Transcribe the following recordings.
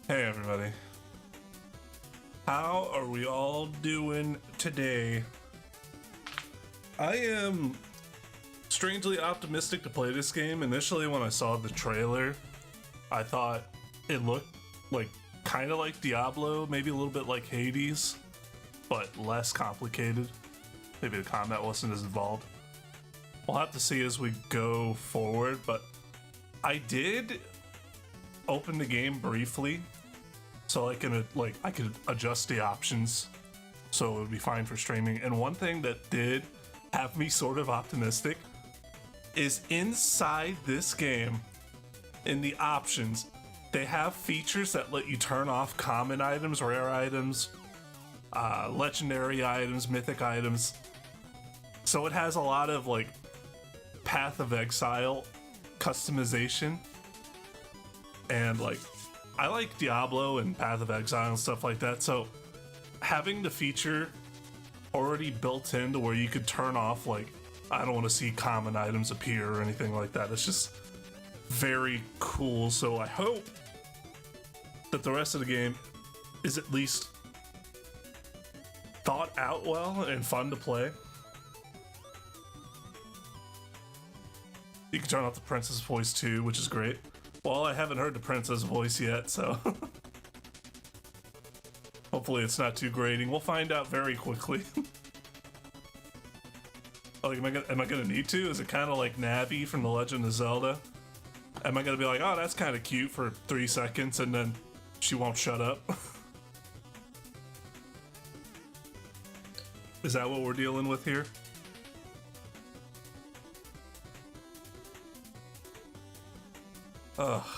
Hey everybody. How are we all doing today? I am strangely optimistic to play this game. Initially when I saw the trailer, I thought it looked like kind of like Diablo, maybe a little bit like Hades, but less complicated. Maybe the combat wasn't as involved. We'll have to see as we go forward, but I did open the game briefly so I could adjust the options so it would be fine for streaming. And one thing that did have me sort of optimistic is inside this game, in the options, they have features that let you turn off common items, rare items, legendary items, mythic items. So it has a lot of like Path of Exile customization, and like I like Diablo and Path of Exile and stuff like that, so having the feature already built into where you could turn off, like, I don't want to see common items appear or anything like that, it's just very cool. So I hope that the rest of the game is at least thought out well and fun to play. You can turn off the princess voice too, which is great. Well, I haven't heard the princess voice yet, so hopefully it's not too grating. We'll find out very quickly. Oh, am I gonna need to? Is it kind of like Navi from The Legend of Zelda? Am I gonna be like, oh, that's kind of cute for 3 seconds, and then she won't shut up? Is that what we're dealing with here?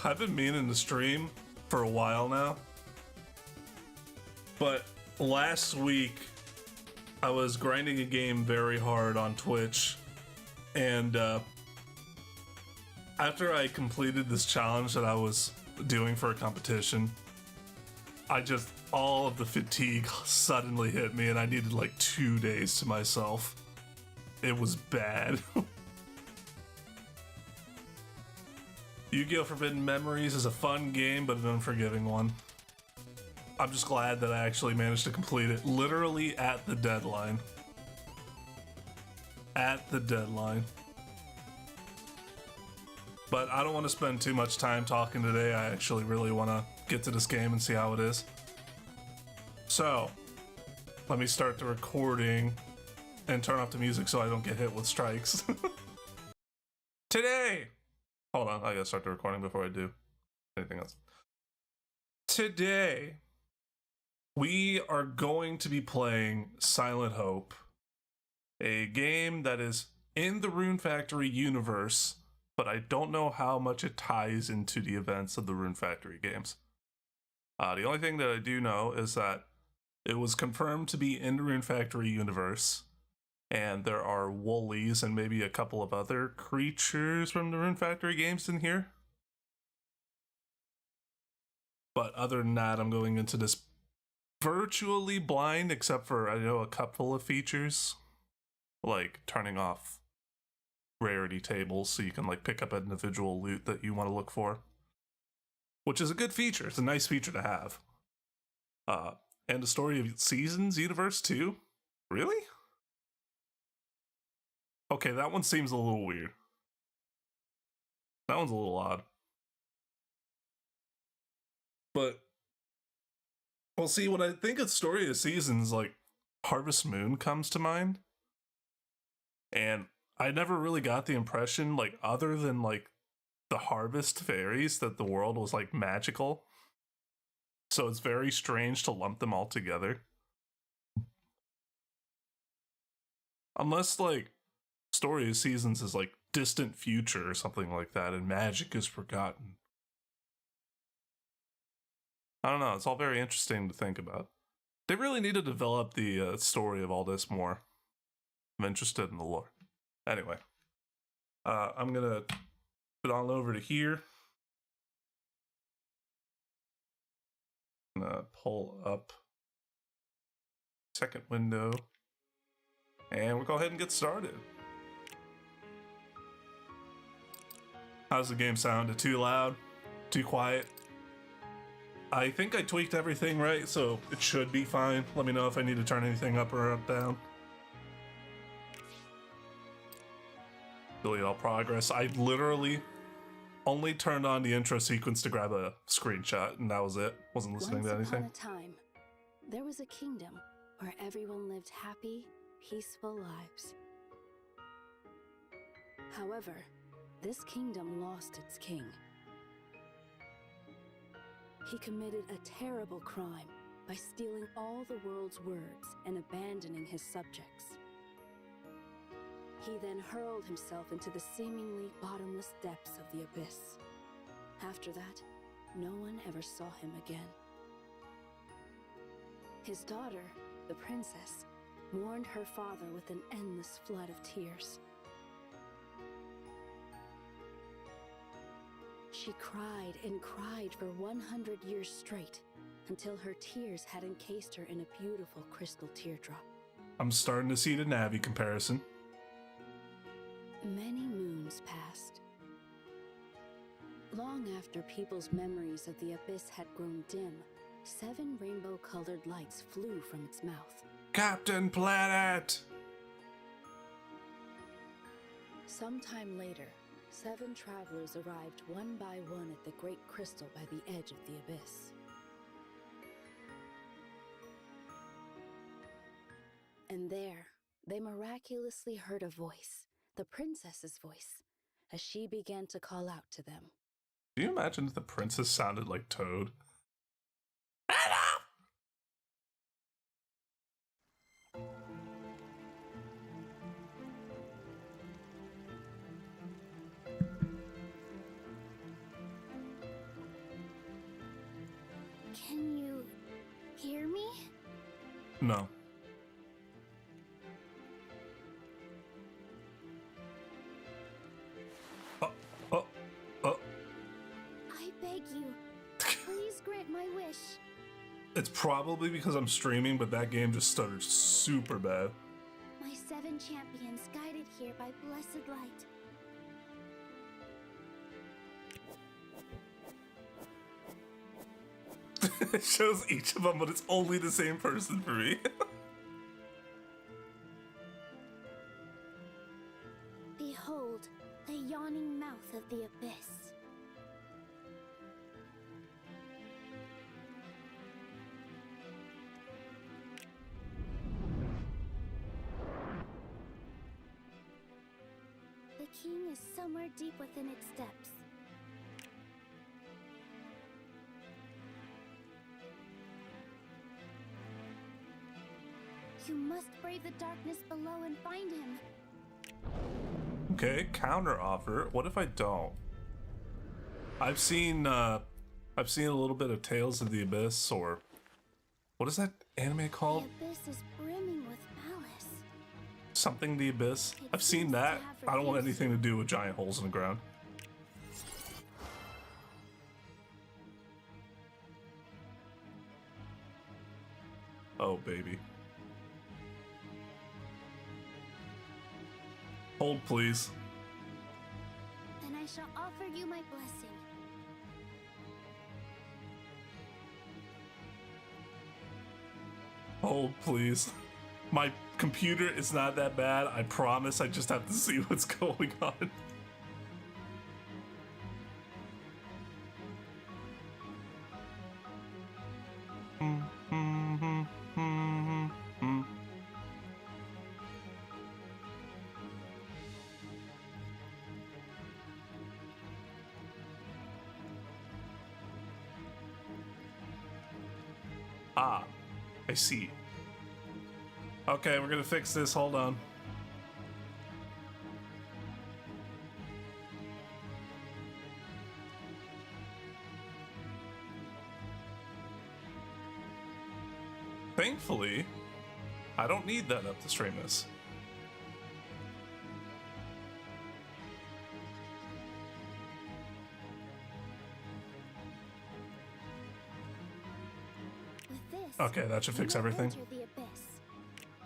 I've been meaning to stream for a while now, but last week I was grinding a game very hard on Twitch, and after I completed this challenge that I was doing for a competition, all of the fatigue suddenly hit me and I needed like 2 days to myself. It was bad. Yu-Gi-Oh! Forbidden Memories is a fun game, but an unforgiving one. I'm just glad that I actually managed to complete it literally at the deadline. At the deadline. But I don't want to spend too much time talking today. I actually really want to get to this game and see how it is. So, let me start the recording and turn off the music so I don't get hit with strikes. Today! Hold on, I gotta start the recording before I do anything else. Today, we are going to be playing Silent Hope, a game that is in the Rune Factory universe, but I don't know how much it ties into the events of the Rune Factory games. The only thing that I do know is that it was confirmed to be in the Rune Factory universe, and there are woolies and maybe a couple of other creatures from the Rune Factory games in here. But other than that, I'm going into this virtually blind, except for, I know, a couple of features, like turning off rarity tables so you can like pick up individual loot that you want to look for, which is a good feature. It's a nice feature to have. And the Story of Seasons universe too? Really? Okay, that one seems a little weird. That one's a little odd. But, well, see, when I think of Story of Seasons, like, Harvest Moon comes to mind. And I never really got the impression, like, other than, like, the harvest fairies, that the world was, like, magical. So it's very strange to lump them all together. Unless, like, Story of Seasons is like distant future or something like that, and magic is forgotten. I don't know, it's all very interesting to think about. They really need to develop the story of all this more. I'm interested in the lore. Anyway, I'm gonna put on over to here. I'm gonna pull up second window, and we'll go ahead and get started. How's the game sound? Too loud? Too quiet? I think I tweaked everything right, so it should be fine. Let me know if I need to turn anything up or up down. Delete all progress. I literally only turned on the intro sequence to grab a screenshot, and that was it. Wasn't listening to anything. Once upon a time, there was a kingdom where everyone lived happy, peaceful lives. However, this kingdom lost its king. He committed a terrible crime by stealing all the world's words and abandoning his subjects. He then hurled himself into the seemingly bottomless depths of the abyss. After that, no one ever saw him again. His daughter, the princess, mourned her father with an endless flood of tears. She cried and cried for 100 years straight, until her tears had encased her in a beautiful crystal teardrop. I'm starting to see the Navi comparison. Many moons passed. Long after people's memories of the abyss had grown dim, 7 rainbow-colored lights flew from its mouth. Captain Planet! Sometime later, 7 travelers arrived one by one at the Great Crystal by the edge of the abyss. And there, they miraculously heard a voice, the princess's voice, as she began to call out to them. Do you imagine if the princess sounded like Toad? Can you hear me? No. I beg you, please grant my wish. It's probably because I'm streaming, but that game just stuttered super bad. My 7 champions guided here by blessed light. It shows each of them, but it's only the same person for me. Behold, the yawning mouth of the abyss. The king is somewhere deep within its depths. You must brave the darkness below and find him. Okay, counter offer. What if I don't? I've seen a little bit of Tales of the Abyss, or what is that anime called? The abyss is brimming with malice. Something the Abyss. I've seen that. I don't want anything to do with giant holes in the ground. Oh, baby. Hold, please. Then I shall offer you my blessing. Hold, please. My computer is not that bad. I promise. I just have to see what's going on. Ah, I see. Okay, we're gonna fix this. Hold on. Thankfully, I don't need that up to stream this. With this, Okay, that should fix you will everything. enter the abyss.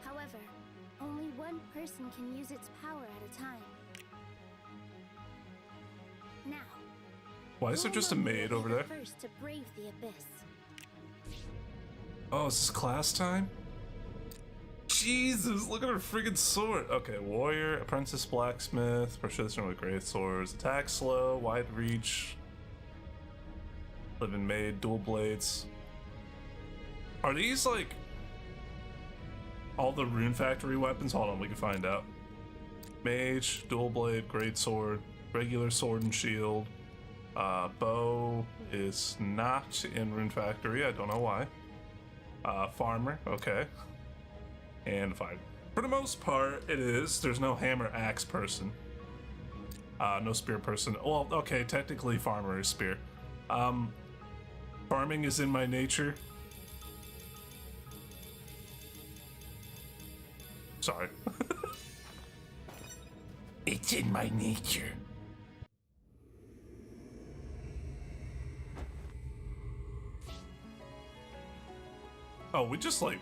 However, only one person can use its power at a time. Now, Why is there who just a among you maid will over be the there? first to brave the abyss? Oh, is this class time? Jesus, look at her friggin' sword. Okay, warrior, apprentice, blacksmith, proficient with great swords, attack slow, wide reach, living maid, dual blades. Are these like all the Rune Factory weapons? Hold on, we can find out. Mage, dual blade, great sword, regular sword and shield. Bow is not in Rune Factory, I don't know why. Farmer, okay. And fine. For the most part, it is. There's no hammer axe person. No spear person. Well, okay, technically farmer is spear. Farming is in my nature. Sorry. It's in my nature. Oh, we just like,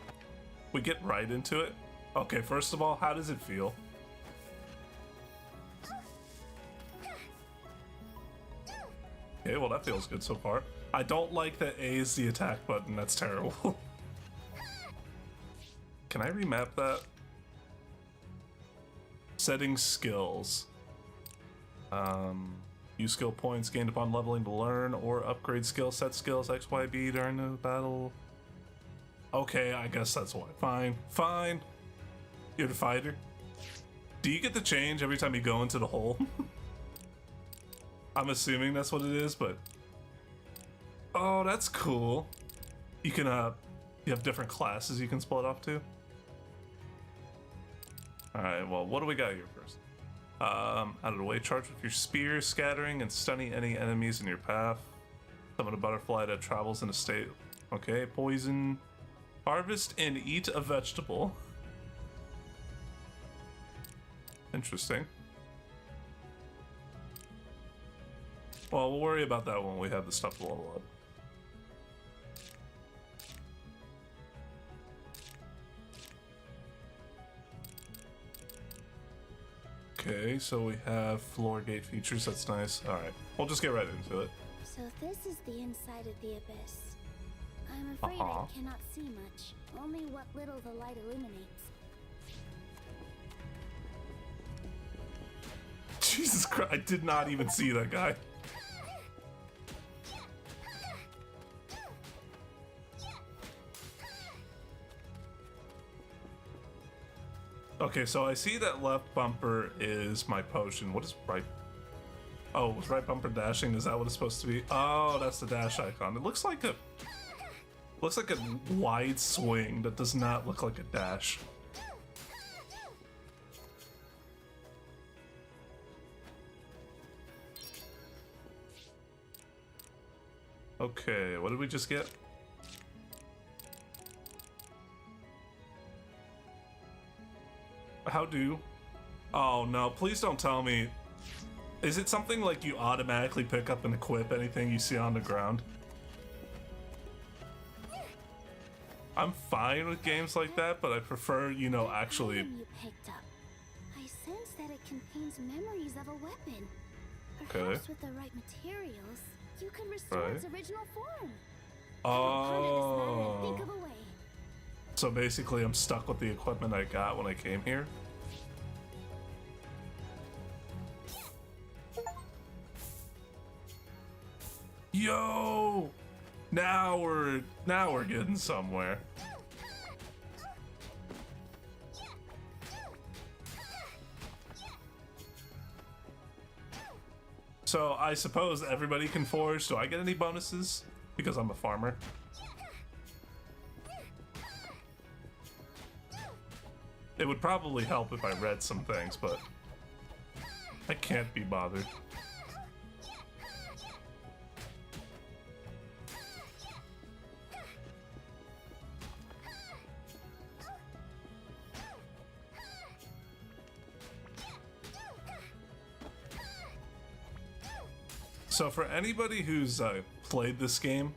we get right into it. Okay, first of all, how does it feel? Okay, well that feels good so far. I don't like that A is the attack button, that's terrible. Can I remap that? Settings skills. Use skill points gained upon leveling to learn or upgrade skill set skills X, Y, B during the battle. Okay, I guess that's why. Fine, fine. You're the fighter. Do you get to change every time you go into the hole? I'm assuming that's what it is, but... Oh, that's cool. You can, you have different classes you can split off to. Alright, well, what do we got here first? Out of the way, charge with your spear, scattering and stunning any enemies in your path. Summon a butterfly that travels in a state. Okay, poison. Harvest and eat a vegetable. Interesting. Well, we'll worry about that when we have the stuff to level up. Okay, so we have floor gate features, that's nice. Alright, we'll just get right into it. So this is the inside of the abyss. I'm afraid I cannot see much, only what little the light illuminates. Jesus Christ, I did not even see that guy. Okay, so I see that left bumper is my potion. What is right? Oh, was right bumper dashing? Is that what it's supposed to be? Oh, that's the dash icon. It looks like a wide swing that does not look like a dash. Okay, what did we just get? How do? Oh no, please don't tell me. Is it something like you automatically pick up and equip anything you see on the ground? I'm fine with games like that, but I prefer, you know, actually... You picked up. I sense that it contains memories of a weapon. Perhaps Okay. with the right materials, you can restore its original form. Oh. Think of a way. So basically I'm stuck with the equipment I got when I came here. Yo! Now we're getting somewhere. So I suppose everybody can forge. Do I get any bonuses? Because I'm a farmer. It would probably help if I read some things, but I can't be bothered. So for anybody who's played this game,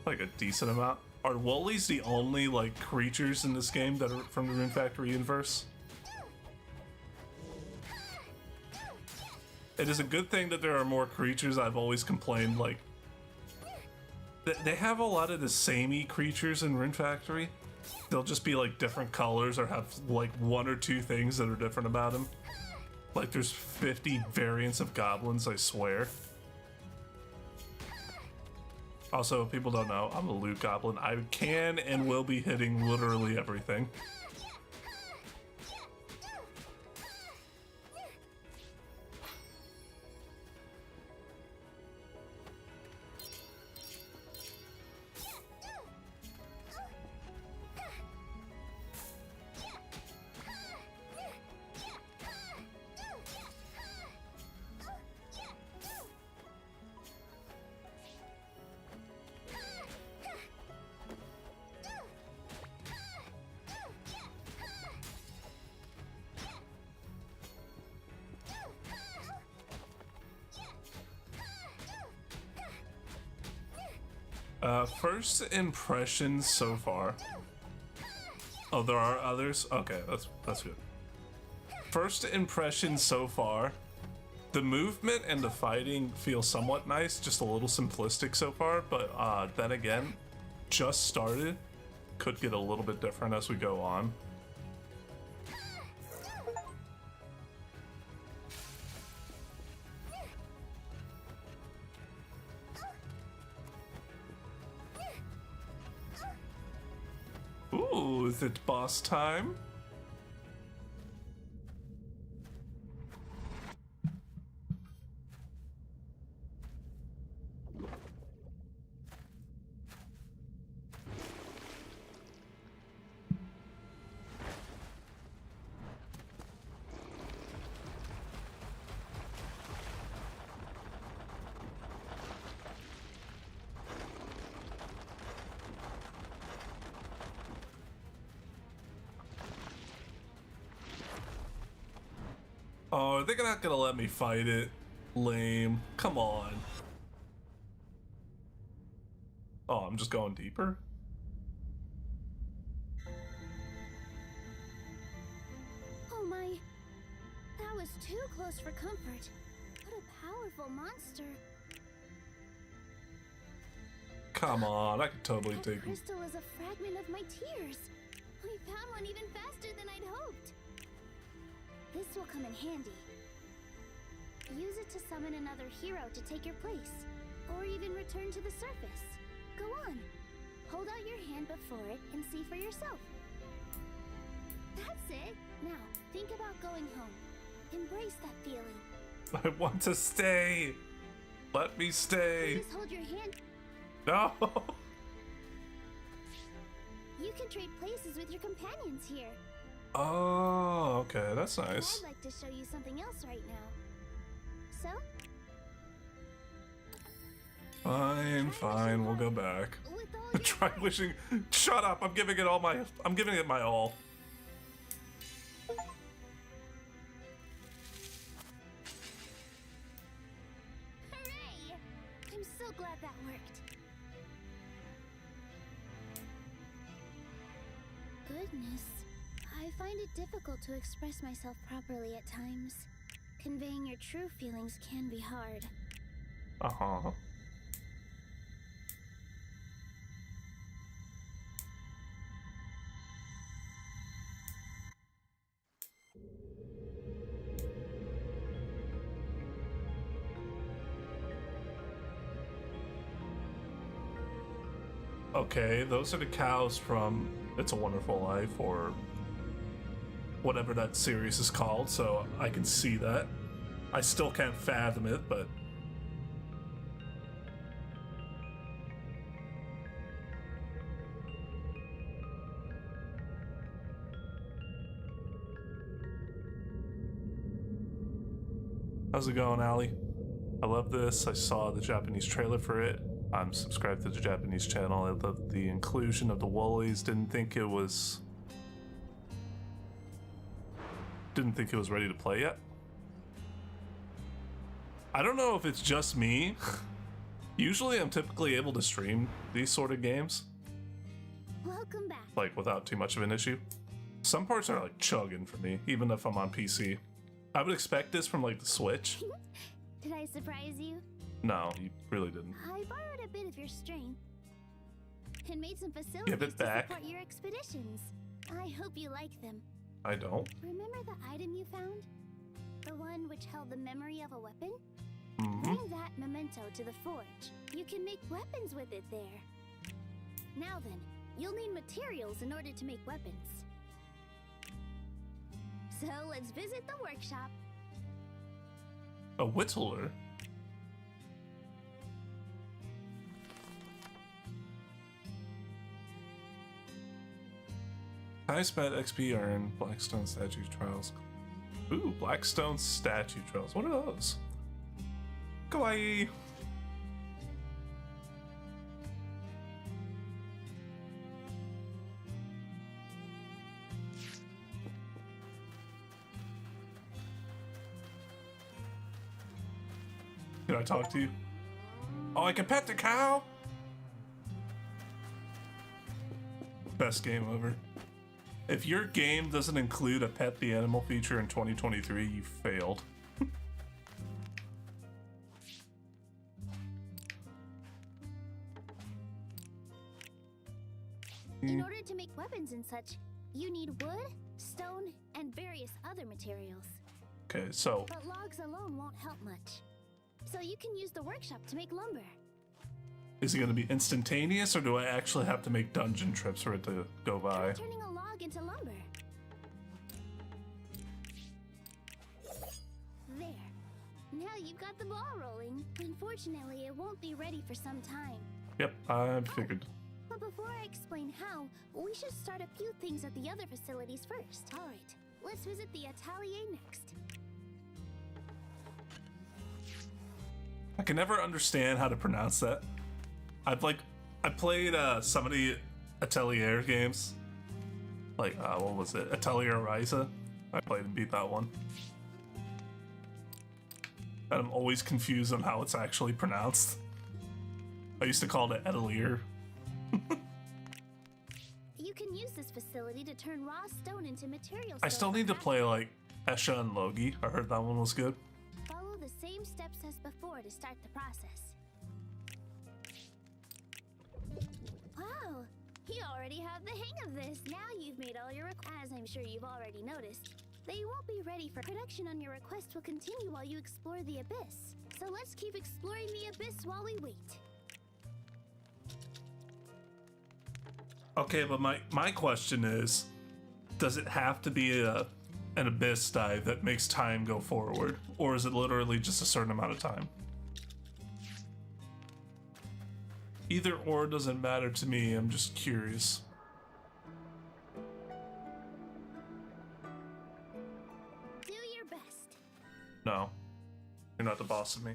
like a decent amount, are Woolies the only like creatures in this game that are from the Rune Factory universe? It is a good thing that there are more creatures. I've always complained like They have a lot of the samey creatures in Rune Factory. They'll just be like different colors or have like one or two things that are different about them. Like there's 50 variants of goblins, I swear. Also, if people don't know, I'm a loot goblin. I can and will be hitting literally everything. First impressions so far. Oh, there are others? Okay, that's good. First impressions so far. The movement and the fighting feel somewhat nice, just a little simplistic so far, but then again, just started. Could get a little bit different as we go on. Ooh, is it boss time? Oh, they're not gonna let me fight it. Lame. Come on. Oh, I'm just going deeper? Oh my. That was too close for comfort. What a powerful monster. Come on, I could totally That take him. crystal is a fragment of my tears. We found one even faster than I'd hoped. This will come in handy. Use it to summon another hero to take your place, or even return to the surface. Go on. Hold out your hand before it and see for yourself. That's it. Now, think about going home. Embrace that feeling. I want to stay. Let me stay. Please hold your hand. No. You can trade places with your companions here. Oh, okay, that's nice. I'd like to show you something else right now. So? Fine, we'll go back. With all your Try heart. wishing. Shut up! I'm giving it my all. Hooray! I'm so glad that worked. Goodness. I find it difficult to express myself properly at times. Conveying your true feelings can be hard. Uh-huh. Okay, those are the cows from It's a Wonderful Life, or whatever that series is called, so I can see that. I still can't fathom it, but... How's it going, Ali? I love this. I saw the Japanese trailer for it. I'm subscribed to the Japanese channel. I love the inclusion of the Woolies. Didn't think it was ready to play yet. I don't know if it's just me. Usually I'm typically able to stream these sort of games, Welcome back. like without too much of an issue. Some parts are like chugging for me, even if I'm on PC. I would expect this from like the Switch. Did I surprise you? No, you really didn't. I borrowed a bit of your strength. and made some facilities Give it to back. support your expeditions. I hope you like them. I don't. Remember the item you found? The one which held the memory of a weapon? Hmm. Bring that memento to the forge. You can make weapons with it there. Now then, you'll need materials in order to make weapons. So let's visit the workshop. A whittler. Highest bet XP earned. Blackstone statue trials. Ooh, Blackstone statue trials. What are those? Kawaii. Can I talk to you? Oh, I can pet the cow? Best game ever. If your game doesn't include a pet the animal feature in 2023, you failed. In order to make weapons and such, you need wood, stone, and various other materials. Okay, so But logs alone won't help much. So you can use the workshop to make lumber. is it going to be instantaneous, or do I actually have to make dungeon trips for it to go by? Try turning a log into lumber. There. Now you've got the ball rolling. Unfortunately, it won't be ready for some time. Yep, I figured. But before I explain how, we should start a few things at the other facilities first. All right, let's visit the atelier next. I can never understand how to pronounce that. I played some of the Atelier games. Like, what was it? Atelier Ryza. I played and beat that one. And I'm always confused on how it's actually pronounced. I used to call it Atelier. You can use this facility to turn raw stone into materials. I still need to play, like, Esha and Logi. I heard that one was good. Follow the same steps as before to start the process. Wow, you already have the hang of this. Now you've made all your as I'm sure you've already noticed. They won't be ready for production on your request will continue while you explore the abyss. So let's keep exploring the abyss while we wait. Okay, but my question is, does it have to be an abyss dive that makes time go forward? Or is it literally just a certain amount of time? Either or doesn't matter to me, I'm just curious. Do your best. No, you're not the boss of me.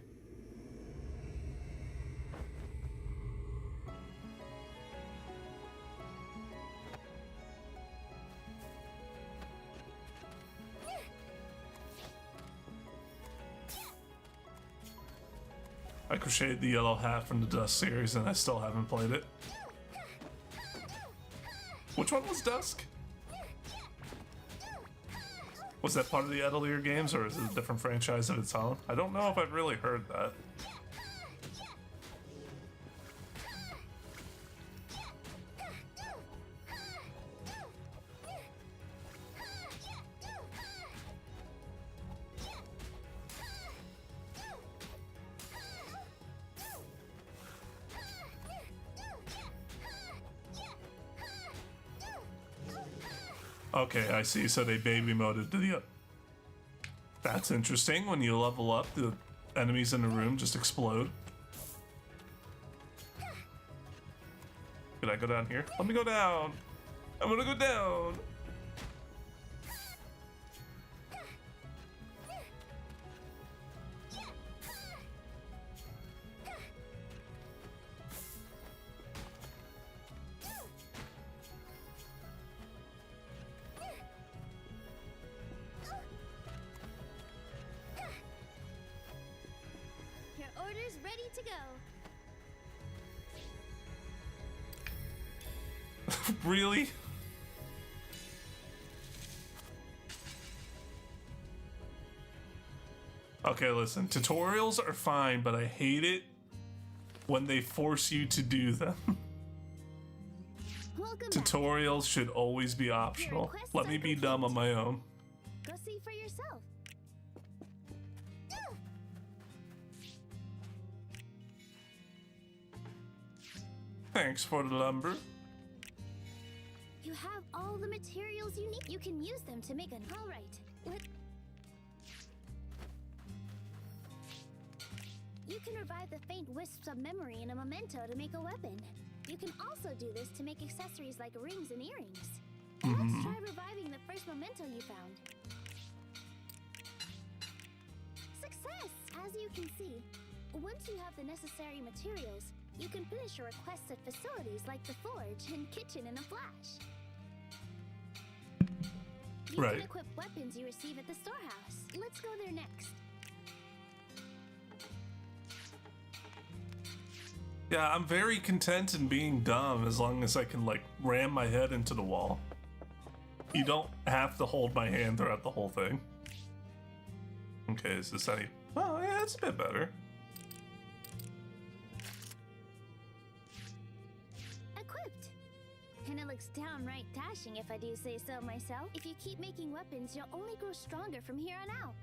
I crocheted the yellow hat from the Dusk series and I still haven't played it. Which one was Dusk? Was that part of the Atelier games, or is it a different franchise of its own? I don't know if I've really heard that. Okay, I see. So they baby moded the. That's interesting. When you level up, the enemies in the room just explode. Did I go down here? Let me go down. I'm gonna go down. Your order's ready to go. Really? Okay, listen. Tutorials are fine, but I hate it when they force you to do them. Welcome back. Tutorials should always be optional. requests Let me are be dumb on my own. Go see for yourself. Ugh. Thanks for the lumber. You have all the materials you need. You can use them to make an. All right. You can revive the faint wisps of memory in a memento to make a weapon. You can also do this to make accessories like rings and earrings. Let's try reviving the first memento you found. Success! As you can see, once you have the necessary materials, you can finish your requests at facilities like the forge and kitchen in a flash. You Right. can equip weapons you receive at the storehouse. Let's go there next. Yeah, I'm very content in being dumb as long as I can, like, ram my head into the wall. You don't have to hold my hand throughout the whole thing. Okay, is this any... Oh, yeah, it's a bit better. Equipped! And it looks downright dashing if I do say so myself. If you keep making weapons, you'll only grow stronger from here on out.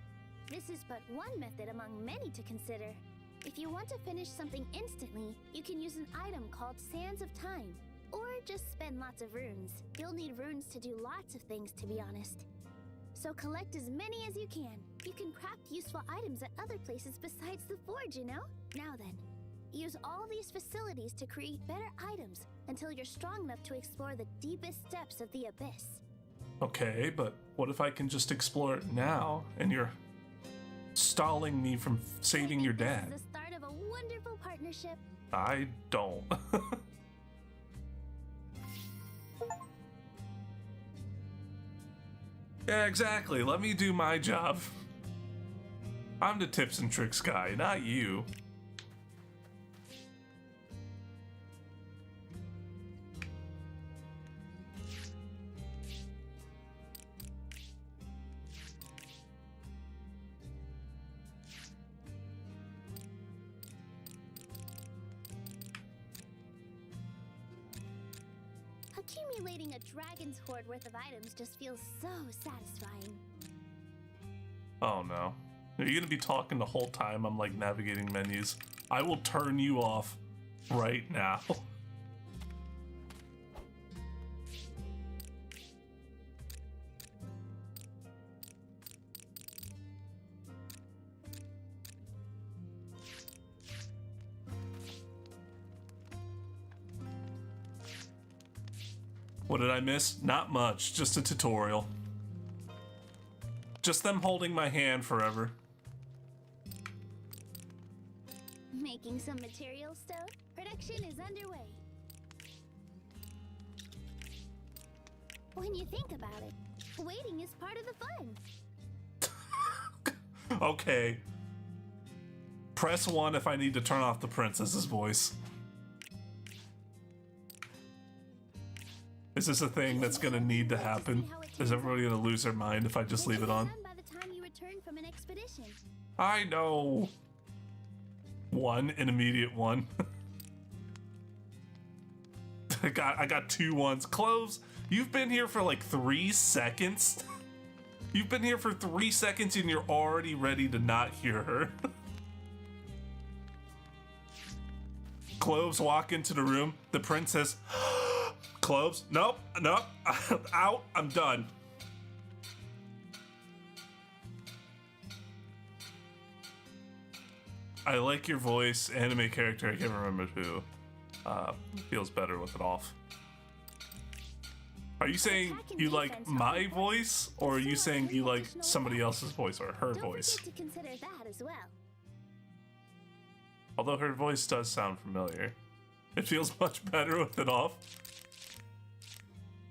This is but one method among many to consider. If you want to finish something instantly, you can use an item called Sands of Time, or just spend lots of runes. You'll need runes to do lots of things, to be honest. So collect as many as you can. You can craft useful items at other places besides the forge, you know? Now then, use all these facilities to create better items until you're strong enough to explore the deepest depths of the abyss. Okay, but what if I can just explore it now and you're stalling me from saving your This dad? is the start of a wonderful partnership. I don't. Yeah, exactly. Let me do my job. I'm the tips and tricks guy, not you. Accumulating a dragon's hoard worth of items just feels so satisfying. Oh no. Are you gonna be talking the whole time I'm like navigating menus? I will turn you off right now. What did I miss? Not much, just a tutorial. Just them holding my hand forever. Making some materials still? Production is underway. When you think about it, waiting is part of the fun. Okay. Press 1 if I need to turn off the princess's voice. Is this a thing that's gonna need to happen? Is everybody gonna lose their mind if I just leave it on? Done by the time you return from an expedition. I know. 1, an immediate 1. I got 2 ones. Cloves, you've been here for like 3 seconds. You've been here for 3 seconds and you're already ready to not hear her. Cloves walk into the room. The princess. Cloves, nope, nope. Out. I'm done. I like your voice. Anime character, I can't remember who. Feels better with it off. Are you saying you like my voice, or are you saying you like somebody else's voice or her Don't voice? forget to consider that as well. Although her voice does sound familiar. It feels much better with it off.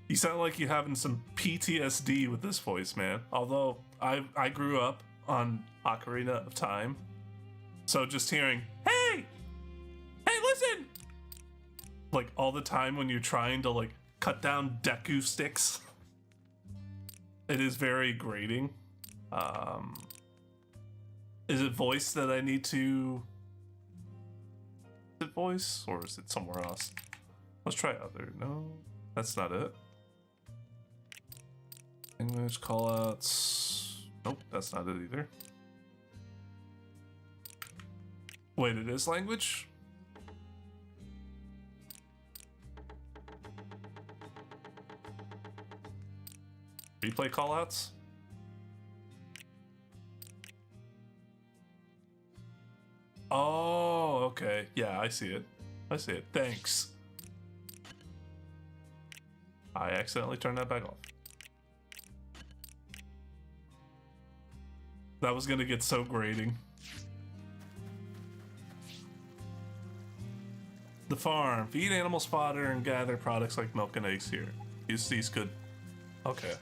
You sound like you're having some PTSD with this voice, man. Although I grew up on Ocarina of Time. So just hearing, hey, listen! Like all the time when you're trying to like cut down Deku sticks. It is very grating. Is it voice that I need to... Is it voice or is it somewhere else? Let's try other. No. That's not it. English callouts. Nope, that's not it either. Wait, it is language? Replay callouts? Oh, okay. Yeah, I see it. I see it. Thanks. I accidentally turned that back off. That was gonna get so grating. The farm. Feed animals fodder and gather products like milk and eggs here. Use these good. Okay.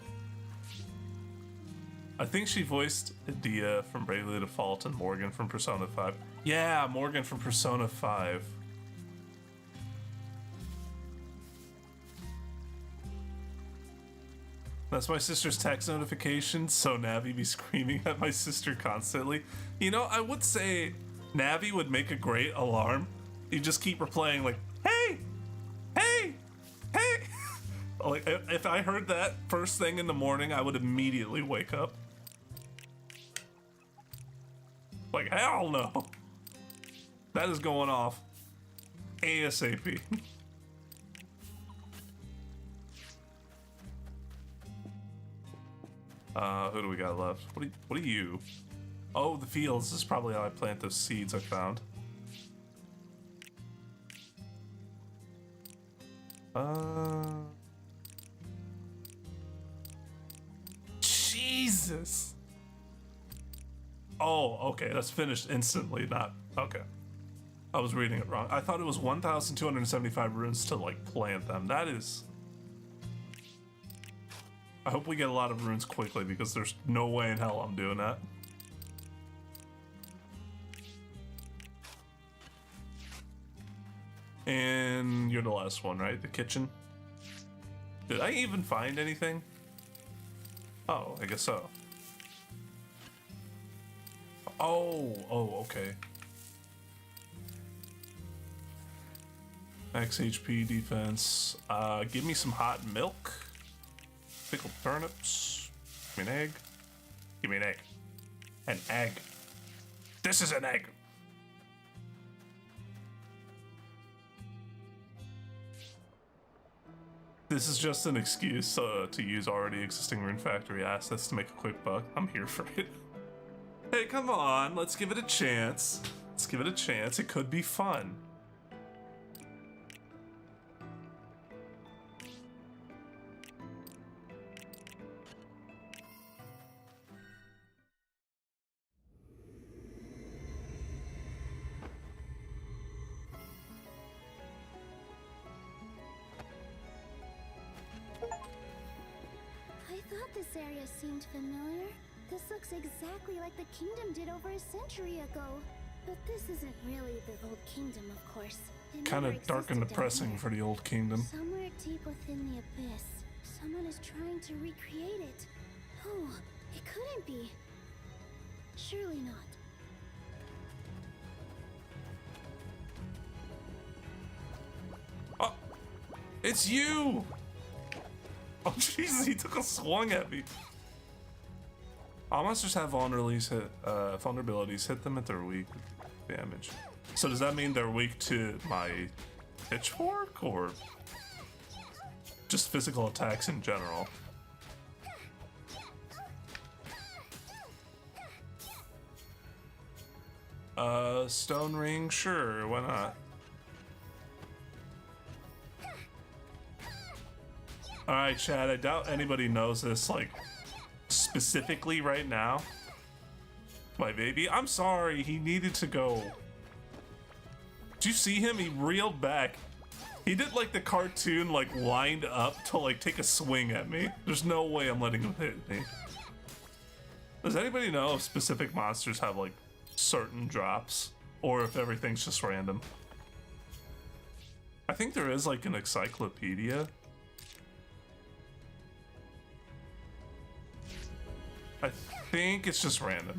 I think she voiced Dia from Bravely Default and Morgan from Persona 5. Yeah, Morgan from Persona 5. That's my sister's text notification, so Navi be screaming at my sister constantly. You know, I would say Navi would make a great alarm. You just keep replaying like, hey, hey, hey. Like, if I heard that first thing in the morning, I would immediately wake up. Like, hell no. That is going off ASAP. Who do we got left? What are you? Oh, the fields. This is probably how I plant those seeds I found. Jesus. Oh, okay. That's finished instantly. Not okay. I was reading it wrong. I thought it was 1,275 runes to like plant them. That is. I hope we get a lot of runes quickly because there's no way in hell I'm doing that. And you're the last one, right? The kitchen. Did I even find anything? Oh, I guess so. Oh, okay. Max HP defense. Give me some hot milk. Pickled turnips. Give me an egg. Give me an egg. An egg. This is an egg. This is just an excuse to use already existing Rune Factory assets to make a quick buck. I'm here for it. Hey, come on. Let's give it a chance. Let's give it a chance. It could be fun. This area seemed familiar. This looks exactly like the kingdom did over a century ago. But this isn't really the old kingdom, of course. Kind of dark and depressing for the old kingdom. Somewhere deep within the abyss, someone is trying to recreate it. Oh, it couldn't be. Surely not. Oh, it's you! Oh Jesus, he took a swung at me. All monsters have vulnerabilities. Hit them at their weak damage. So does that mean they're weak to my pitchfork or just physical attacks in general? Stone ring, sure, why not? Alright, Chad, I doubt anybody knows this, like, specifically right now. My baby, I'm sorry, he needed to go. Did you see him? He reeled back. He did, like, the cartoon, like, lined up to, like, take a swing at me. There's no way I'm letting him hit me. Does anybody know if specific monsters have, like, certain drops? Or if everything's just random? I think there is, like, an encyclopedia. I think it's just random.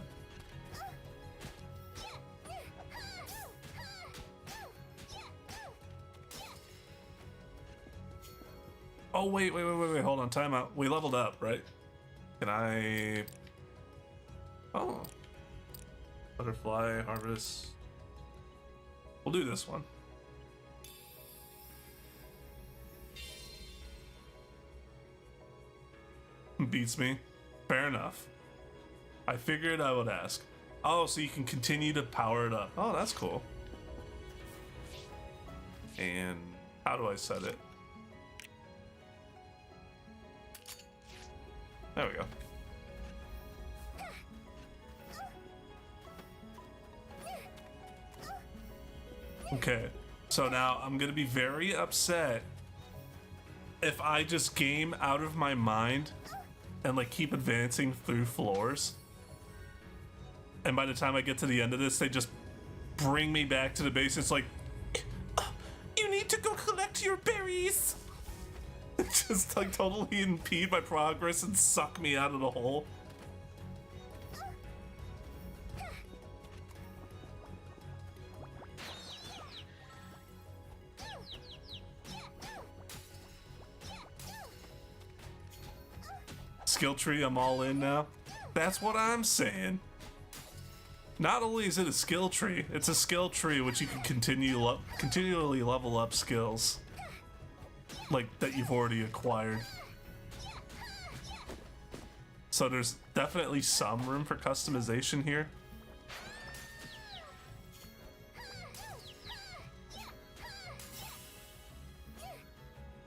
Oh, wait, hold on, time out. We leveled up, right? Can I... Oh. Butterfly, harvest. We'll do this one. Beats me. Fair enough. I figured I would ask. Oh, so you can continue to power it up. Oh, that's cool. And how do I set it? There we go. Okay, so now I'm gonna be very upset if I just game out of my mind and like keep advancing through floors, and by the time I get to the end of this, they just bring me back to the base. It's like, you need to go collect your berries. Just like totally impede my progress and suck me out of the hole. Skill tree, I'm all in now. That's what I'm saying. Not only is it a skill tree, it's a skill tree which you can continually level up skills like that you've already acquired. So there's definitely some room for customization here.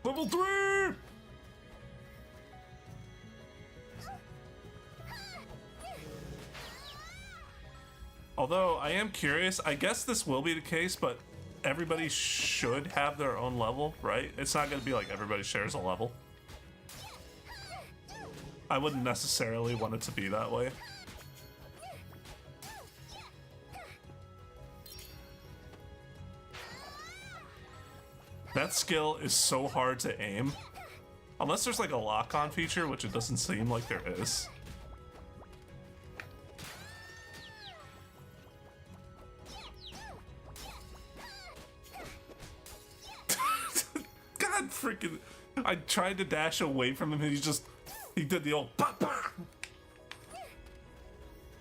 Level 3! Although, I am curious, I guess this will be the case, but everybody should have their own level, right? It's not going to be like everybody shares a level. I wouldn't necessarily want it to be that way. That skill is so hard to aim. Unless there's like a lock-on feature, which it doesn't seem like there is. God freaking... I tried to dash away from him and he did the old pop pop.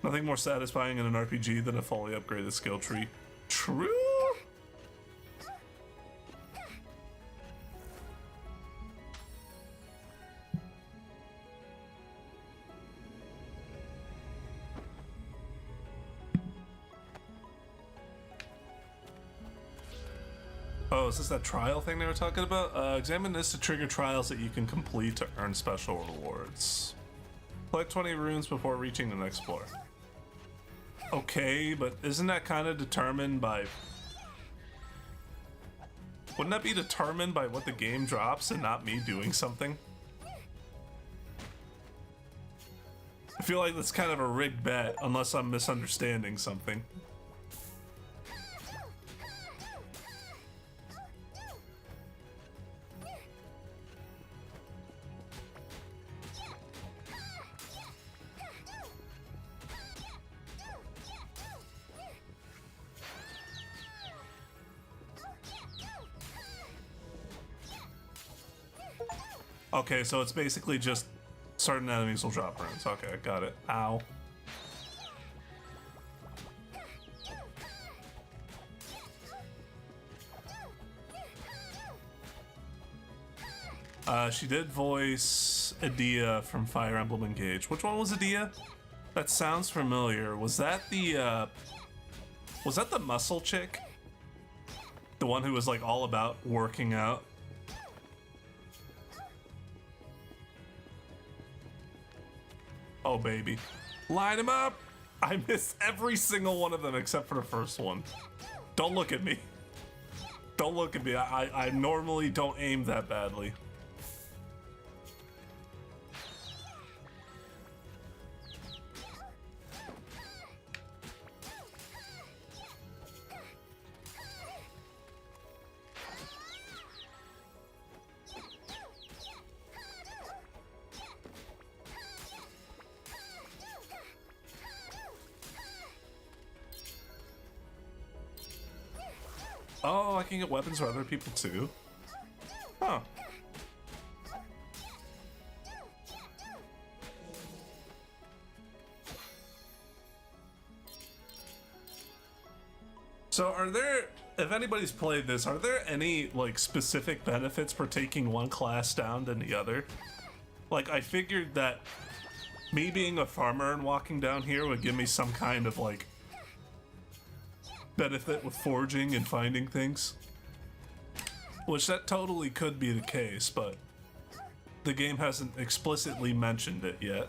Nothing more satisfying in an RPG than a fully upgraded skill tree. True? Oh, is this that trial thing they were talking about? Examine this to trigger trials that you can complete to earn special rewards. Collect 20 runes before reaching the next floor. Okay, but isn't that kind of determined by... Wouldn't that be determined by what the game drops and not me doing something? I feel like that's kind of a rigged bet, unless I'm misunderstanding something. Okay, so it's basically just certain enemies will drop runes. Okay, got it. Ow. She did voice Edea from Fire Emblem Engage. Which one was Edea? That sounds familiar. Was that the muscle chick? The one who was like all about working out? Oh, baby. Line him up! I missed every single one of them except for the first one. Don't look at me. Don't look at me. I normally don't aim that badly. Oh, I can get weapons for other people too? Huh. So are there, if anybody's played this, are there any like specific benefits for taking one class down than the other? Like I figured that me being a farmer and walking down here would give me some kind of like benefit with foraging and finding things. Which that totally could be the case, but the game hasn't explicitly mentioned it yet.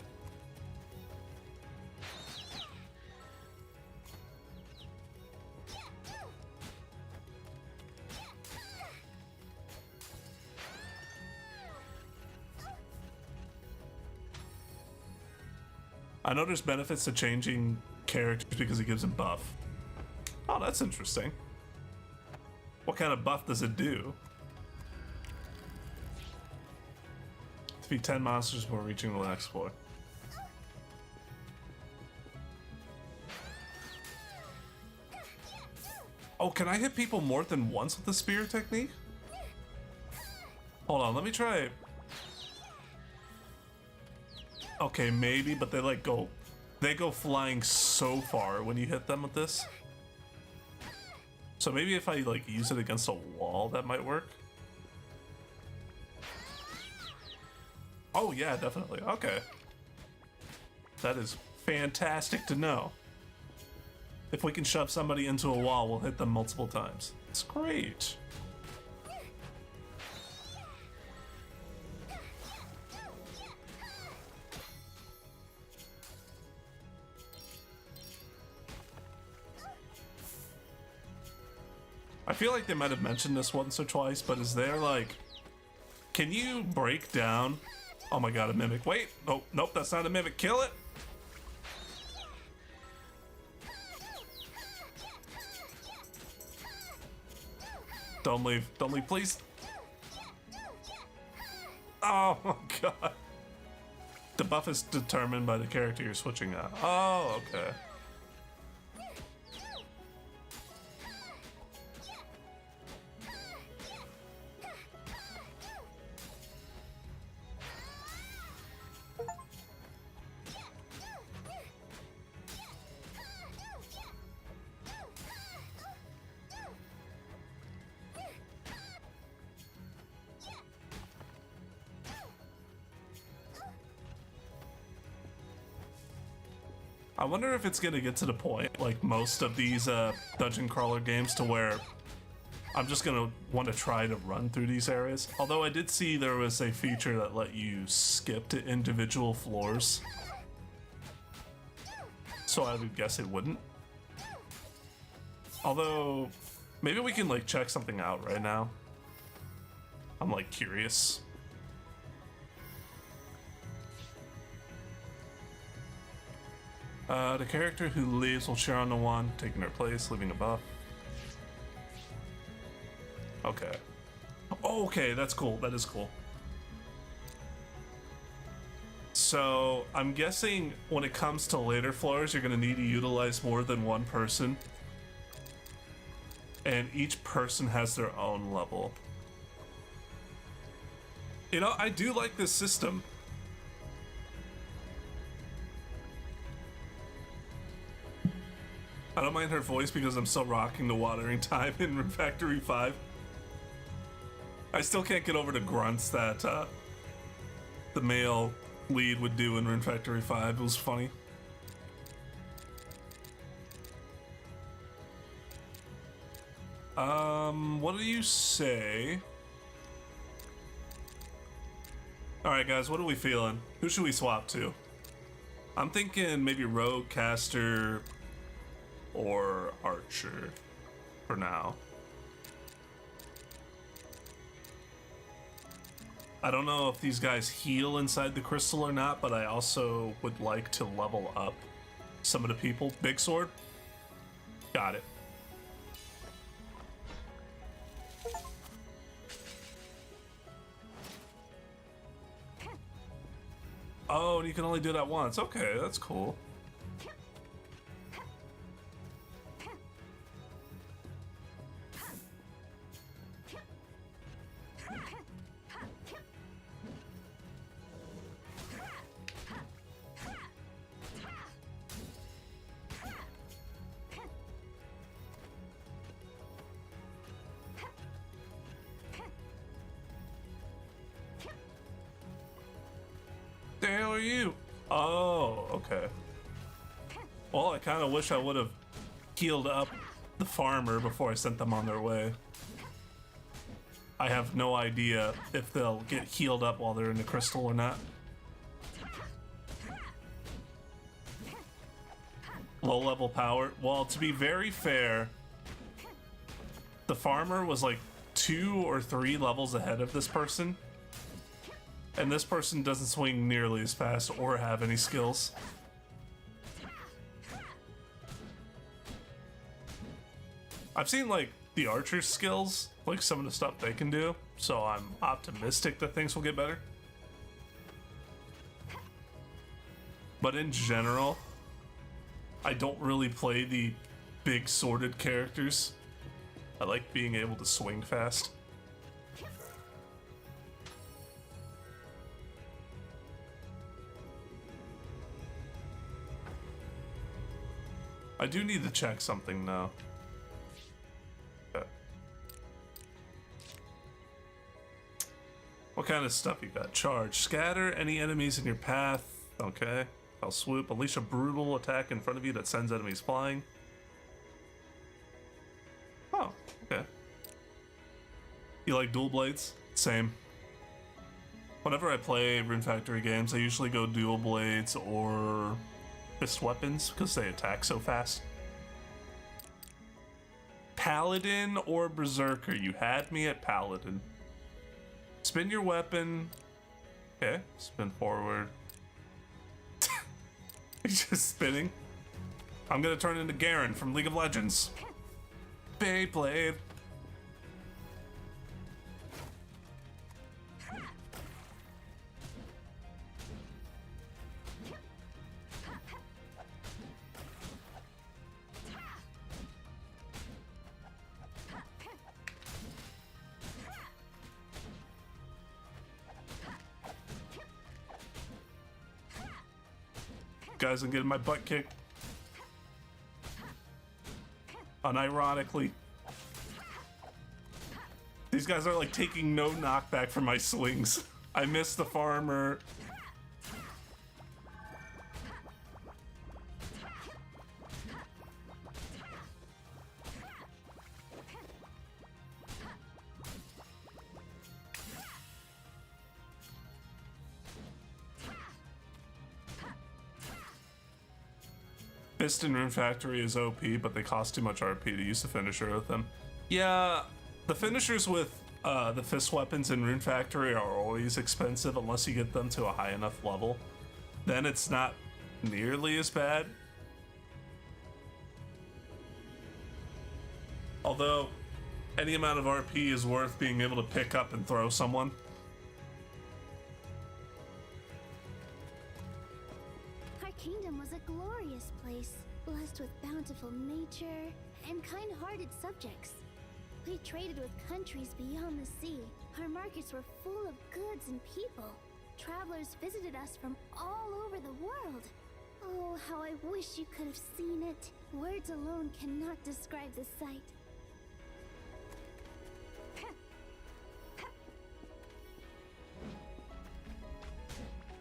I know there's benefits to changing characters because it gives them buff. Oh, that's interesting. What kind of buff does it do? Defeat 10 monsters before reaching the last floor. Oh, can I hit people more than once with the spear technique? Hold on, let me try it. Okay, maybe, but they like they go flying so far when you hit them with this. So maybe if I like use it against a wall, that might work. Oh yeah, definitely. Okay. That is fantastic to know. If we can shove somebody into a wall, we'll hit them multiple times. It's great. I feel like they might have mentioned this once or twice, but is there like, can you break down? Oh my god, a mimic. Wait, oh, nope, that's not a mimic. Kill it. Don't leave, please. Oh my god. The buff is determined by the character you're switching out. Oh, okay. I wonder if it's gonna get to the point, like most of these dungeon crawler games, to where I'm just gonna want to try to run through these areas. Although I did see there was a feature that let you skip to individual floors. So I would guess it wouldn't. Although, maybe we can like check something out right now. I'm like curious. The character who leaves will share on the one, taking her place, leaving a buff. Okay. Oh, okay, that's cool. That is cool. So, I'm guessing when it comes to later floors, you're going to need to utilize more than one person. And each person has their own level. You know, I do like this system. I don't mind her voice because I'm still rocking the watering time in Rune Factory 5. I still can't get over the grunts that the male lead would do in Rune Factory 5. It was funny. What do you say? Alright guys, what are we feeling? Who should we swap to? I'm thinking maybe Rogue, Caster, or Archer for now. I don't know if these guys heal inside the crystal or not, but I also would like to level up some of the people. Big sword? Got it. Oh, and you can only do that once. Okay, that's cool. you? Oh, okay. Well, I kind of wish I would have healed up the farmer before I sent them on their way. I have no idea if they'll get healed up while they're in the crystal or not. Low level power. Well, to be very fair, the farmer was like 2 or 3 levels ahead of this person. And this person doesn't swing nearly as fast or have any skills. I've seen like the archer's skills, like some of the stuff they can do, so I'm optimistic that things will get better. But in general, I don't really play the big sworded characters. I like being able to swing fast. I do need to check something now. Okay. What kind of stuff you got? Charge. Scatter any enemies in your path. Okay. I'll swoop. Unleash a brutal attack in front of you that sends enemies flying. Oh, okay. You like dual blades? Same. Whenever I play Rune Factory games, I usually go dual blades or fist weapons because they attack so fast. Paladin or Berserker? You had me at Paladin. Spin your weapon. Okay, spin forward. He's just spinning. I'm gonna turn into Garen from League of Legends. Beyblade. Guys, I'm getting my butt kicked. Unironically. These guys are like taking no knockback from my swings. I missed the farmer. Fist in Rune Factory is OP, but they cost too much RP to use the finisher with them. Yeah, the finishers with the fist weapons in Rune Factory are always expensive unless you get them to a high enough level. Then it's not nearly as bad. Although, any amount of RP is worth being able to pick up and throw someone. Our kingdom was a glorious place, blessed with bountiful nature and kind-hearted subjects. We traded with countries beyond the sea. Our markets were full of goods and people. Travelers visited us from all over the world. Oh, how I wish you could have seen it. Words alone cannot describe the sight.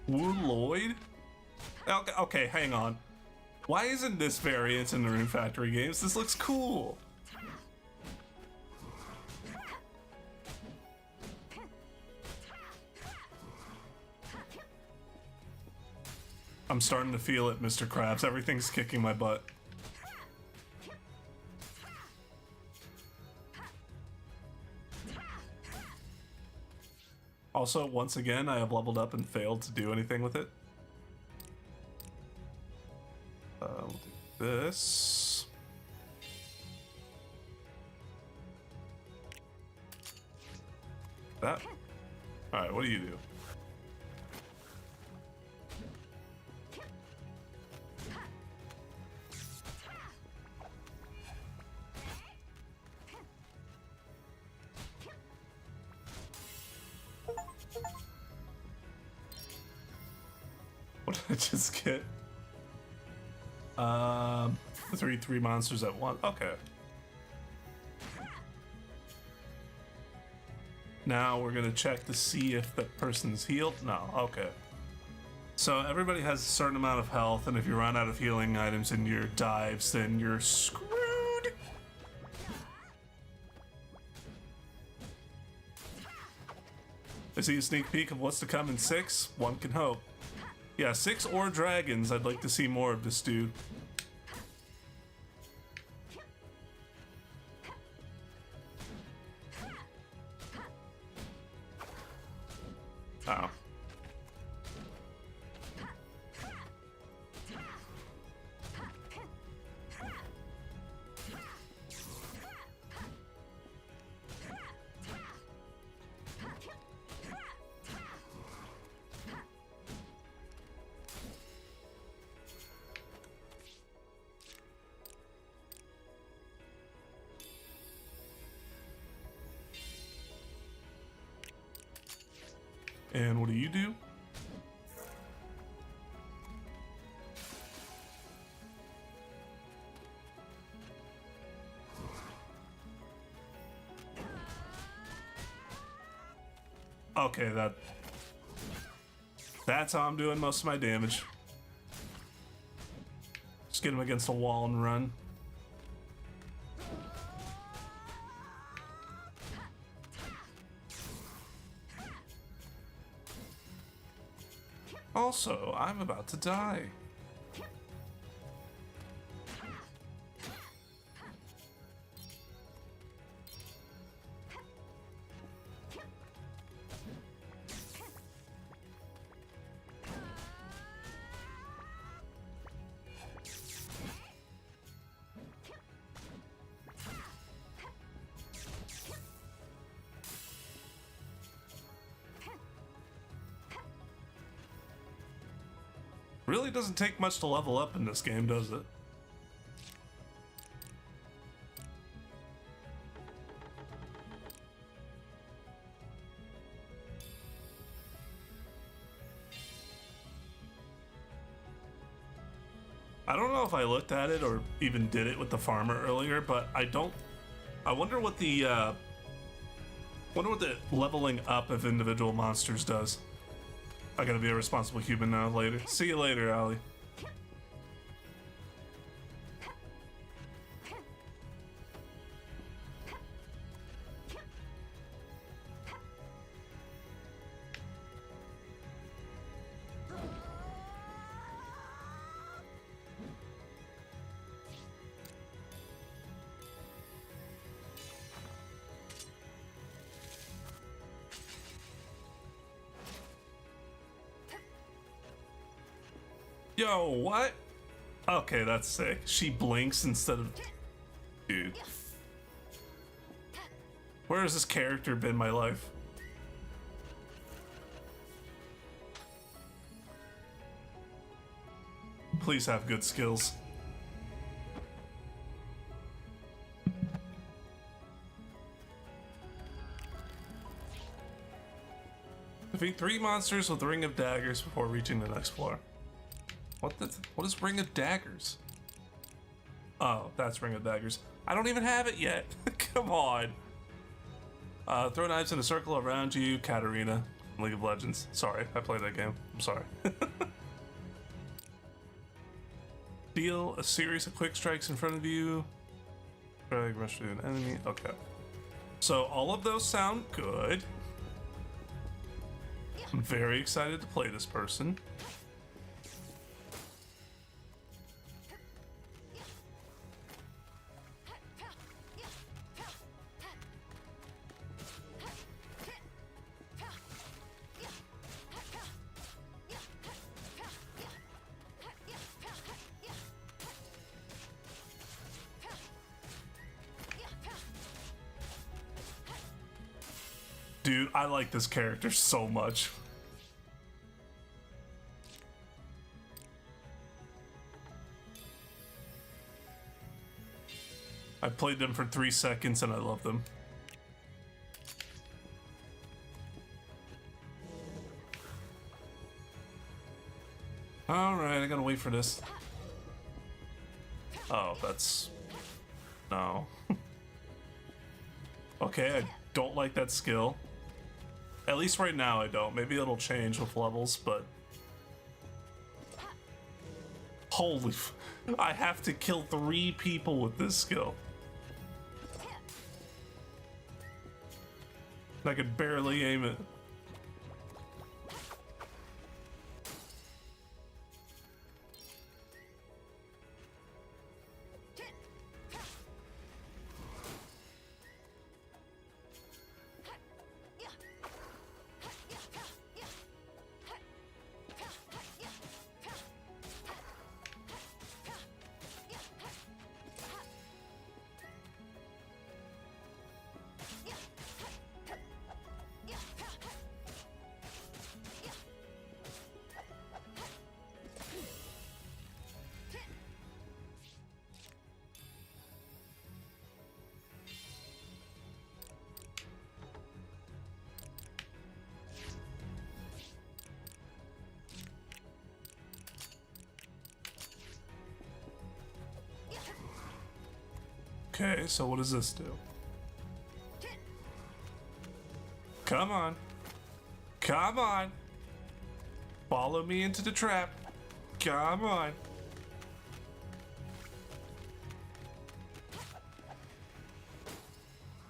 Wu Lloyd? Okay, hang on. Why isn't this variant in the Rune Factory games? This looks cool. I'm starting to feel it, Mr. Krabs. Everything's kicking my butt. Also, once again, I have leveled up and failed to do anything with it. We'll do this. That. Alright, what do you do? What did I just get? 3 monsters at once. Okay. Now we're gonna check to see if that person's healed. No, okay. So everybody has a certain amount of health, and if you run out of healing items in your dives, then you're screwed. I see a sneak peek of what's to come in 6. One can hope. Yeah, 6 or dragons. I'd like to see more of this dude. Oh. And what do you do? Okay, that's how I'm doing most of my damage. Just get him against a wall and run. Also, I'm about to die. Really doesn't take much to level up in this game, does it? I don't know if I looked at it or even did it with the farmer earlier, but I wonder what the leveling up of individual monsters does. I gotta be a responsible human now later. See you later, Allie. Yo, what? Okay, that's sick. She blinks instead of... Dude. Where has this character been my life? Please have good skills. Defeat 3 monsters with Ring of Daggers before reaching the next floor. What is Ring of Daggers? Oh, that's Ring of Daggers. I don't even have it yet. Come on. Throw knives in a circle around you, Katarina. League of Legends. Sorry, I played that game. I'm sorry. Deal a series of quick strikes in front of you. Drag, rush to an enemy. Okay. So all of those sound good. I'm very excited to play this person. Dude, I like this character so much. I played them for 3 seconds and I love them. Alright, I gotta wait for this. Oh, that's... No. Okay, I don't like that skill. At least right now I don't. Maybe it'll change with levels, but Holy I have to kill 3 people with this skill. I could barely aim it. Okay, so what does this do? Come on. Come on. Follow me into the trap. Come on.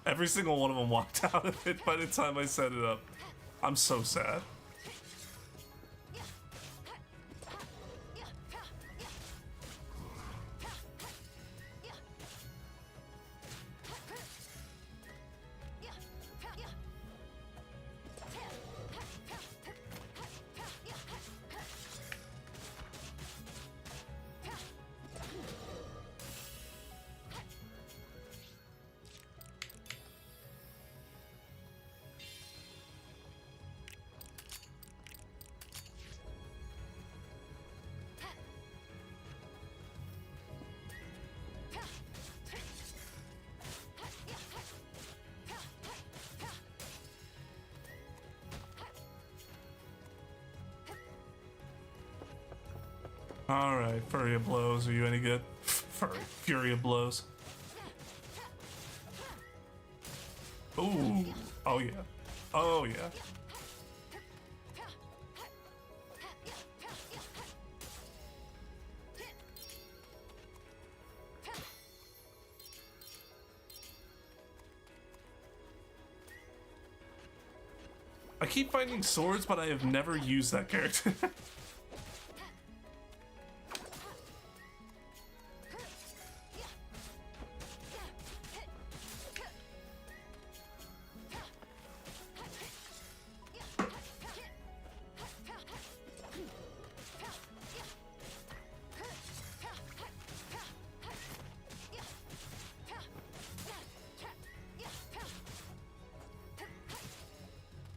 Every single one of them walked out of it by the time I set it up. I'm so sad. Alright, Fury of Blows, are you any good? Fury of Blows. Ooh, oh yeah. Oh yeah. I keep finding swords, but I have never used that character.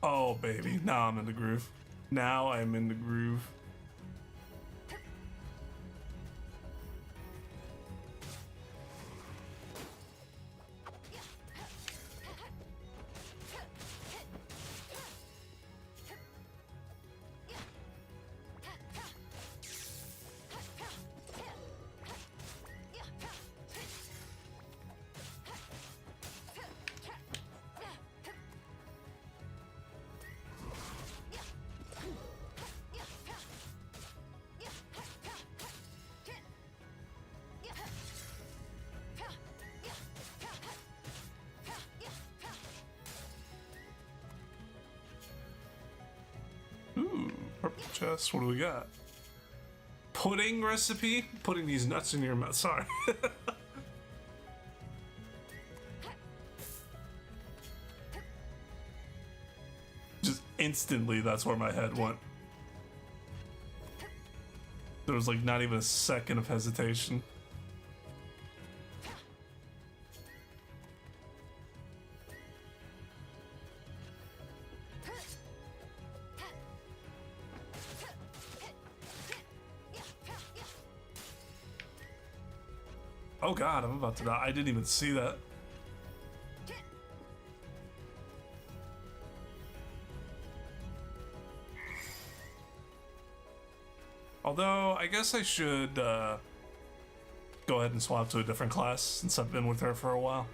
Oh, baby. Now I'm in the groove. Now I'm in the groove. Purple chest, what do we got? Pudding recipe? Putting these nuts in your mouth, sorry. Just instantly, that's where my head went. There was like not even a second of hesitation. Oh god, I'm about to die. I didn't even see that. Although, I guess I should go ahead and swap to a different class since I've been with her for a while.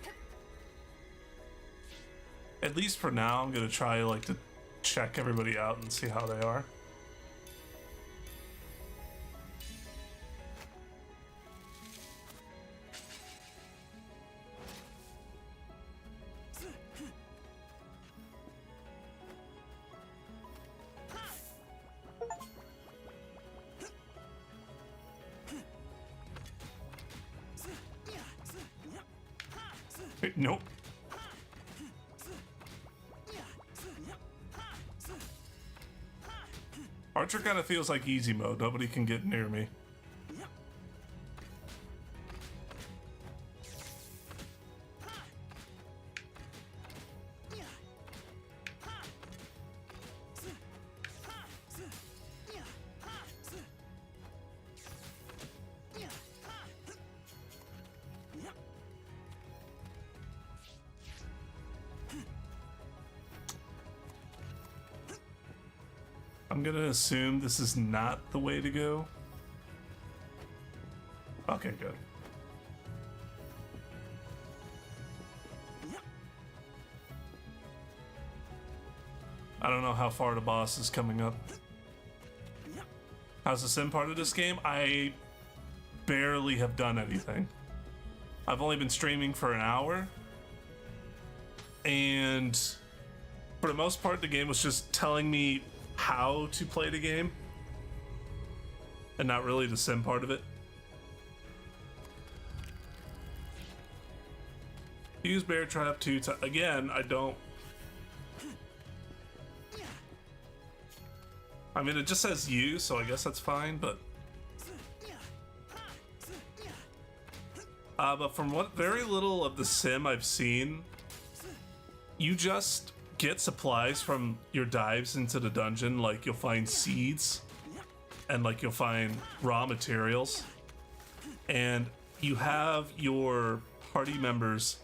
At least for now, I'm gonna try like to check everybody out and see how they are. Okay, nope. Archer kind of feels like easy mode. Nobody can get near me. I'm gonna assume this is not the way to go. Okay, good. I don't know how far the boss is coming up. How's the sim part of this game? I barely have done anything. I've only been streaming for an hour, and for the most part the game was just telling me how to play the game and not really the sim part of it. Use bear trap 2 times. Again, I don't. I mean, it just says use, so I guess that's fine, but from what very little of the sim I've seen, you just get supplies from your dives into the dungeon. Like, you'll find seeds and like you'll find raw materials, and you have your party members,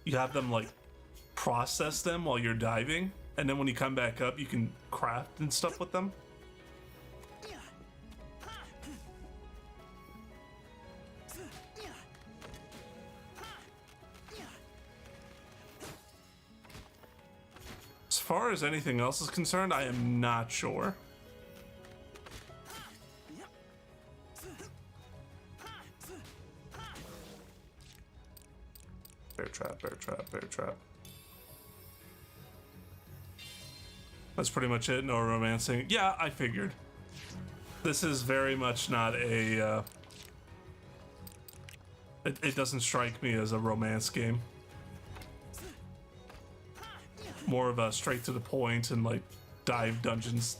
you have them like process them while you're diving, and then when you come back up you can craft and stuff with them. As far as anything else is concerned, I am not sure. Bear trap, bear trap, bear trap. That's pretty much it. No romancing. Yeah, I figured. This is very much not a it doesn't strike me as a romance game. More of a straight to the point and like dive dungeons,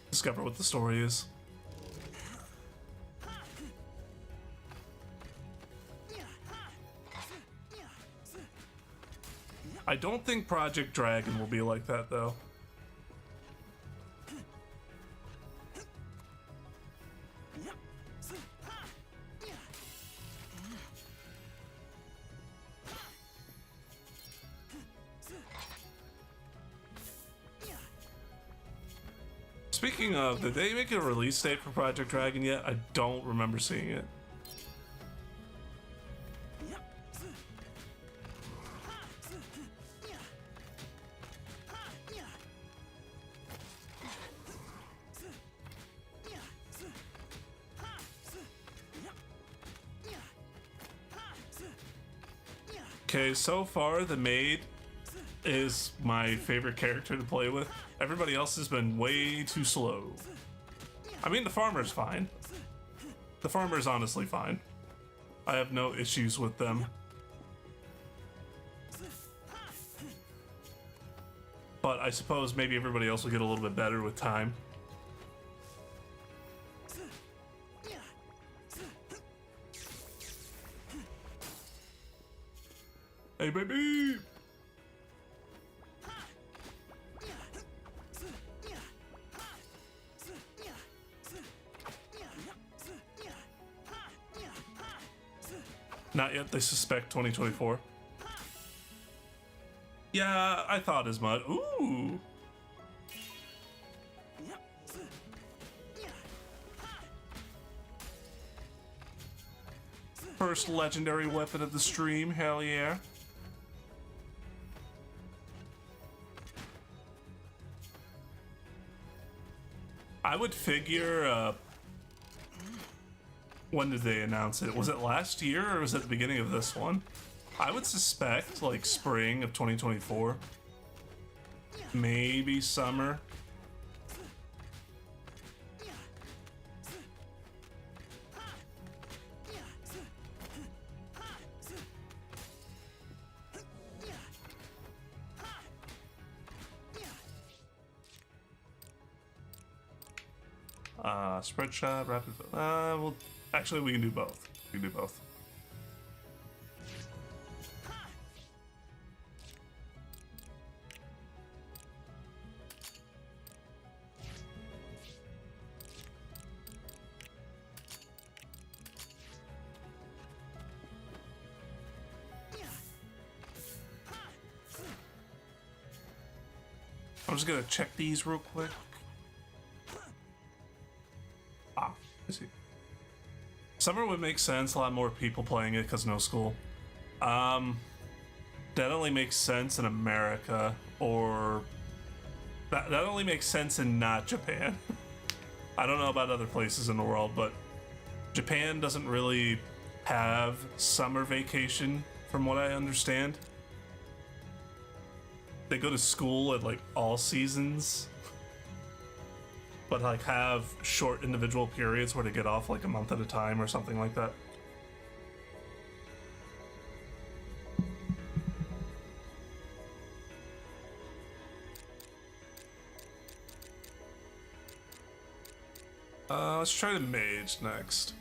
discover what the story is. I don't think Project Dragon will be like that though. Speaking of, did they make a release date for Project Dragon yet? I don't remember seeing it. Okay, so far the maid is my favorite character to play with. Everybody else has been way too slow. I mean, the farmer's fine. The farmer's honestly fine. I have no issues with them. But I suppose maybe everybody else will get a little bit better with time. Hey, baby! Not yet, they suspect 2024. Yeah, I thought as much. Ooh! First legendary weapon of the stream, hell yeah. I would figure, when did they announce it? Was it last year or was it the beginning of this one? I would suspect like spring of 2024. Maybe summer. Spread shot, rapid. Well, actually, we can do both. We can do both. I'm just gonna check these real quick. Ah, I see. Summer would make sense. A lot more people playing it because no school. That only makes sense in America, or that only makes sense in not Japan. I don't know about other places in the world, but Japan doesn't really have summer vacation, from what I understand. They go to school at like all seasons, but like have short individual periods where they get off like a month at a time or something like that. Let's try the mage next.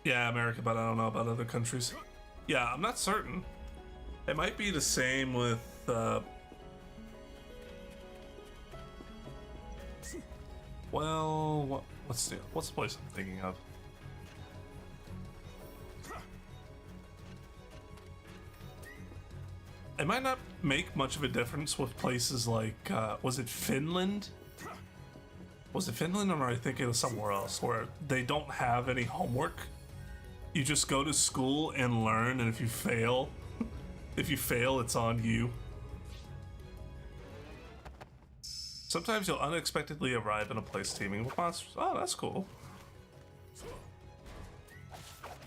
Yeah, America, but I don't know about other countries. Yeah, I'm not certain. It might be the same with, well, what's the place I'm thinking of? It might not make much of a difference with places like, was it Finland? Was it Finland, or am I thinking of somewhere else where they don't have any homework? You just go to school and learn, and if you fail, it's on you. Sometimes you'll unexpectedly arrive in a place teeming with monsters. Oh, that's cool.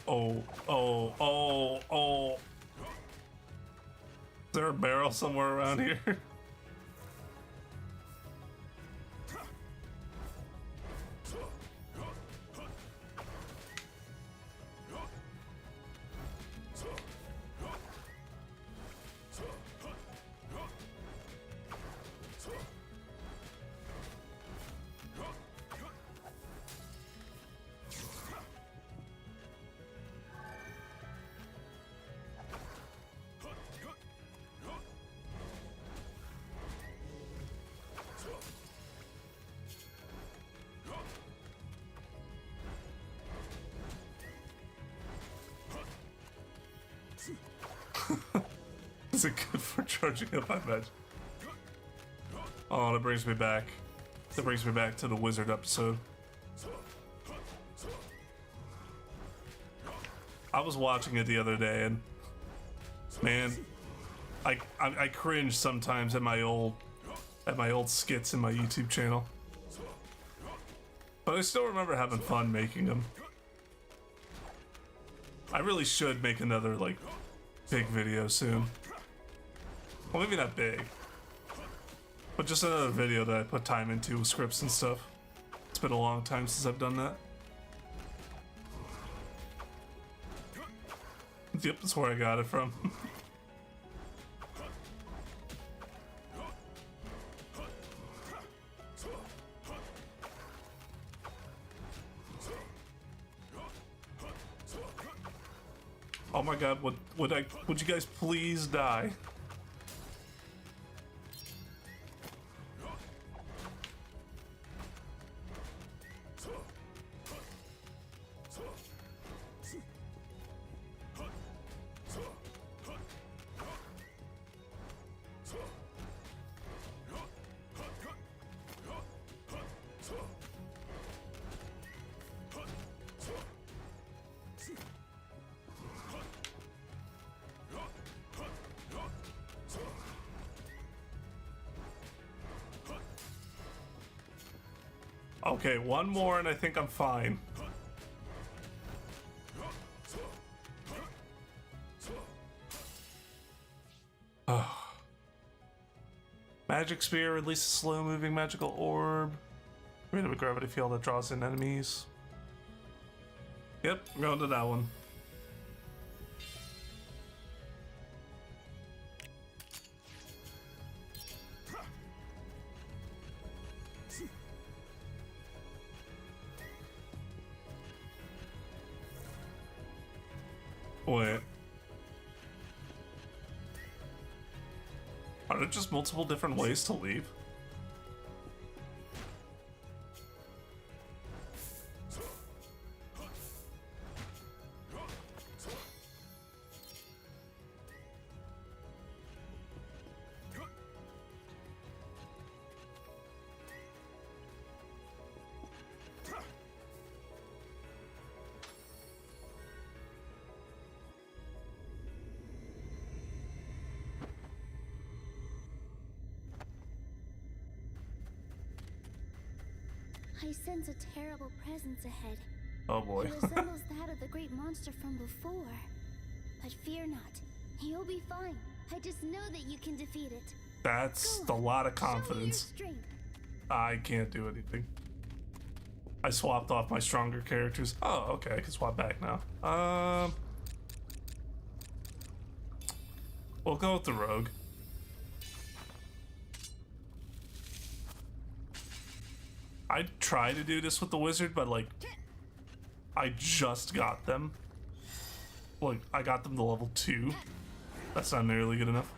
Oh. Is there a barrel somewhere around here? Is it good for charging up my badge? Oh, that brings me back. That brings me back to the wizard episode. I was watching it the other day, and man, I cringe sometimes at my old skits in my YouTube channel. But I still remember having fun making them. I really should make another like big video soon. Well, maybe not big, but just another video that I put time into with scripts and stuff. It's been a long time since I've done that. Yep, that's where I got it from. Oh my god, would you guys please die? Okay, one more and I think I'm fine. Magic Spear, release a slow-moving magical orb. Rid of a gravity field that draws in enemies. Yep, we're going to that one. Wait. Are there just multiple different ways to leave? I sense a terrible presence ahead. Oh boy. It resembles that of the great monster from before. But fear not. You'll be fine. I just know that you can defeat it. That's Go a on, lot of show me your confidence. strength. I can't do anything. I swapped off my stronger characters. Oh, okay, I can swap back now. We'll go with the rogue. I'd try to do this with the wizard, but like, I just got them. Like, I got them to level 2. That's not nearly good enough.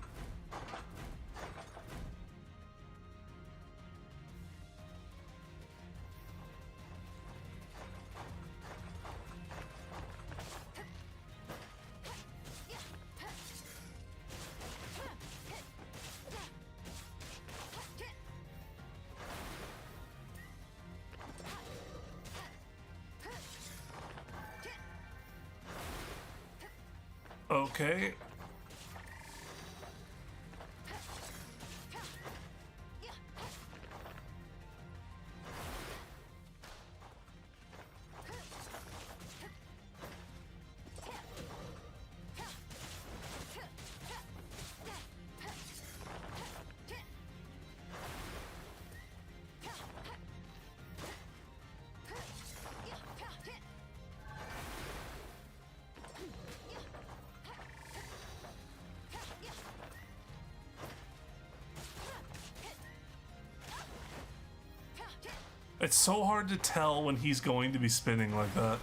Okay. It's so hard to tell when he's going to be spinning like that.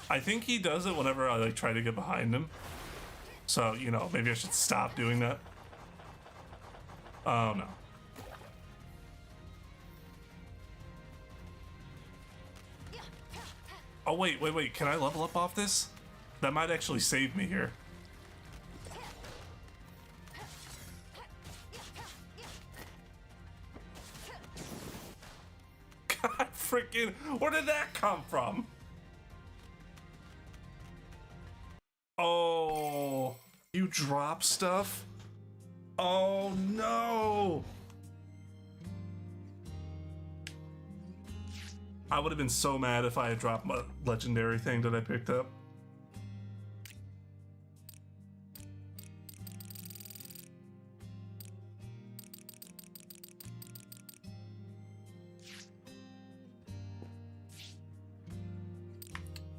I think he does it whenever I like try to get behind him. So, you know, maybe I should stop doing that. Oh no. Oh wait, can I level up off this? That might actually save me here. God freaking, where did that come from? Oh, you drop stuff? Oh no! I would have been so mad if I had dropped my legendary thing that I picked up.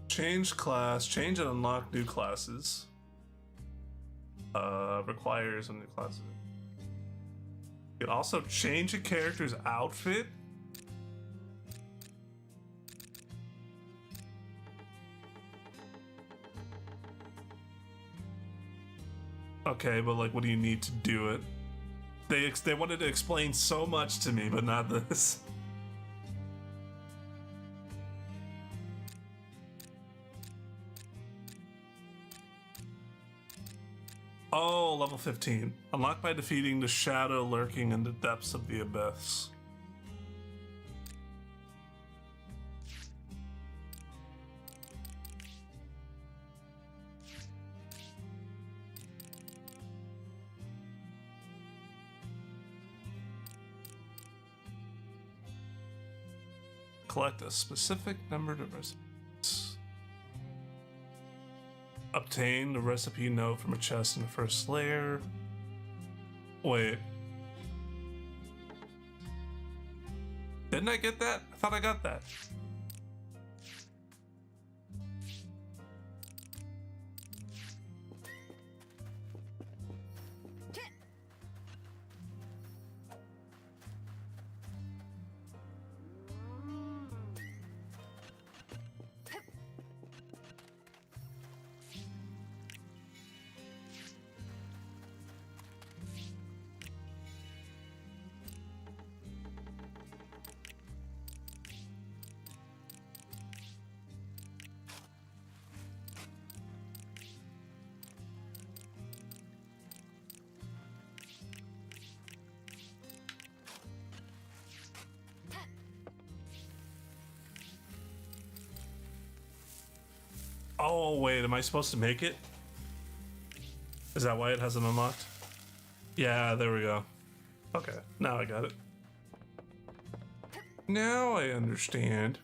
Change class, change and unlock new classes. Requires a new class. You can also change a character's outfit. Okay, but like, what do you need to do it? They wanted to explain so much to me, but not this. Oh, level 15. Unlocked by defeating the shadow lurking in the depths of the abyss. Collect a specific number of recipes. Obtain the recipe note from a chest in the first layer. Wait. Didn't I get that? I thought I got that. Oh, wait, am I supposed to make it? Is that why it hasn't unlocked? Yeah, there we go. Okay, now I got it. Now I understand.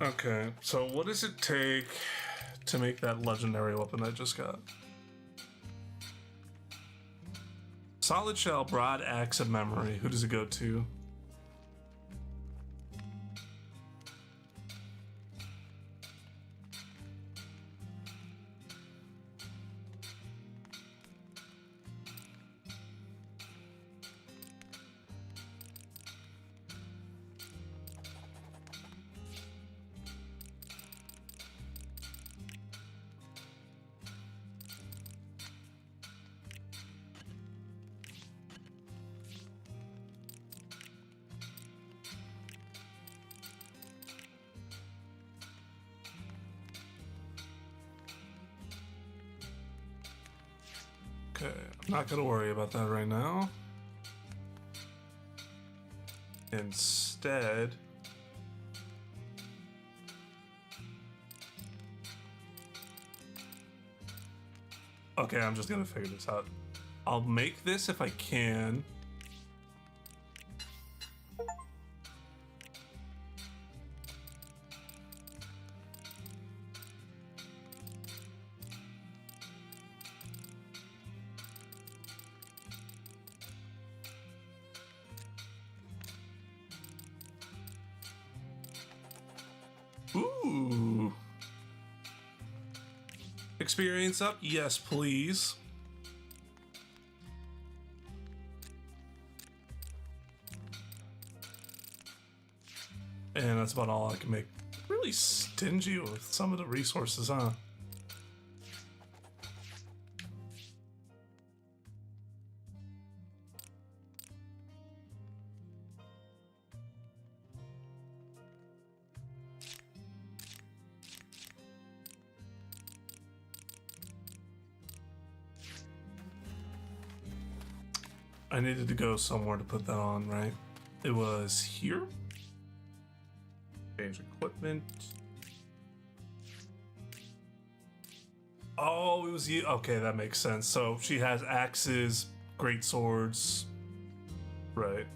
Okay, so what does it take to make that legendary weapon I just got? Solid shell, broad axe of memory. Who does it go to? Okay, I'm not gonna worry about that right now. Instead, okay, I'm just gonna figure this out. I'll make this if I can. Ooh. Experience up? Yes, please. And that's about all I can make. Really stingy with some of the resources, huh? I needed to go somewhere to put that on, right? It was here? Change equipment. Oh, it was you. Okay, that makes sense. So she has axes, great swords. Right.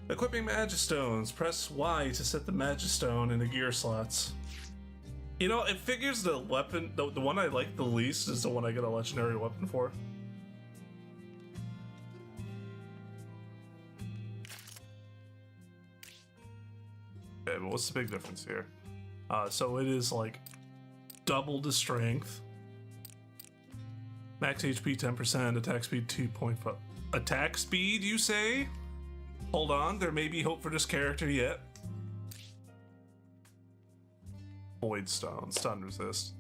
Equipping Magistones. Press Y to set the Magistone in the gear slots. You know, it figures the weapon, the one I like the least is the one I get a legendary weapon for. Okay, but what's the big difference here? So it is like double the strength. Max HP 10%, attack speed 2.5. Attack speed, you say? Hold on, there may be hope for this character yet. Void Stone, stun resist.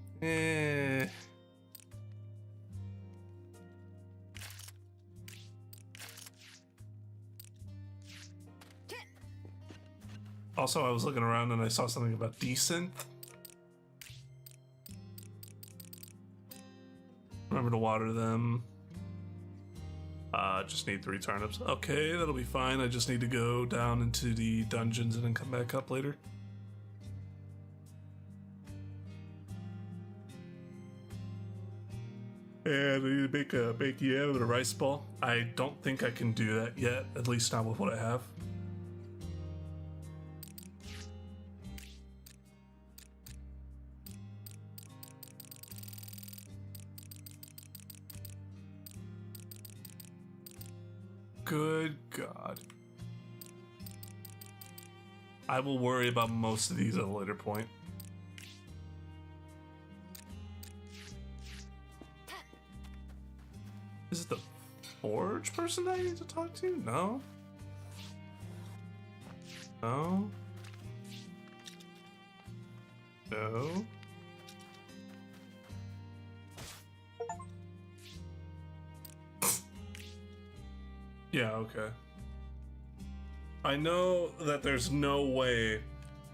Also, I was looking around and I saw something about desynth. Remember to water them. Just need 3 turnips. Okay, that'll be fine. I just need to go down into the dungeons and then come back up later. And I need to make a baked yam and a rice ball. I don't think I can do that yet, at least not with what I have. Good God. I will worry about most of these at a later point. Is it the forge person that I need to talk to? No. No. No. Yeah, okay. I know that there's no way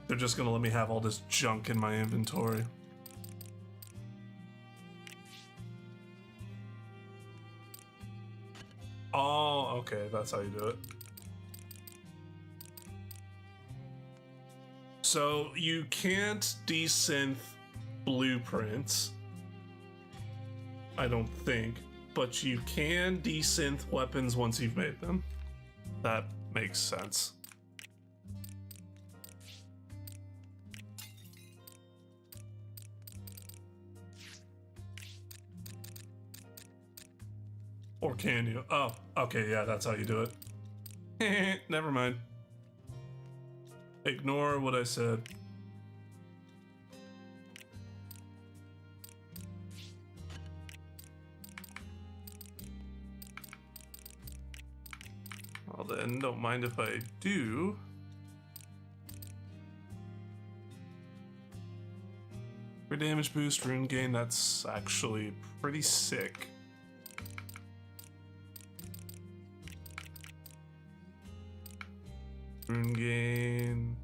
they're just gonna let me have all this junk in my inventory. Oh, okay, that's how you do it. So you can't desynth blueprints, I don't think, but you can desynth weapons once you've made them. That makes sense. Or can you? Oh, okay, yeah, that's how you do it. Never mind. Ignore what I said. Well then, don't mind if I do. For damage boost, rune gain, that's actually pretty sick. Rune gain.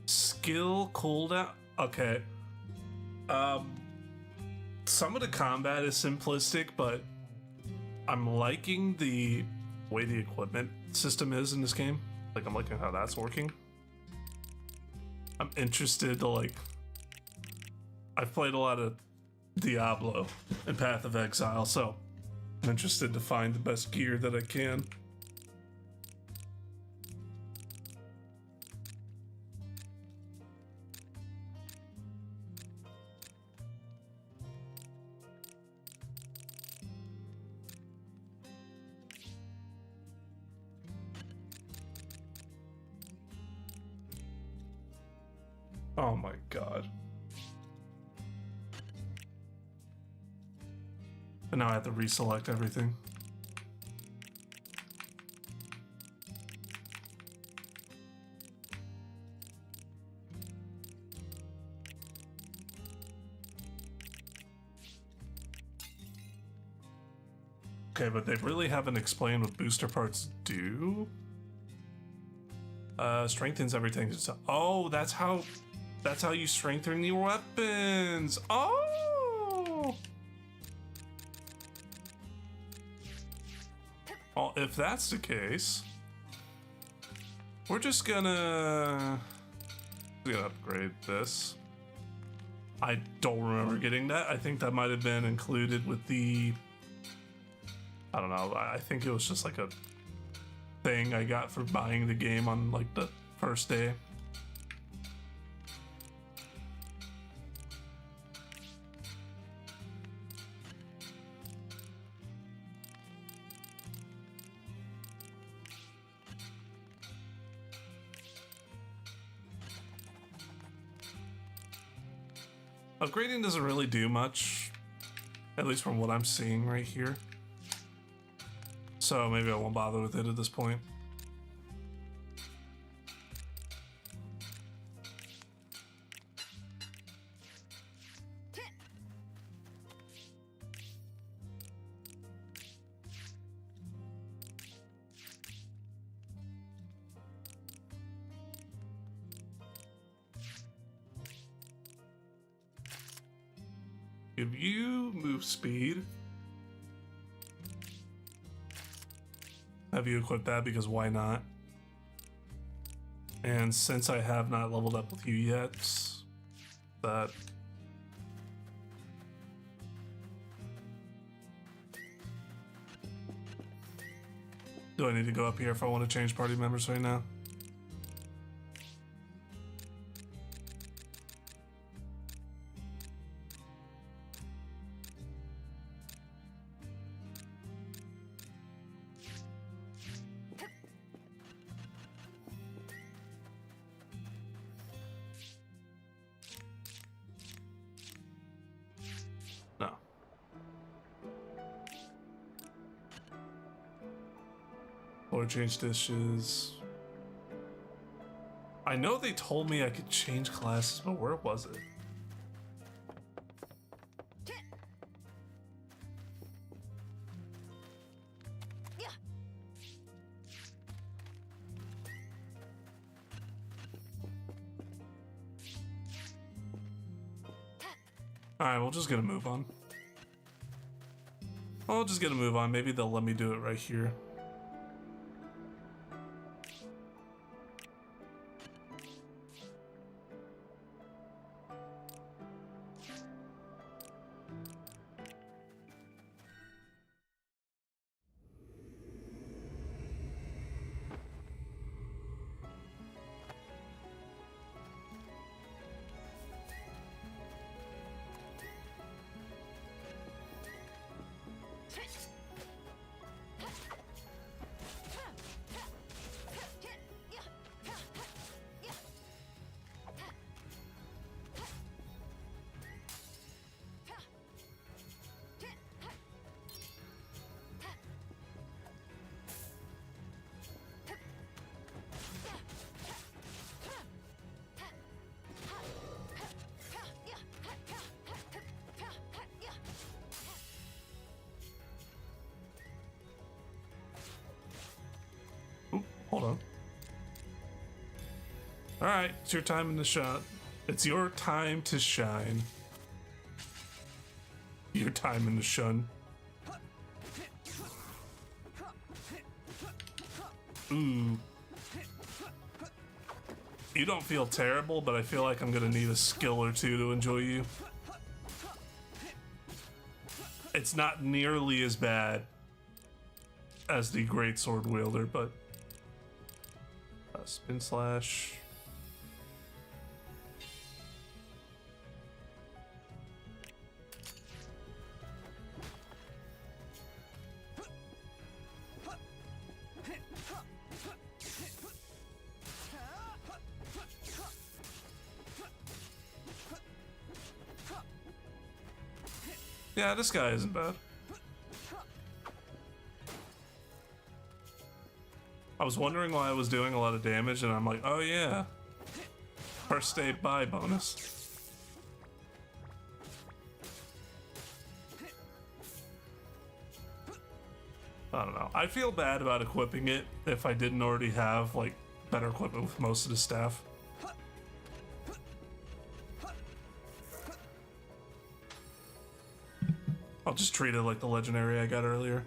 Skill cooldown. Okay. Some of the combat is simplistic, but I'm liking the way the equipment system is in this game. Like, I'm liking how that's working. I'm interested to, like, I've played a lot of Diablo and Path of Exile, so I'm interested to find the best gear that I can. Oh my God. And now I have to reselect everything. Okay, but they really haven't explained what booster parts do. Strengthens everything. Oh, that's how you strengthen your weapons. Oh! Well, if that's the case, we're just gonna upgrade this. I don't remember getting that. I think that might have been included with the, I don't know, I think it was just like a thing I got for buying the game on like the first day. Upgrading doesn't really do much, at least from what I'm seeing right here. So maybe I won't bother with it at this point. Give you move speed. Have you equip that because why not? And since I have not leveled up with you yet, that do I need to go up here if I want to change party members right now? No. Or change dishes. I know they told me I could change classes, but where was it? Alright, we'll just get a move on. I'll just get a move on. Maybe they'll let me do it right here. Hold on. Alright, it's your time in the shot. It's your time to shine. Your time in the shun. Ooh. You don't feel terrible, but I feel like I'm gonna need a skill or two to enjoy you. It's not nearly as bad as the Great Sword Wielder, but spin slash. Yeah, this guy isn't bad. I was wondering why I was doing a lot of damage, and I'm like, oh yeah, first day buy bonus. I don't know. I feel bad about equipping it if I didn't already have like better equipment with most of the staff. I'll just treat it like the legendary I got earlier.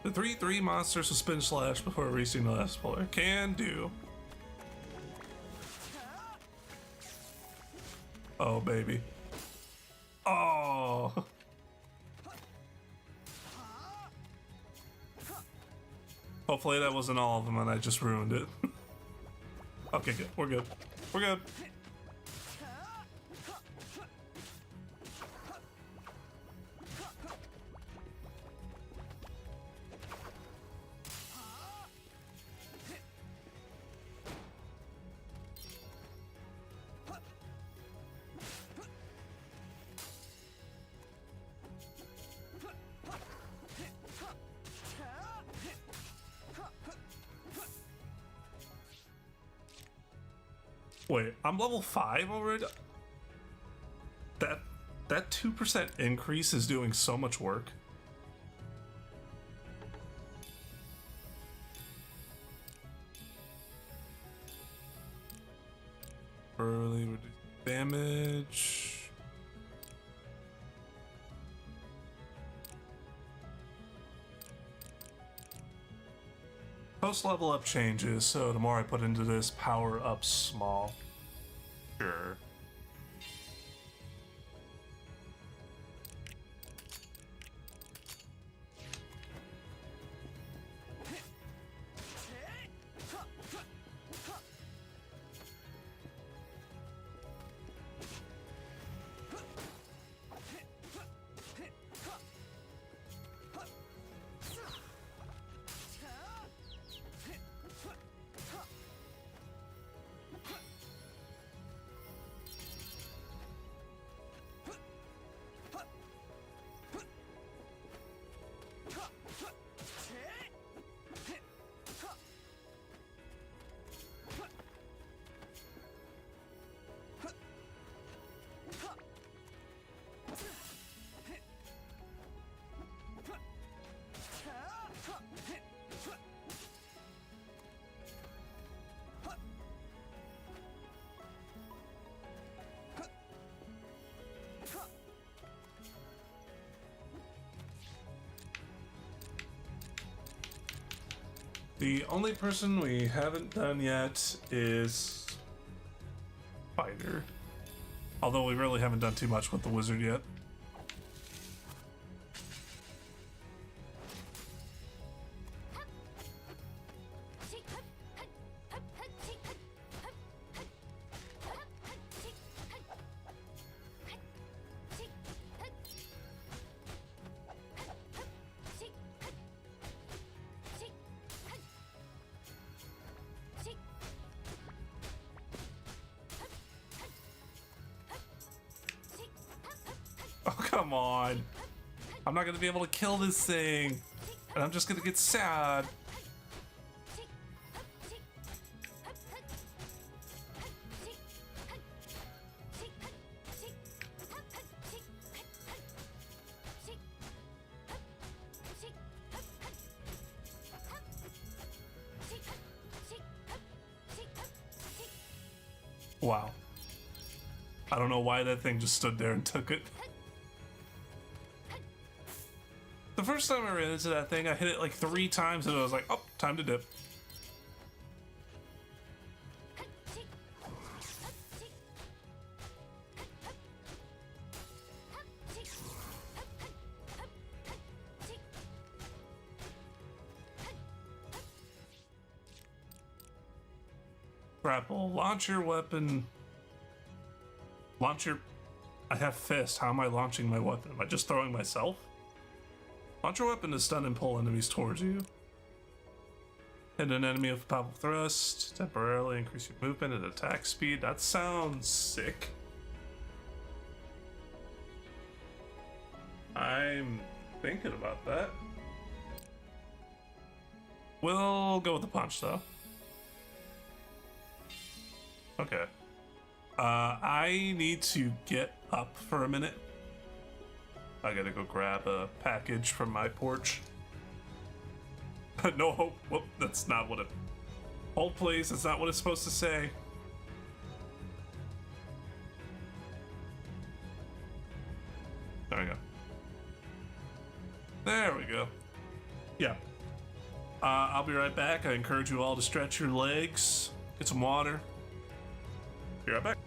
The 3/3 monsters will spin slash before reaching the last player. Can do. Oh, baby. Oh. Hopefully that wasn't all of them and I just ruined it. Okay, good. We're good. We're good. Wait, I'm level 5 already? That 2% increase is doing so much work. temporarily reduce damage. Post level up changes, so the more I put into this, power up small. Sure. The only person we haven't done yet is Fighter. Although we really haven't done too much with the wizard yet. Oh, come on. I'm not gonna be able to kill this thing. And I'm just gonna get sad. Wow. I don't know why that thing just stood there and took it. The first time I ran into that thing, I hit it like 3 times and I was like, oh, time to dip. Grapple, launcher weapon. Launcher. I have fist. How am I launching my weapon? Am I just throwing myself? Launch your weapon to stun and pull enemies towards you. Hit an enemy with a powerful thrust. Temporarily increase your movement and attack speed. That sounds sick. I'm thinking about that. We'll go with the punch though. Okay. I need to get up for a minute. I gotta go grab a package from my porch. No hope. Whoop, that's not what it... Hold please, that's not what it's supposed to say. There we go. There we go. Yeah. I'll be right back. I encourage you all to stretch your legs, get some water. Be right back.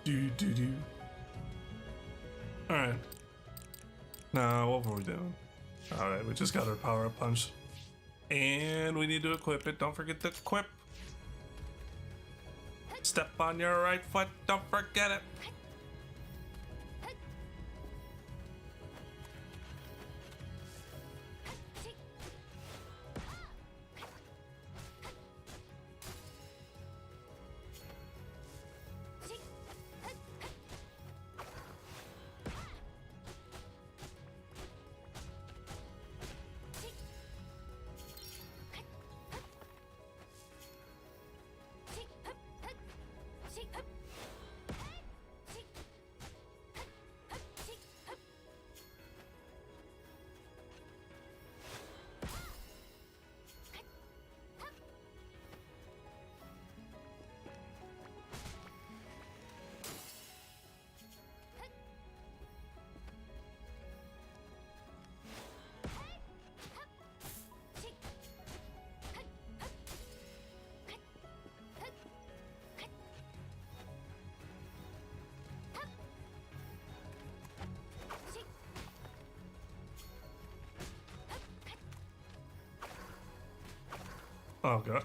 Do. Alright. Now, what were we doing? Alright, we just got our power up punch. And we need to equip it. Don't forget to equip. Step on your right foot. Don't forget it. Oh god.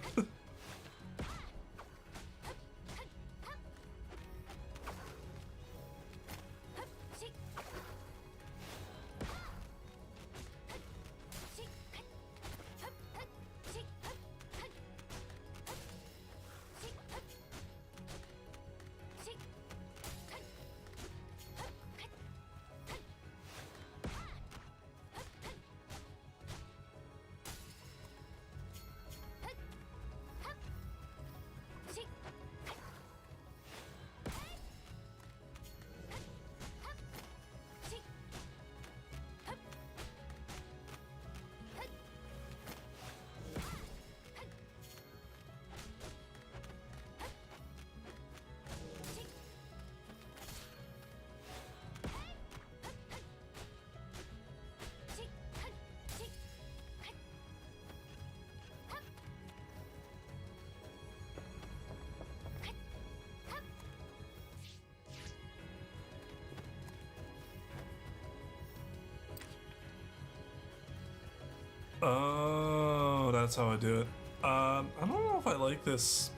Oh, that's how I do it. I don't know if I like this.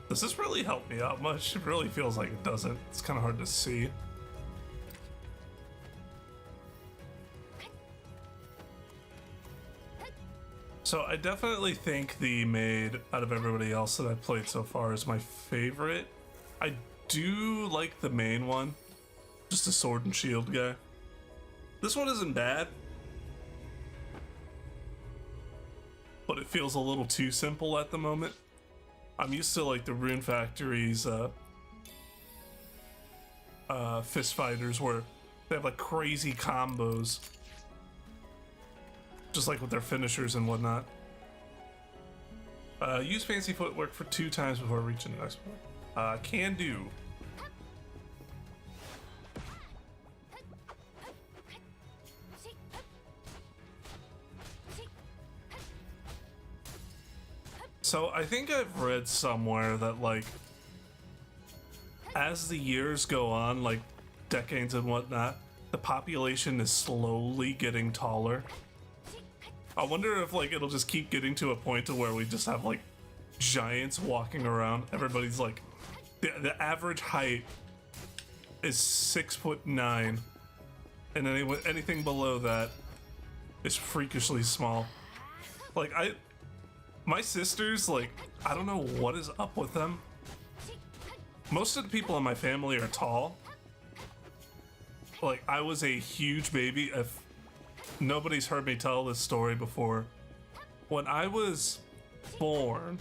Does this really help me out much? It really feels like it doesn't. It's kind of hard to see. So I definitely think the maid out of everybody else that I've played so far is my favorite. I do like the main one, just a sword and shield guy. This one isn't bad, but it feels a little too simple at the moment. I'm used to like the Rune Factory's fist fighters where they have like crazy combos, just like with their finishers and whatnot. Use fancy footwork for 2 times before reaching the next one. Can do. So I think I've read somewhere that like as the years go on, like decades and whatnot, the population is slowly getting taller. I wonder if like it'll just keep getting to a point to where we just have like giants walking around. Everybody's like the average height is 6'9", and anything below that is freakishly small. Like my sisters, like, I don't know what is up with them. Most of the people in my family are tall. Like, I was a huge baby. If nobody's heard me tell this story before, when I was born,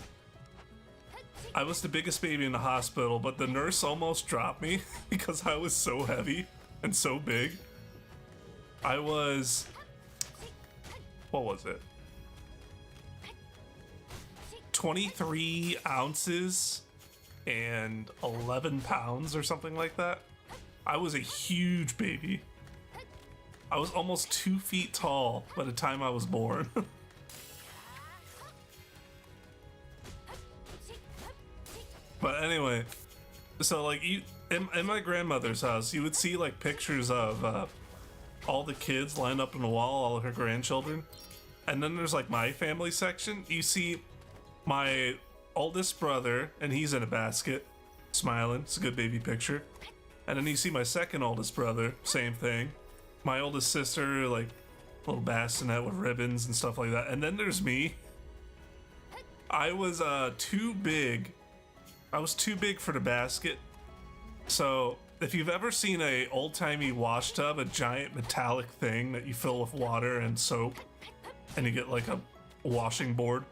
I was the biggest baby in the hospital, but the nurse almost dropped me because I was so heavy and so big. I was, what was it? 23 ounces and 11 pounds or something like that. I was a huge baby. I was almost 2 feet tall by the time I was born. But anyway, So like you in my grandmother's house, you would see like pictures of all the kids lined up in a wall, all of her grandchildren. And then there's like my family section. You see my oldest brother, and he's in a basket, smiling. It's a good baby picture. And then you see my second oldest brother, same thing. My oldest sister, like little bassinet with ribbons and stuff like that. And then there's me. I was too big. I was too big for the basket. So if you've ever seen a old-timey wash tub, a giant metallic thing that you fill with water and soap, and you get like a washing board,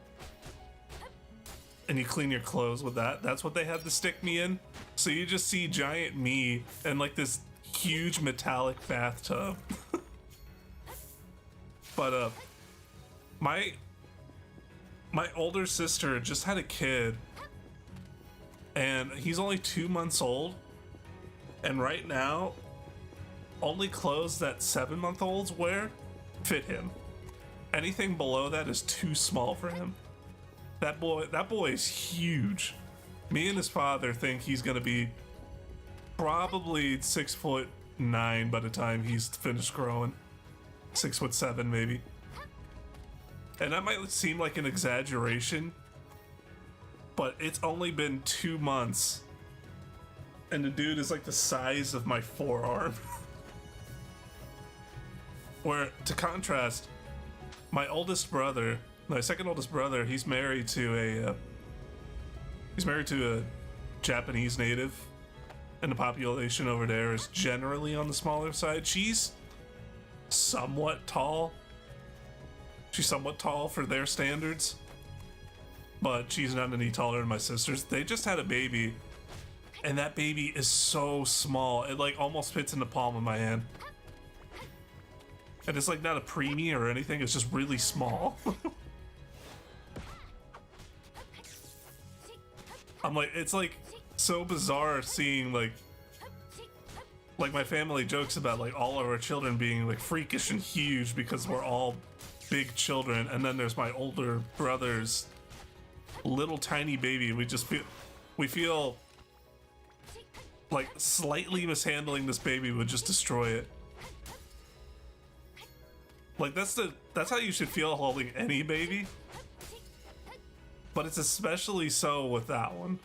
and you clean your clothes with that, that's what they had to stick me in. So you just see giant me and like this huge metallic bathtub. But my older sister just had a kid, and he's only 2 months old. And right now, only clothes that 7-month-olds wear fit him. Anything below that is too small for him. That boy is huge. Me and his father think he's gonna be probably 6'9" by the time he's finished growing. 6'7" maybe. And that might seem like an exaggeration, but it's only been 2 months. And the dude is like the size of my forearm. Where, to contrast, my second oldest brother, he's married to a Japanese native, and the population over there is generally on the smaller side. She's somewhat tall. She's somewhat tall for their standards, but she's not any taller than my sisters. They just had a baby, and that baby is so small. It like almost fits in the palm of my hand. And it's like not a preemie or anything, it's just really small. I'm like, it's like so bizarre seeing like my family jokes about like all of our children being like freakish and huge because we're all big children, and then there's my older brother's little tiny baby. We feel like slightly mishandling this baby would just destroy it. Like that's how you should feel holding any baby, but it's especially so with that one.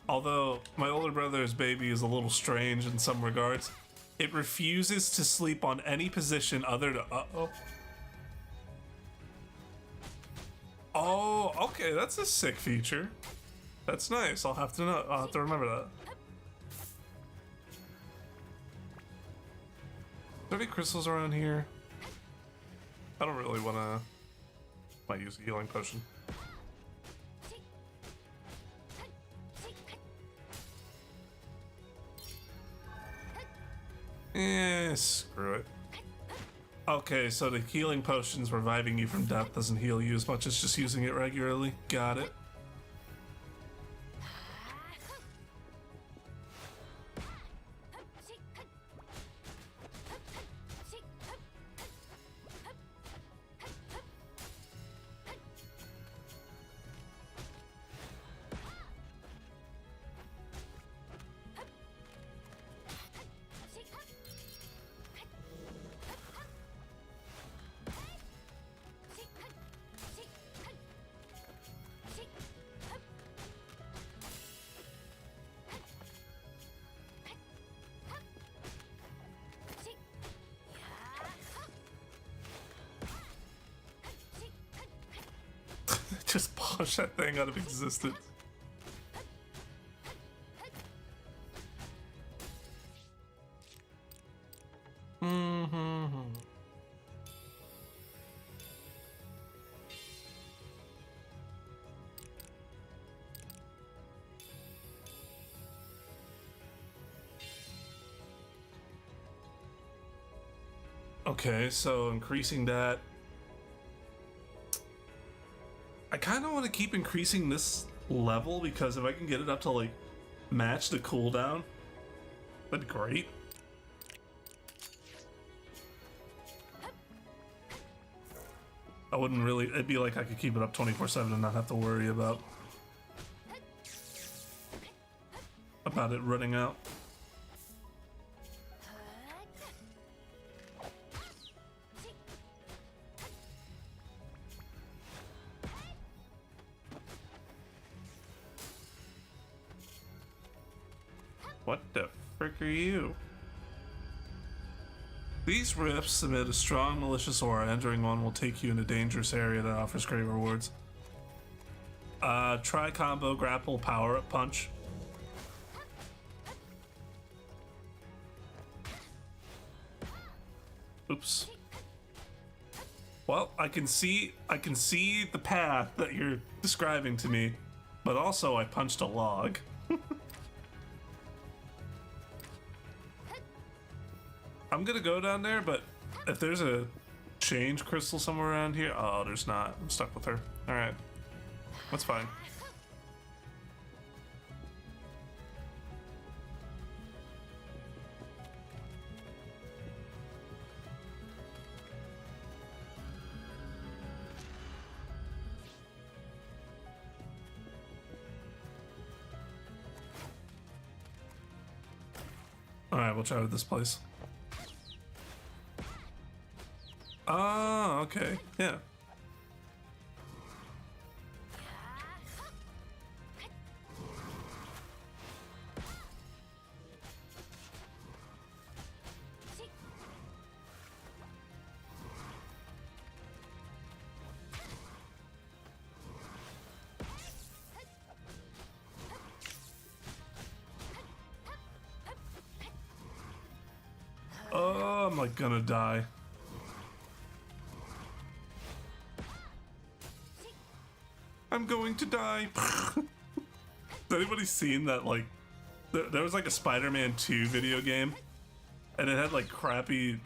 Although my older brother's baby is a little strange in some regards. It refuses to sleep on any position other than Oh, okay, that's a sick feature. That's nice. I'll have to remember that. Are there any crystals around here? I don't really might use a healing potion. Screw it. Okay, so the healing potions reviving you from death doesn't heal you as much as just using it regularly. Got it. Just push that thing out of existence. Okay, so increasing that. I kind of want to keep increasing this level because if I can get it up to like match the cooldown, that'd be great. I wouldn't really, it'd be like I could keep it up 24/7 and not have to worry about it running out. What the frick are you? These rifts emit a strong malicious aura. Entering one will take you in a dangerous area that offers great rewards. Try combo grapple power up punch. Oops. Well, I can see the path that you're describing to me, but also I punched a log. I'm gonna go down there, but if there's a change crystal somewhere around here, oh, there's not. I'm stuck with her. All right, that's fine. All right, we'll try with this place. Ah, okay, yeah. Oh, am I gonna die? I'm going to die. Has anybody seen that, like, there was like a Spider-Man 2 video game, and it had like crappy,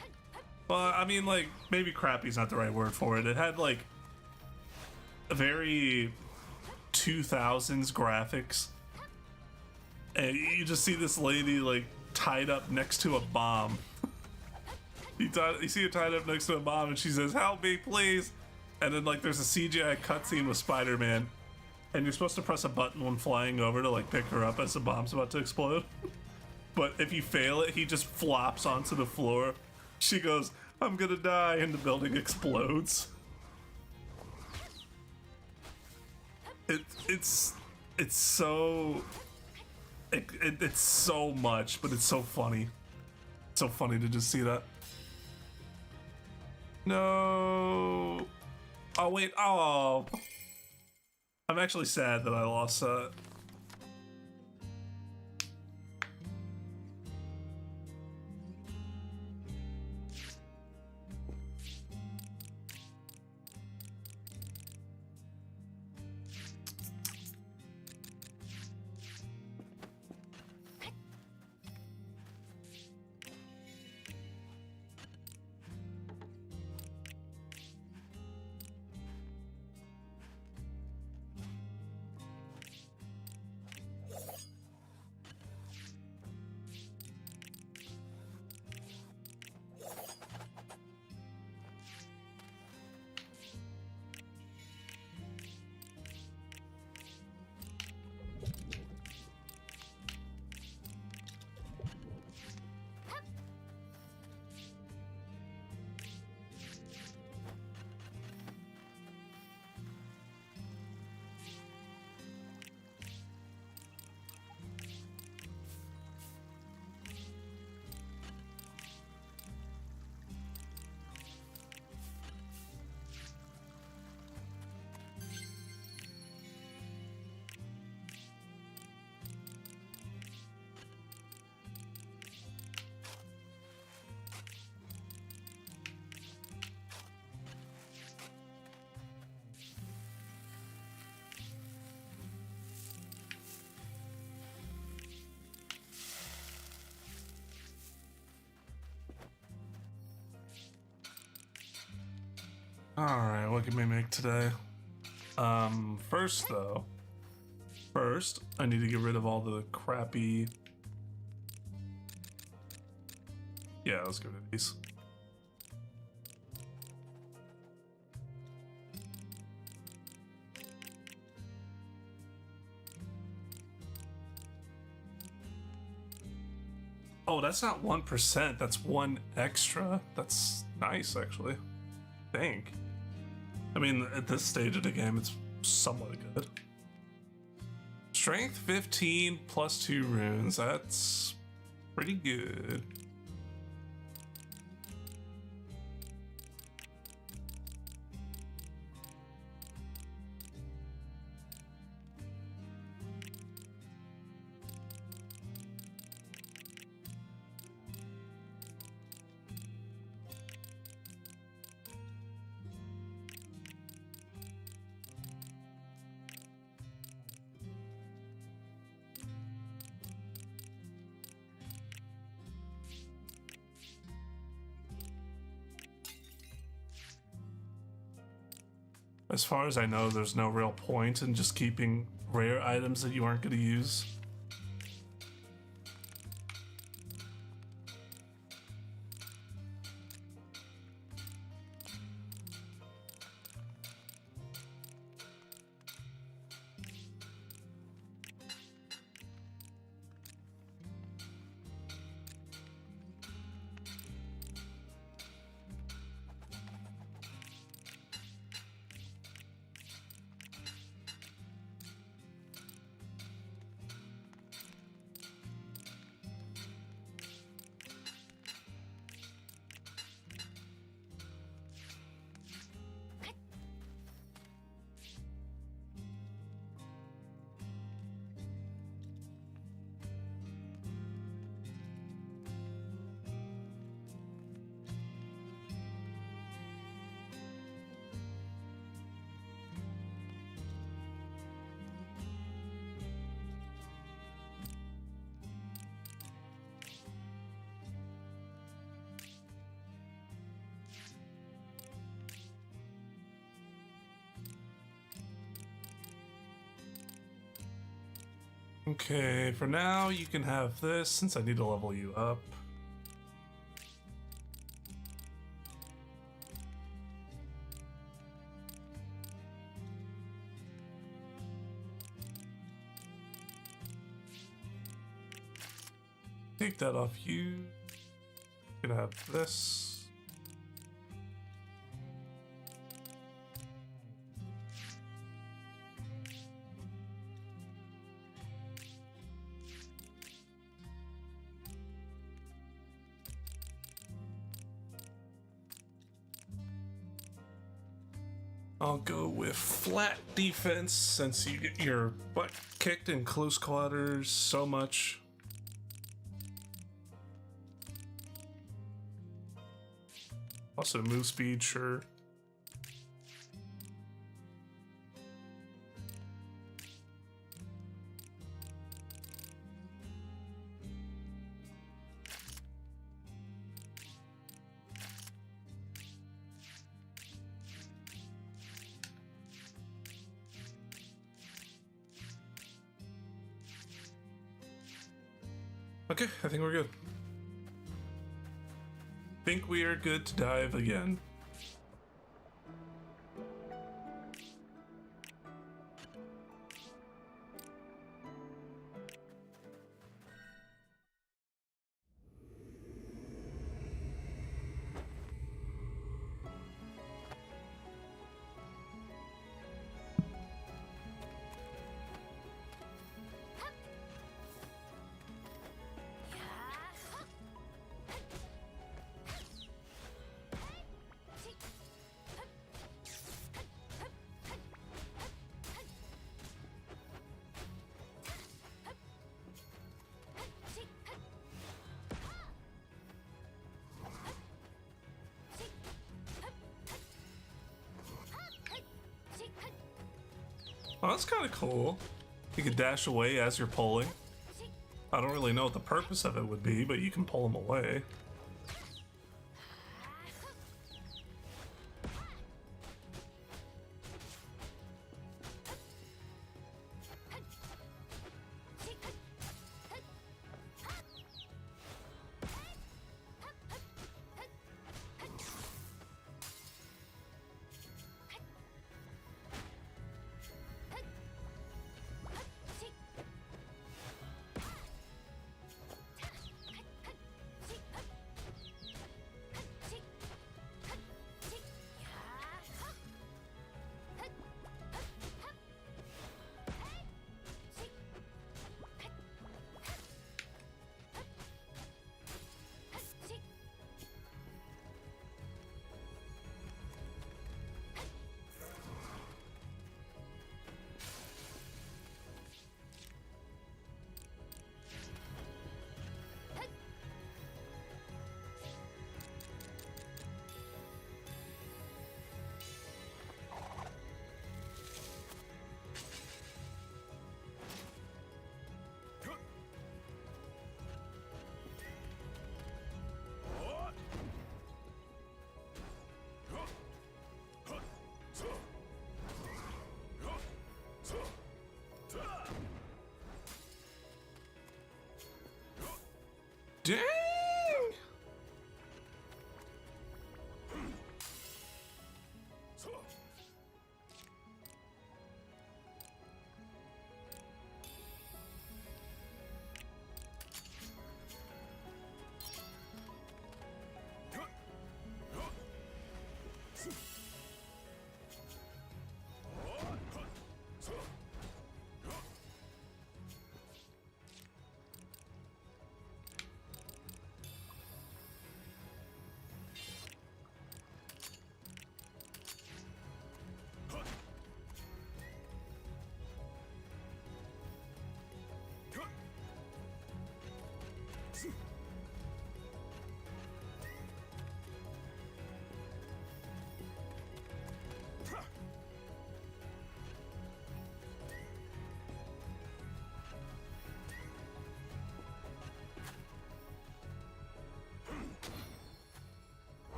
well, I mean, like, maybe crappy's not the right word for it. It had like a very 2000s graphics, and you just see this lady like tied up next to a bomb. You see her tied up next to a bomb, and she says, "Help me, please." And then like there's a CGI cutscene with Spider-Man, and you're supposed to press a button when flying over to like pick her up as the bomb's about to explode. But if you fail it, he just flops onto the floor. She goes, "I'm gonna die," and the building explodes. It's so it's so much, but it's so funny. It's so funny to just see that. No. Oh wait, oh. I'm actually sad that I lost that. Alright, what can we make today? First I need to get rid of all the crappy... Yeah, let's get rid of these. Oh, that's not 1%. That's one extra. That's nice, actually. I think. I mean, at this stage of the game, it's somewhat good. Strength 15 plus 2 runes. That's pretty good. As far as I know, there's no real point in just keeping rare items that you aren't going to use. Okay, for now you can have this since I need to level you up. Take that off you. You can have this. I'll go with flat defense since you get your butt kicked in close quarters so much. Also move speed, sure. Okay, I think we're good. Think we are good to dive again. Oh, that's kind of cool. You can dash away as you're pulling. I don't really know what the purpose of it would be, but you can pull them away.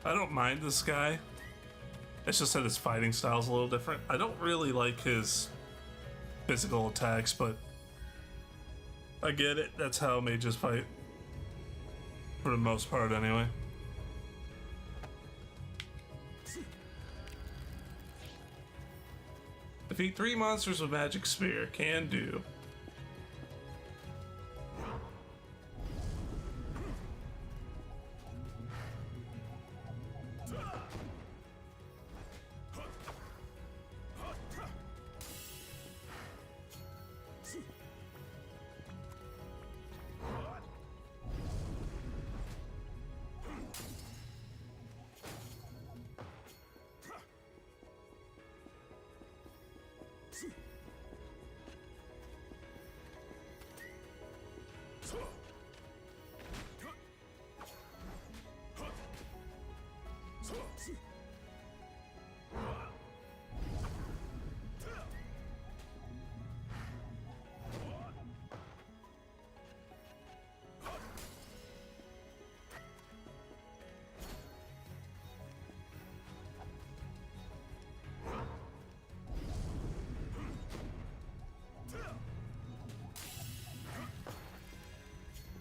I don't mind this guy. It's just that his fighting style's a little different. I don't really like his physical attacks, but I get it. That's how mages fight. For the most part, anyway. Defeat 3 monsters with Magic Spear. Can do.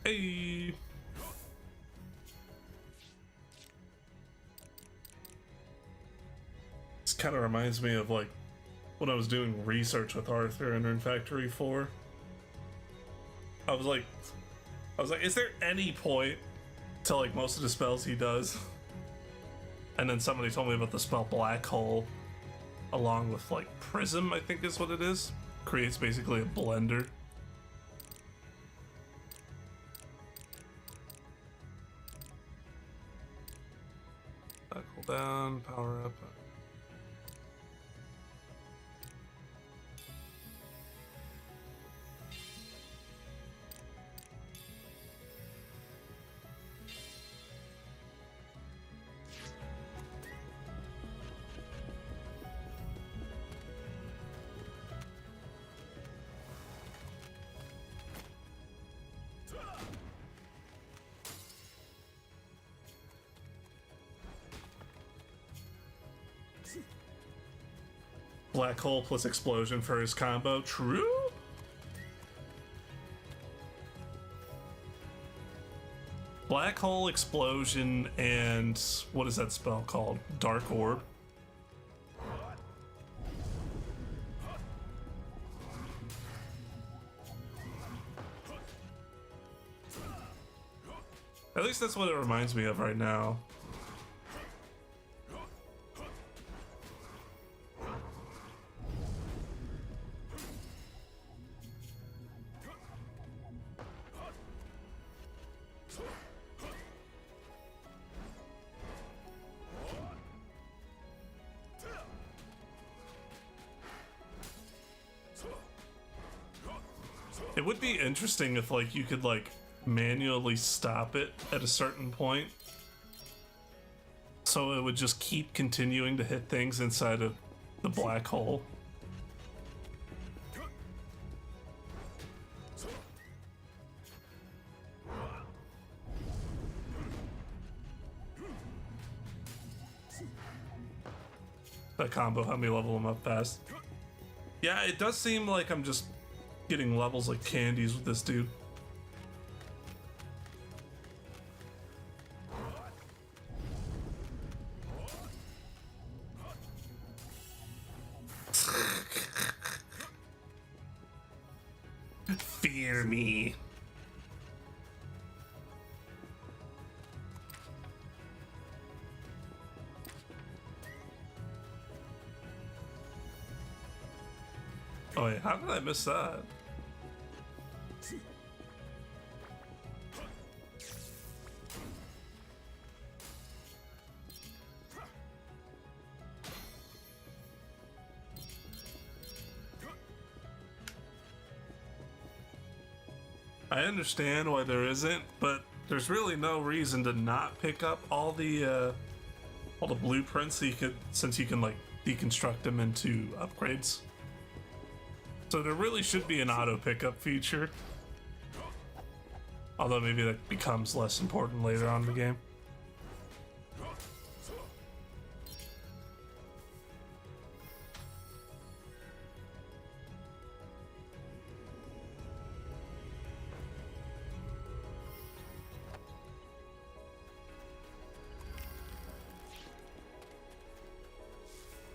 Hey. This kind of reminds me of like when I was doing research with Arthur in Rune Factory 4. I was like, is there any point to like most of the spells he does? And then somebody told me about the spell Black Hole, along with like Prism, I think is what it is. Creates basically a blender. Down, power up. Black Hole plus Explosion for his combo. True? Black Hole, Explosion, and what is that spell called? Dark Orb. At least that's what it reminds me of right now. It would be interesting if like you could like manually stop it at a certain point, so it would just keep continuing to hit things inside of the black hole. That combo helped me level him up fast. Yeah, it does seem like I'm just getting levels like candies with this dude. Fear me. Oh yeah, how did I miss that? I understand why there isn't, but there's really no reason to not pick up all the blueprints since you can like deconstruct them into upgrades. So there really should be an auto pickup feature, although maybe that becomes less important later on in the game.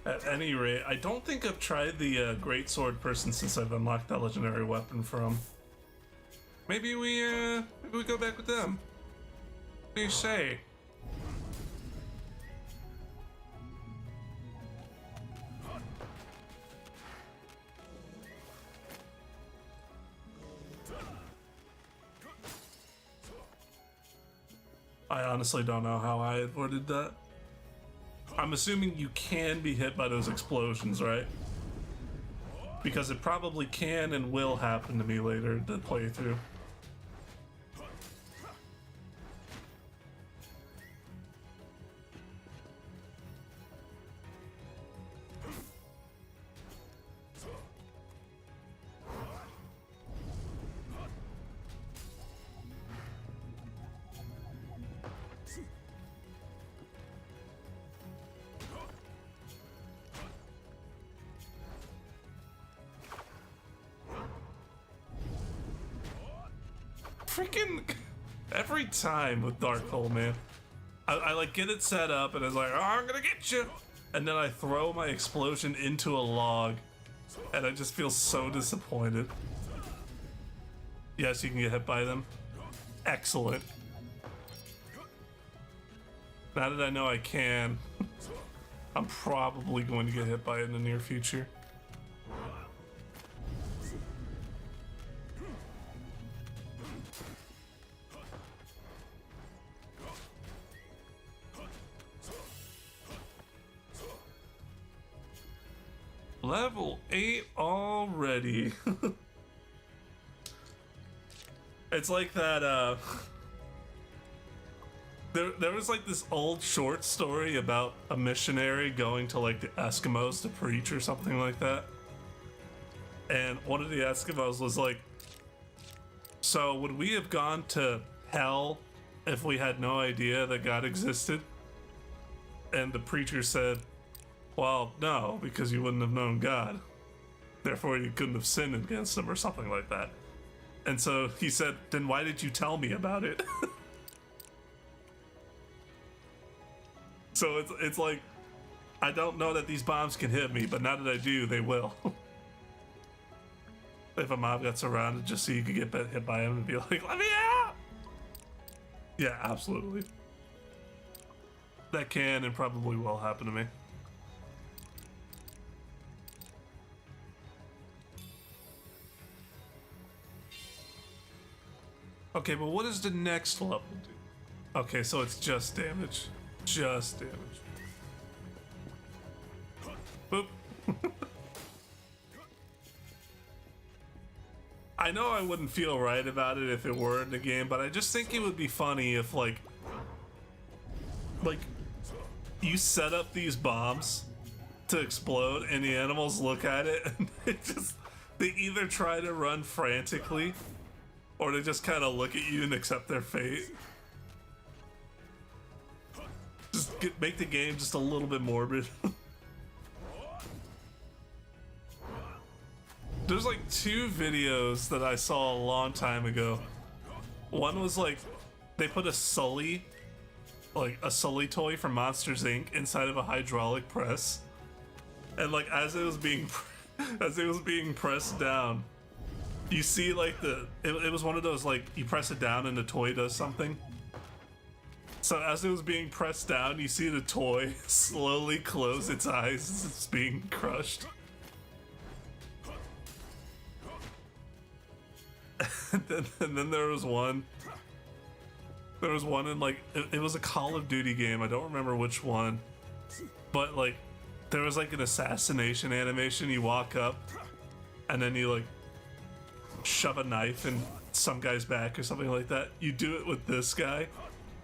At any rate, I don't think I've tried the Great Sword person since I've unlocked that legendary weapon from. Maybe we go back with them. What do you say? I honestly don't know how I avoided that. I'm assuming you can be hit by those explosions, right? Because it probably can and will happen to me later in the playthrough. Freaking every time with Dark Hole, man. I like get it set up and it's like, oh, I'm gonna get you, and then I throw my explosion into a log and I just feel so disappointed. Yes, you can get hit by them. Excellent. Now that I know I can, I'm probably going to get hit by it in the near future. Level 8 already. It's like that, there was like this old short story about a missionary going to like the Eskimos to preach or something like that. And one of the Eskimos was like, so would we have gone to hell if we had no idea that God existed? And the preacher said, well, no, because you wouldn't have known God. Therefore, you couldn't have sinned against him or something like that. And so he said, then why did you tell me about it? So it's like, I don't know that these bombs can hit me, but now that I do, they will. If a mob got surrounded, just so you could get hit by him and be like, let me out! Yeah, absolutely. That can and probably will happen to me. Okay, but what does the next level do? Okay, so it's just damage. Just damage. Boop. I know I wouldn't feel right about it if it were in the game, but I just think it would be funny if like you set up these bombs to explode and the animals look at it and they either try to run frantically or they just kind of look at you and accept their fate. Just make the game just a little bit morbid. There's like 2 videos that I saw a long time ago. One was like, they put a Sully, like a Sully toy from Monsters Inc. inside of a hydraulic press. And like as it was being pressed down, you see like it was one of those like you press it down and the toy does something. So as it was being pressed down, you see the toy slowly close its eyes as it's being crushed. And then there was one in like it was a Call of Duty game. I don't remember which one, but like there was like an assassination animation. You walk up and then you like shove a knife in some guy's back or something like that. You do it with this guy,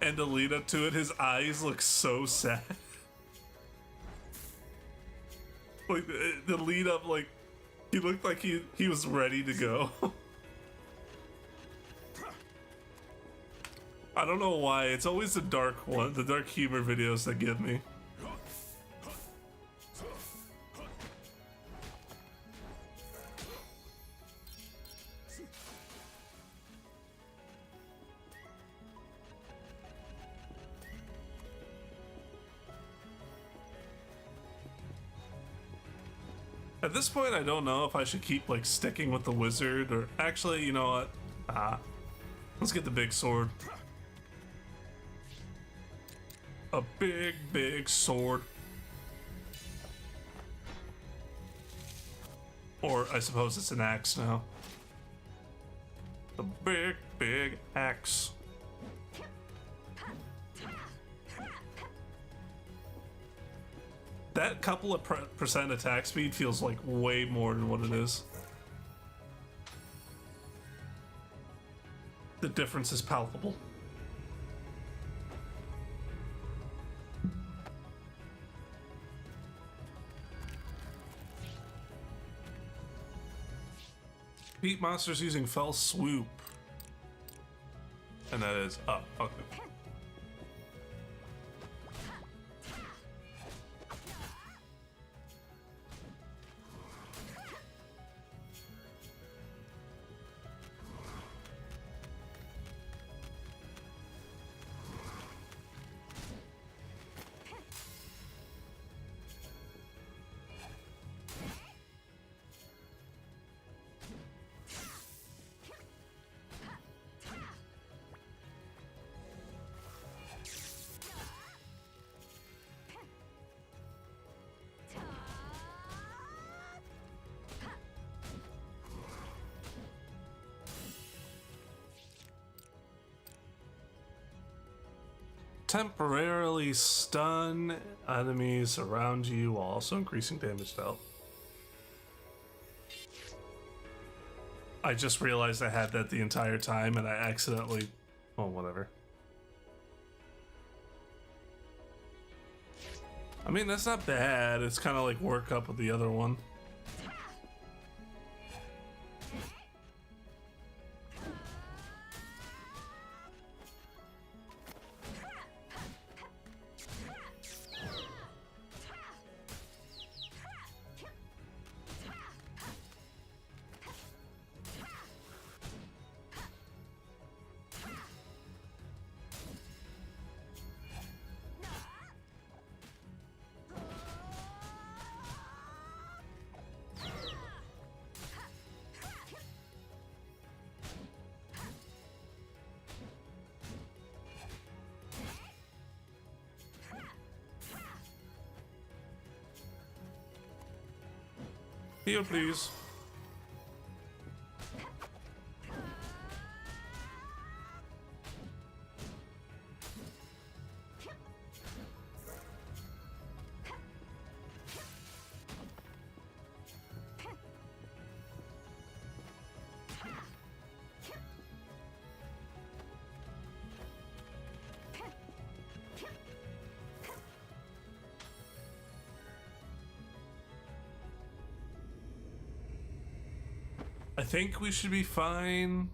and the lead up to it, his eyes look so sad. Like the lead up, like he looked like he was ready to go. I don't know why, it's always the dark humor videos that get me. At this point, I don't know if I should keep like sticking with the wizard or actually, you know what? Let's get the big sword. A big, big sword. Or I suppose it's an axe now. The big, big axe. That couple of percent attack speed feels like way more than what it is. The difference is palpable. Beat monsters using Fell Swoop. And that is up. Okay. Temporarily stun enemies around you while also increasing damage dealt. I just realized I had that the entire time and I accidentally... Oh, whatever. I mean, that's not bad. It's kind of like work up with the other one. Heal, please. I think we should be fine.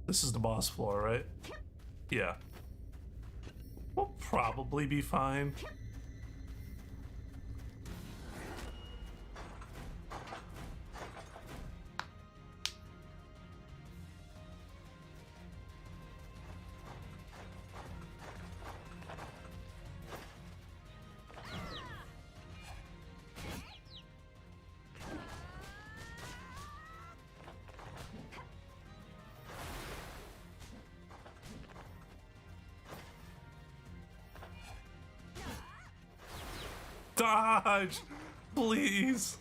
This is the boss floor, right? Yeah. We'll probably be fine. Dodge! Please!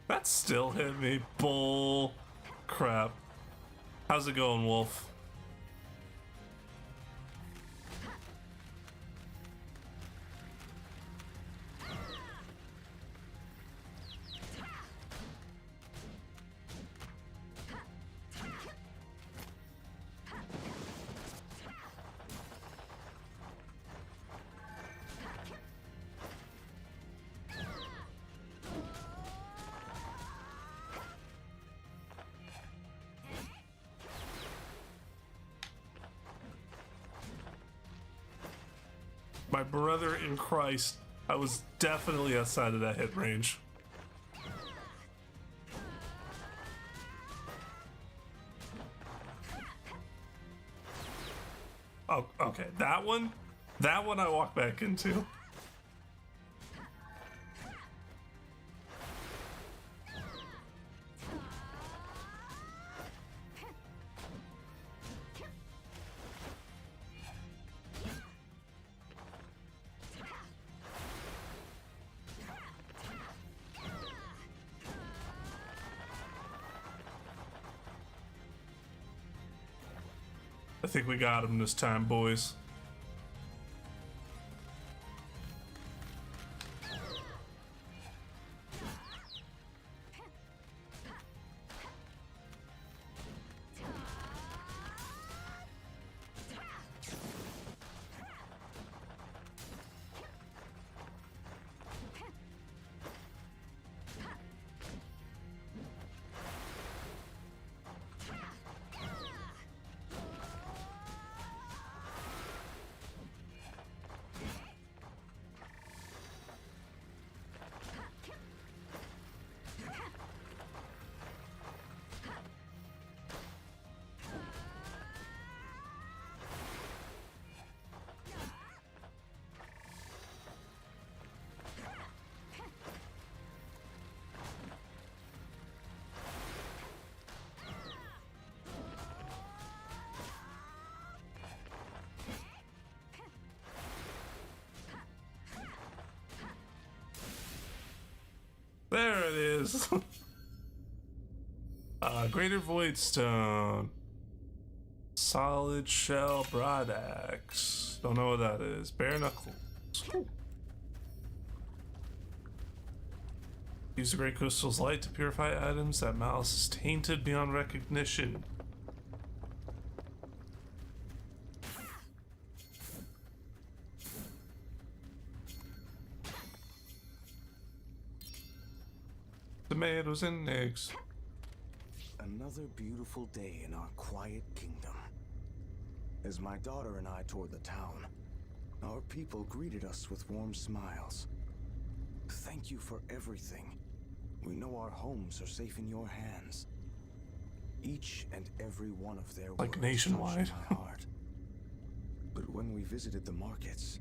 That still hit me. Bull crap. How's it going, Wolf? my brother in Christ, I was definitely outside of that hit range. Oh, okay, that one I walked back into. I think we got him this time, boys. There it is. Greater Void Stone. Solid Shell Broadaxe. Don't know what that is. Bare Knuckles. Use the Great Crystal's light to purify items that Malice is tainted beyond recognition. Tomatoes and eggs. Another beautiful day in our quiet kingdom. As my daughter and I toured the town, our people greeted us with warm smiles. Thank you for everything. We know our homes are safe in your hands. Each and every one of their Like words nationwide. touched my heart. But when we visited the markets,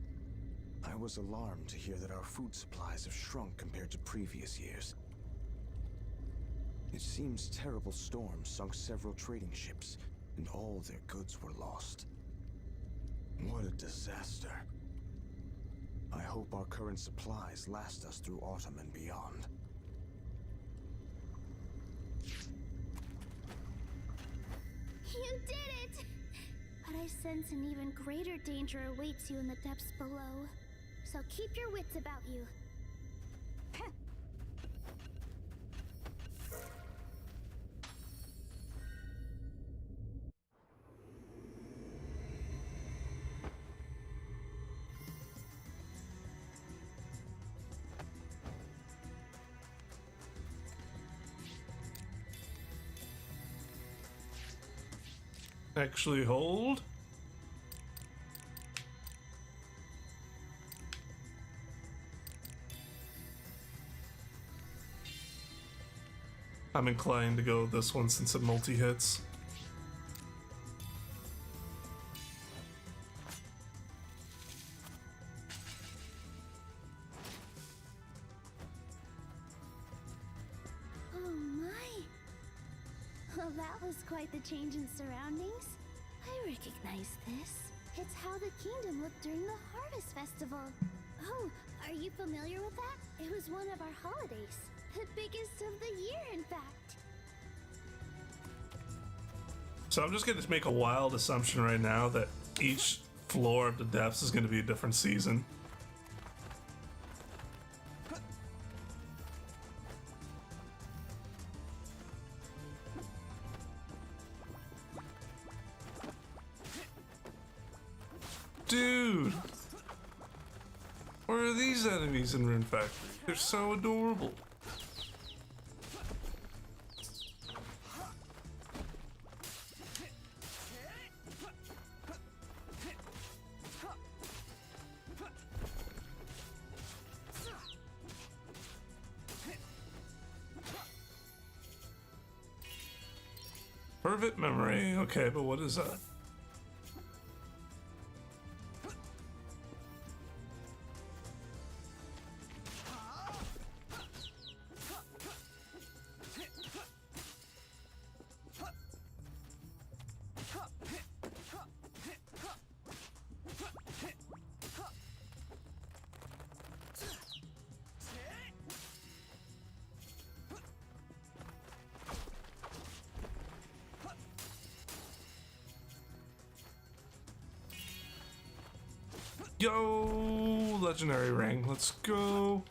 I was alarmed to hear that our food supplies have shrunk compared to previous years. It seems terrible storms sunk several trading ships, and all their goods were lost. What a disaster. I hope our current supplies last us through autumn and beyond. You did it! But I sense an even greater danger awaits you in the depths below. So keep your wits about you. Actually hold. I'm inclined to go with this one since it multi-hits. Oh my! Well, that was quite the change in surroundings. I recognize this. It's how the kingdom looked during the Harvest Festival. Oh, are you familiar with that? It was one of our holidays. The biggest of the year, in fact. So I'm just going to make a wild assumption right now that each floor of the depths is going to be a different season. Dude! Where are these enemies in Rune Factory? They're so adorable. Fervent memory. Okay, but what is that? Yo, legendary ring. Let's go.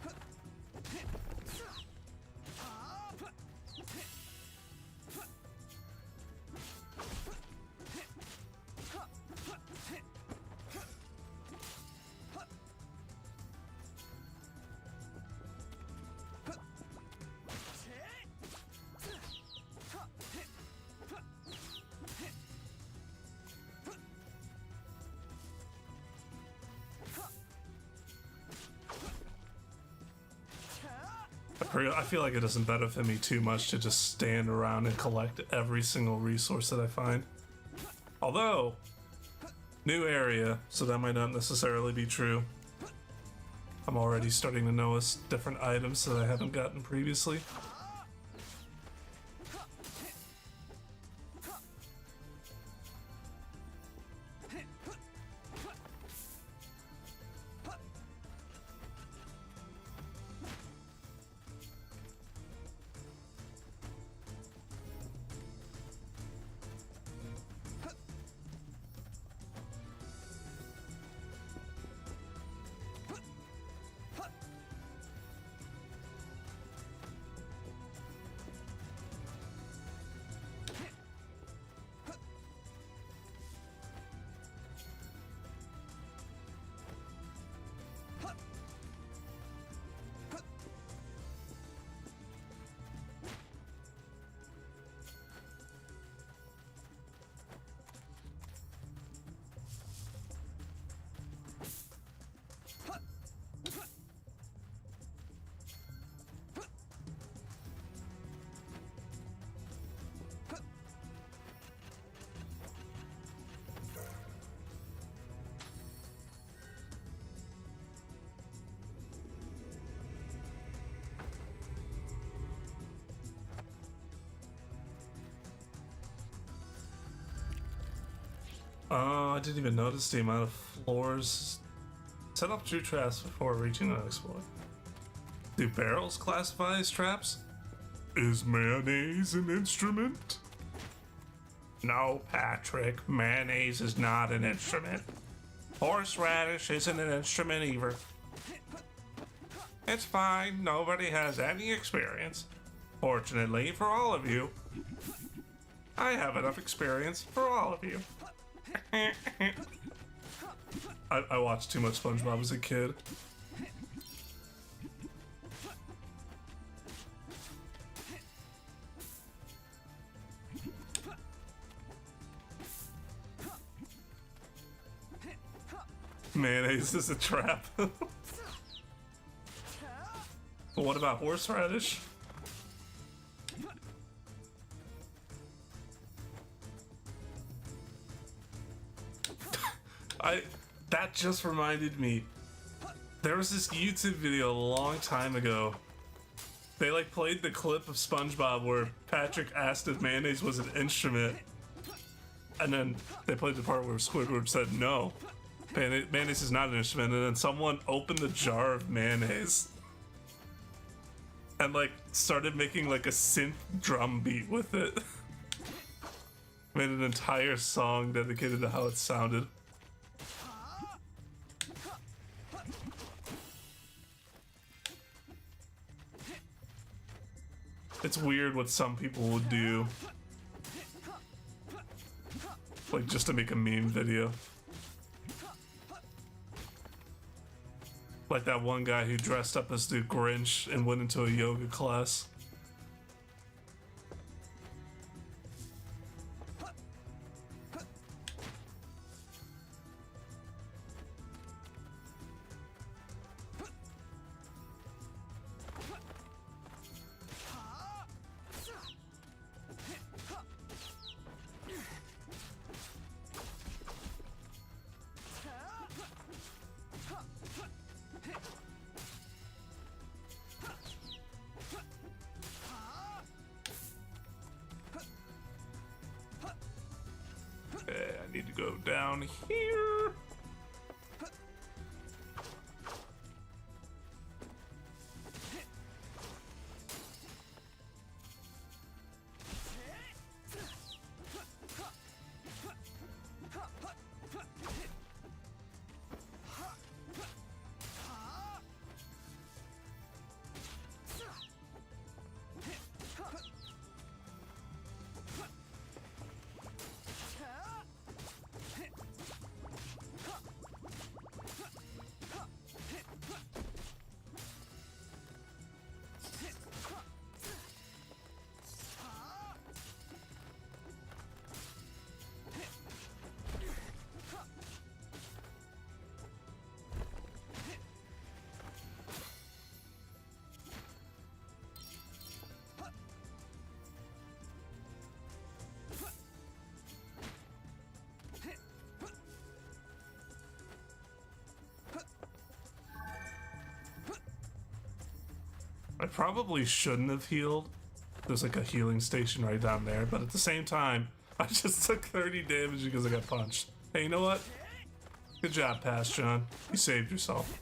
I feel like it doesn't benefit me too much to just stand around and collect every single resource that I find. Although, new area, so that might not necessarily be true. I'm already starting to notice different items that I haven't gotten previously. Oh, I didn't even notice the amount of floors. Set up true traps before reaching an exploit. Do barrels classify as traps? Is mayonnaise an instrument? No, Patrick. Mayonnaise is not an instrument. Horseradish isn't an instrument either. It's fine. Nobody has any experience. Fortunately for all of you, I have enough experience for all of you. I watched too much SpongeBob as a kid. Mayonnaise is a trap. What about horseradish? That just reminded me. There was this YouTube video a long time ago. They like played the clip of SpongeBob where Patrick asked if mayonnaise was an instrument. And then they played the part where Squidward said no. Mayonnaise is not an instrument. And then someone opened the jar of mayonnaise and like started making like a synth drum beat with it. Made an entire song dedicated to how it sounded. It's weird what some people would do. Like just to make a meme video. Like that one guy who dressed up as the Grinch and went into a yoga class. I need to go down here. I probably shouldn't have healed. There's like a healing station right down there, but at the same time, I just took 30 damage because I got punched. Hey, you know what? Good job, Pass John. You saved yourself.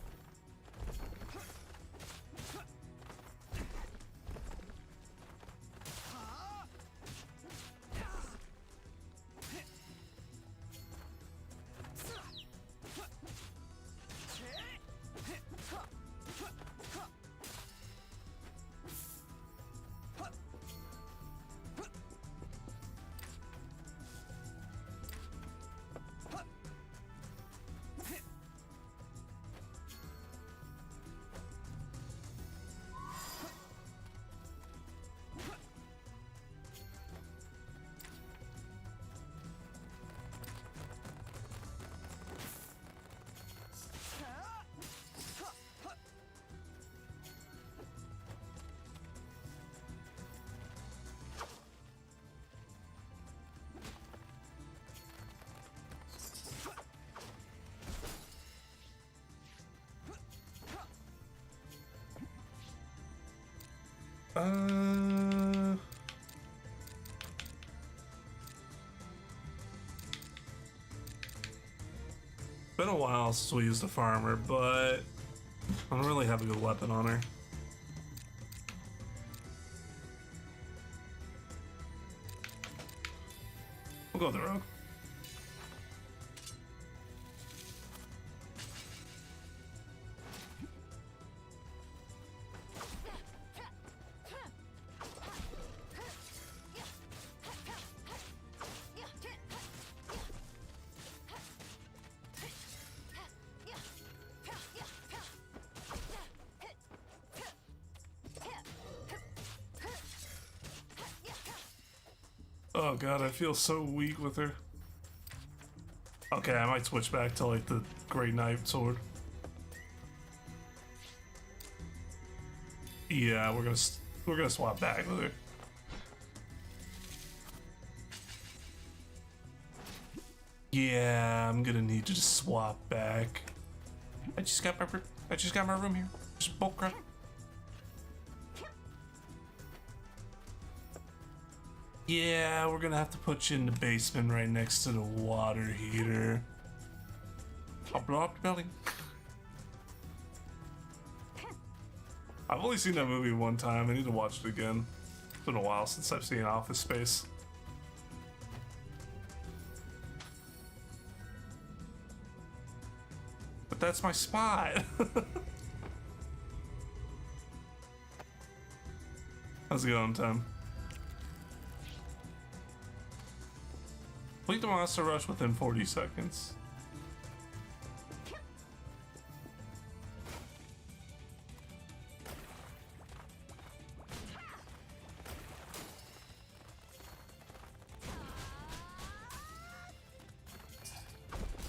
Been a while since we used a farmer, but I don't really have a good weapon on her. We'll go with the rogue. Oh god, I feel so weak with her. Okay, I might switch back to like the Great Knight sword. Yeah, we're gonna swap back with her. Yeah, I'm gonna need to just swap back. I just got my room here. Just bulk crap. Yeah, we're gonna have to put you in the basement right next to the water heater. I'll blow up the building. I've only seen that movie one time. I need to watch it again. It's been a while since I've seen Office Space. But that's my spot. How's it going, Tim? Complete the monster rush within 40 seconds.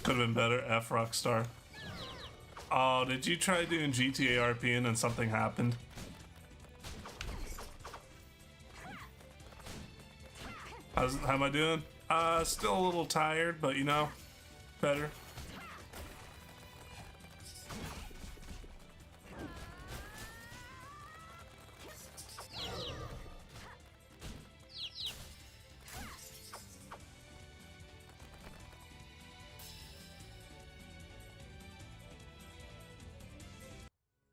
Could have been better, F Rockstar. Oh, did you try doing GTA RP and then something happened? How am I doing? Still a little tired, but you know, better.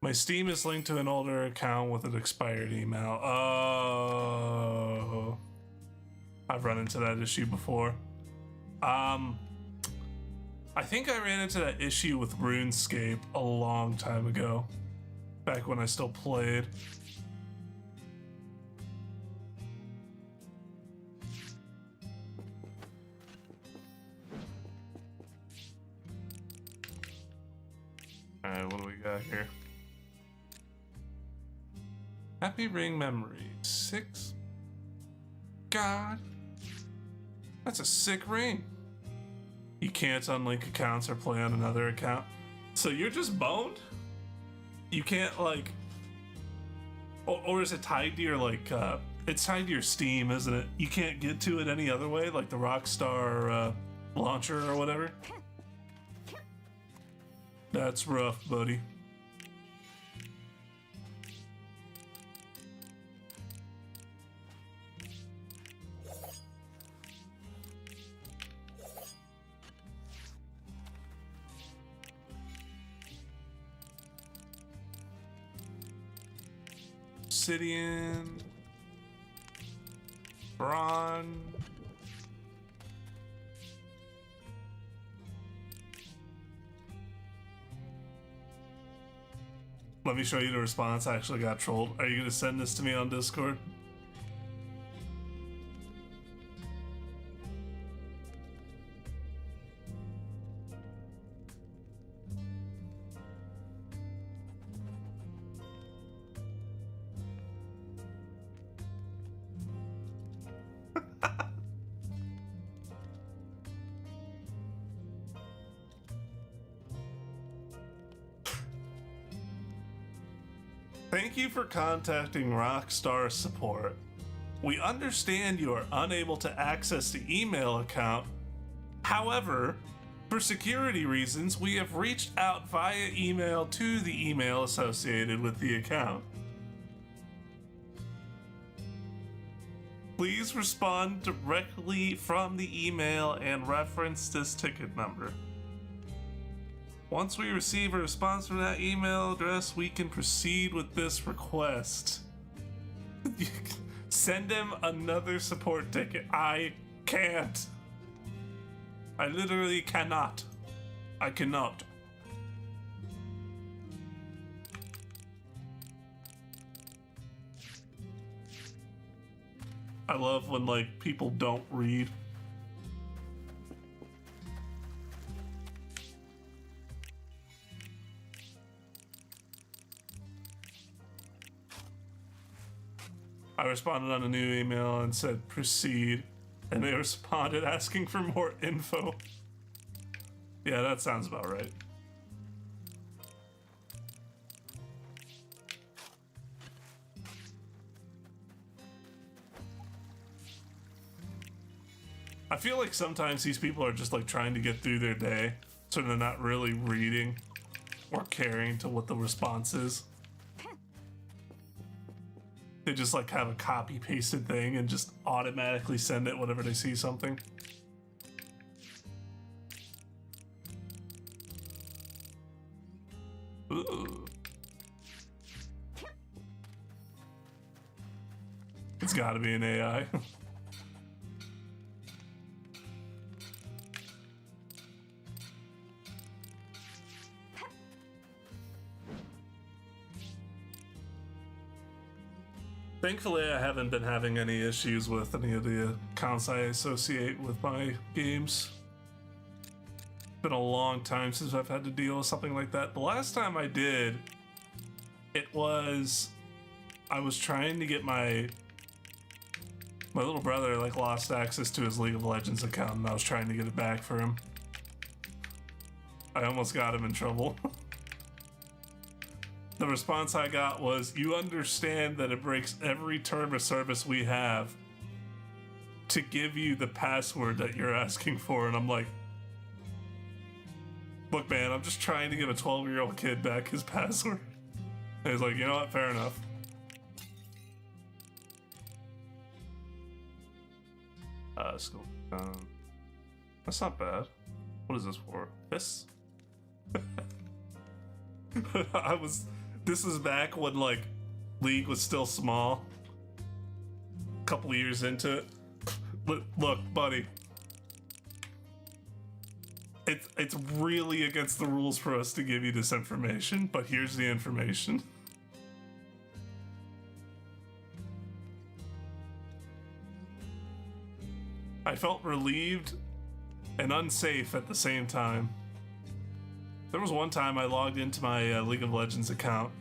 My Steam is linked to an older account with an expired email. Oh, I've run into that issue before. I think I ran into that issue with RuneScape a long time ago, back when I still played. Alright, what do we got here? Happy ring memory. 6. God. That's a sick ring. You can't unlink accounts or play on another account. So you're just boned? You can't like... Or is it tied to your like... it's tied to your Steam, isn't it? You can't get to it any other way? Like the Rockstar launcher or whatever? That's rough, buddy. Obsidian, Bron. Let me show you the response. I actually got trolled. Are you going to send this to me on Discord? Thank you for contacting Rockstar Support. We understand you are unable to access the email account. However, for security reasons, we have reached out via email to the email associated with the account. Please respond directly from the email and reference this ticket number. Once we receive a response from that email address, we can proceed with this request. Send him another support ticket. I can't. I literally cannot. I cannot. I love when like people don't read. I responded on a new email and said proceed, and they responded asking for more info. Yeah, that sounds about right. I feel like sometimes these people are just like trying to get through their day, so they're not really reading or caring to what the response is. They just like have a copy pasted thing and just automatically send it whenever they see something. Ooh. It's gotta be an AI. Thankfully, I haven't been having any issues with any of the accounts I associate with my games. It's been a long time since I've had to deal with something like that. The last time I did, I was trying to get my little brother like lost access to his League of Legends account, and I was trying to get it back for him. I almost got him in trouble. The response I got was, you understand that it breaks every term of service we have to give you the password that you're asking for. And I'm like, look, man, I'm just trying to give a 12-year-old kid back his password. And he's like, you know what? Fair enough. School. That's not bad. What is this for? This? This is back when like League was still small. A couple of years into it. Look, buddy. It's really against the rules for us to give you this information, but here's the information. I felt relieved and unsafe at the same time. There was one time I logged into my League of Legends account,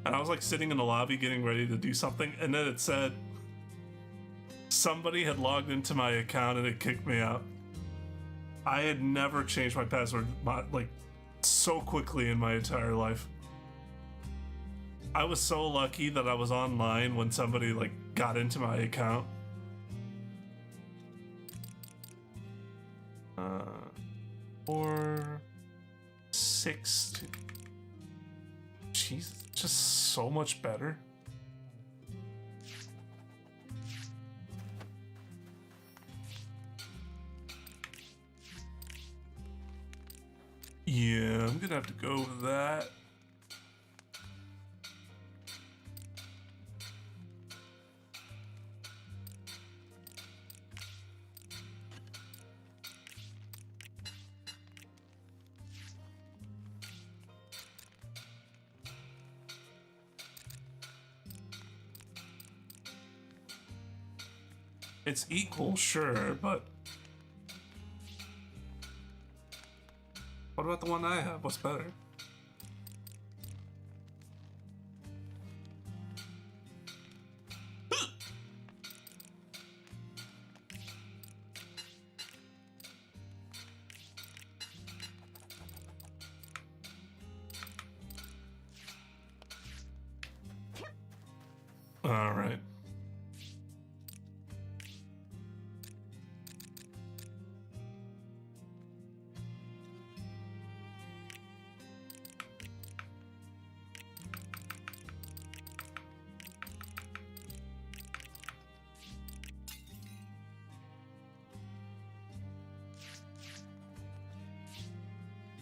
and I was like sitting in the lobby getting ready to do something, and then it said somebody had logged into my account and it kicked me out. I had never changed my password like so quickly in my entire life. I was so lucky that I was online when somebody like got into my account. 4, 6. Jeez, just so much better. Yeah, I'm gonna have to go with that. It's equal, sure, but what about the one I have? What's better? All right.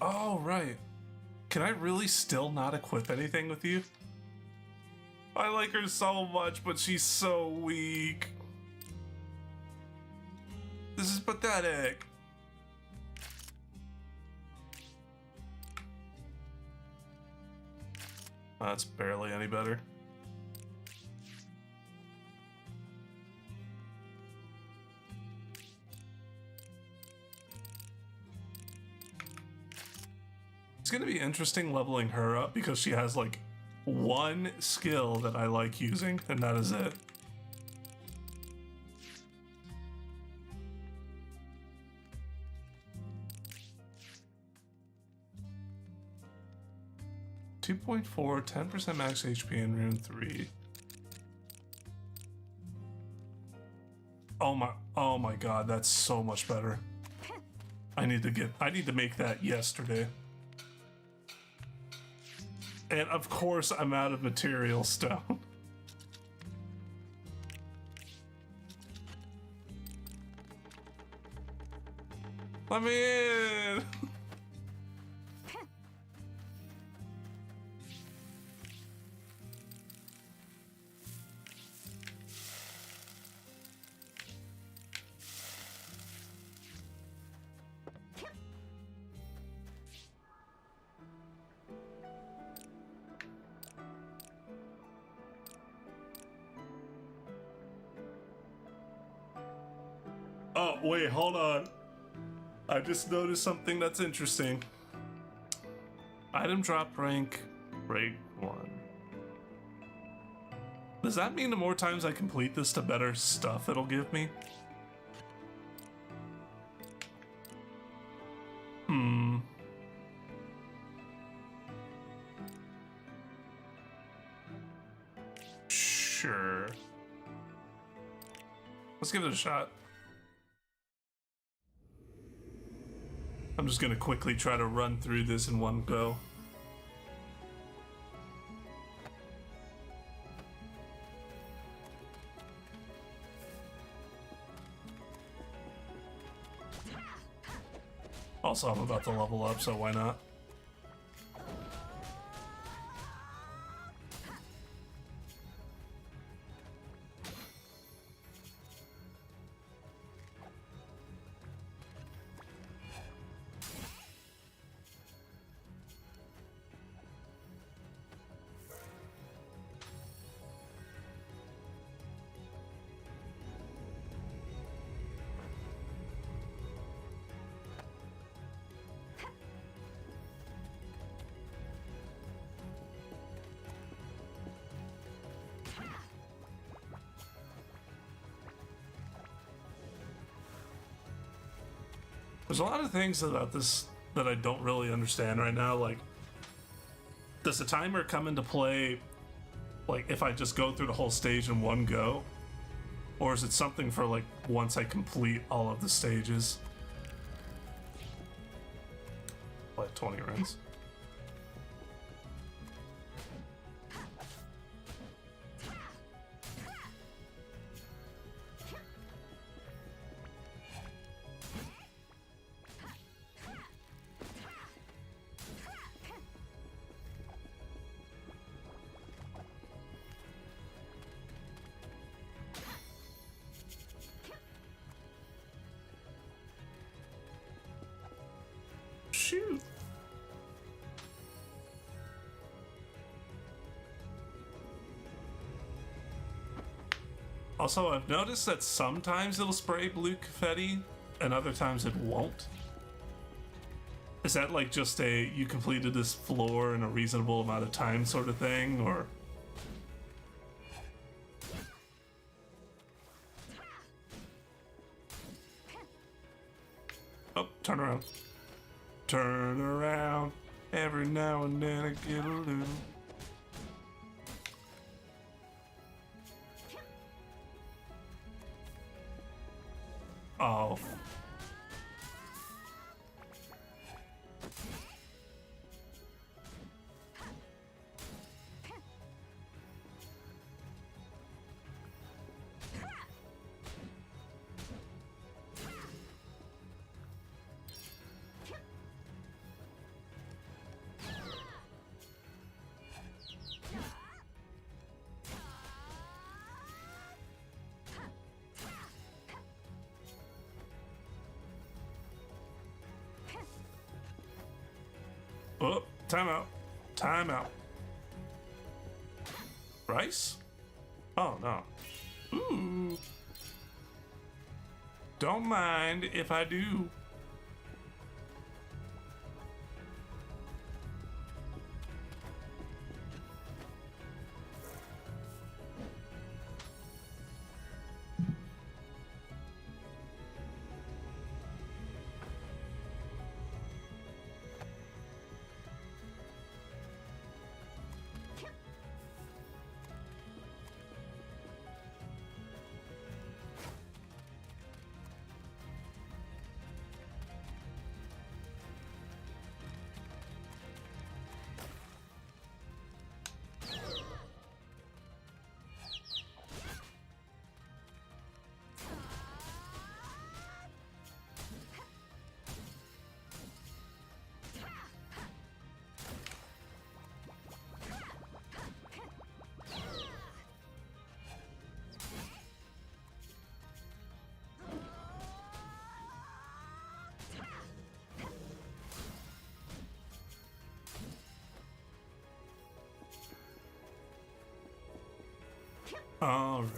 Oh, right. Can I really still not equip anything with you? I like her so much, but she's so weak. This is pathetic. That's barely any better. It's gonna be interesting leveling her up because she has like one skill that I like using, and that is it. .4, 10% max HP in Rune 3. Oh my god, that's so much better. I need to make that yesterday. And of course I'm out of material stone. Let me in! Oh, wait, hold on. I just noticed something that's interesting. Item drop rank, rate 1. Does that mean the more times I complete this, the better stuff it'll give me? Sure. Let's give it a shot. I'm just gonna quickly try to run through this in one go. Also, I'm about to level up, so why not? There's a lot of things about this that I don't really understand right now. Like, does the timer come into play, like, if I just go through the whole stage in one go? Or is it something for, like, once I complete all of the stages? Like 20 runs. Shoot. Also, I've noticed that sometimes it'll spray blue confetti and other times it won't. Is that like just a you completed this floor in a reasonable amount of time sort of thing, or? Oh, turn around. Turn around. Every now and then I get a little. Oh. Oh, time out. Time out. Rice? Oh, no. Ooh. Don't mind if I do. All right.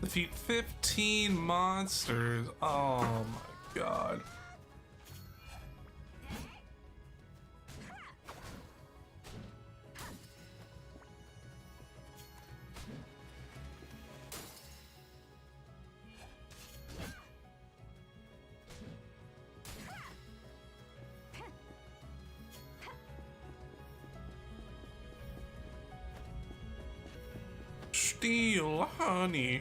Defeat 15 monsters. Oh my god. Steal honey.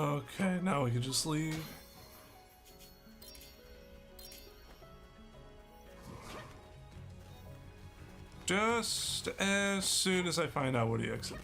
Okay, now we can just leave. Just as soon as I find out what the exit is.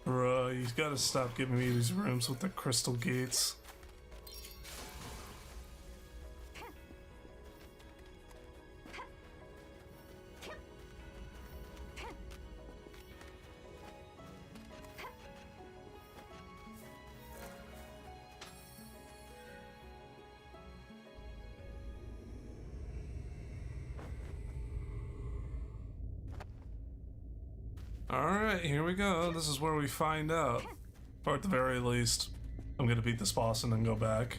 Bruh, you gotta stop giving me these rooms with the crystal gates. Alright, here we go. This is where we find out. Or at the very least, I'm gonna beat this boss and then go back.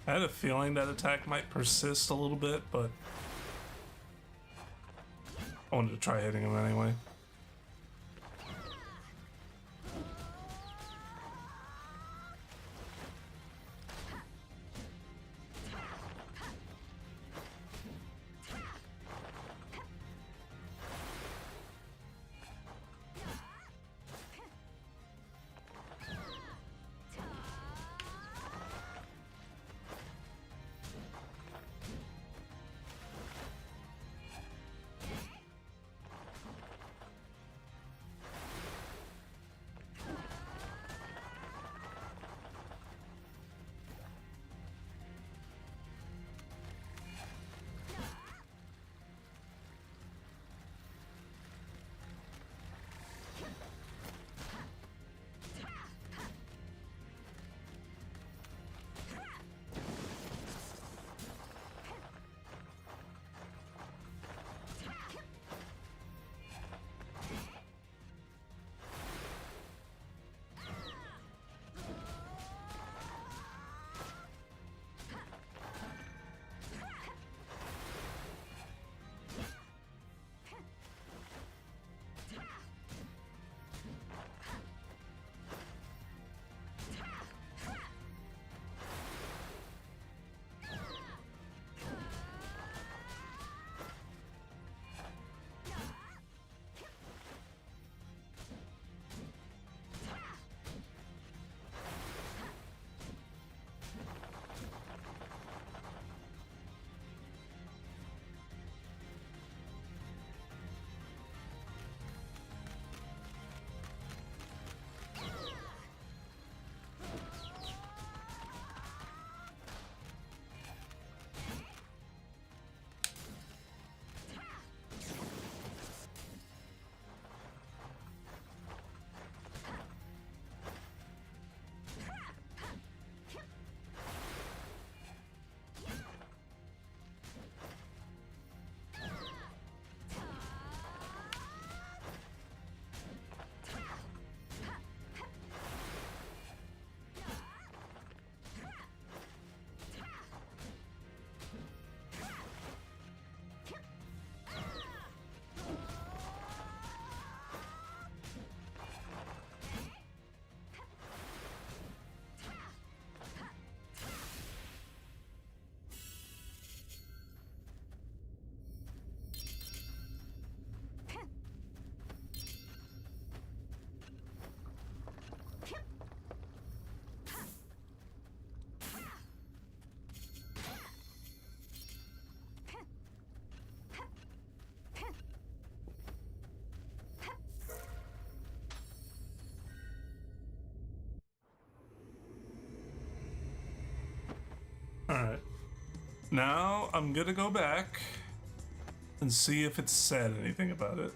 I had a feeling that attack might persist a little bit, but I wanted to try hitting him anyway. Alright. Now I'm gonna go back and see if it said anything about it.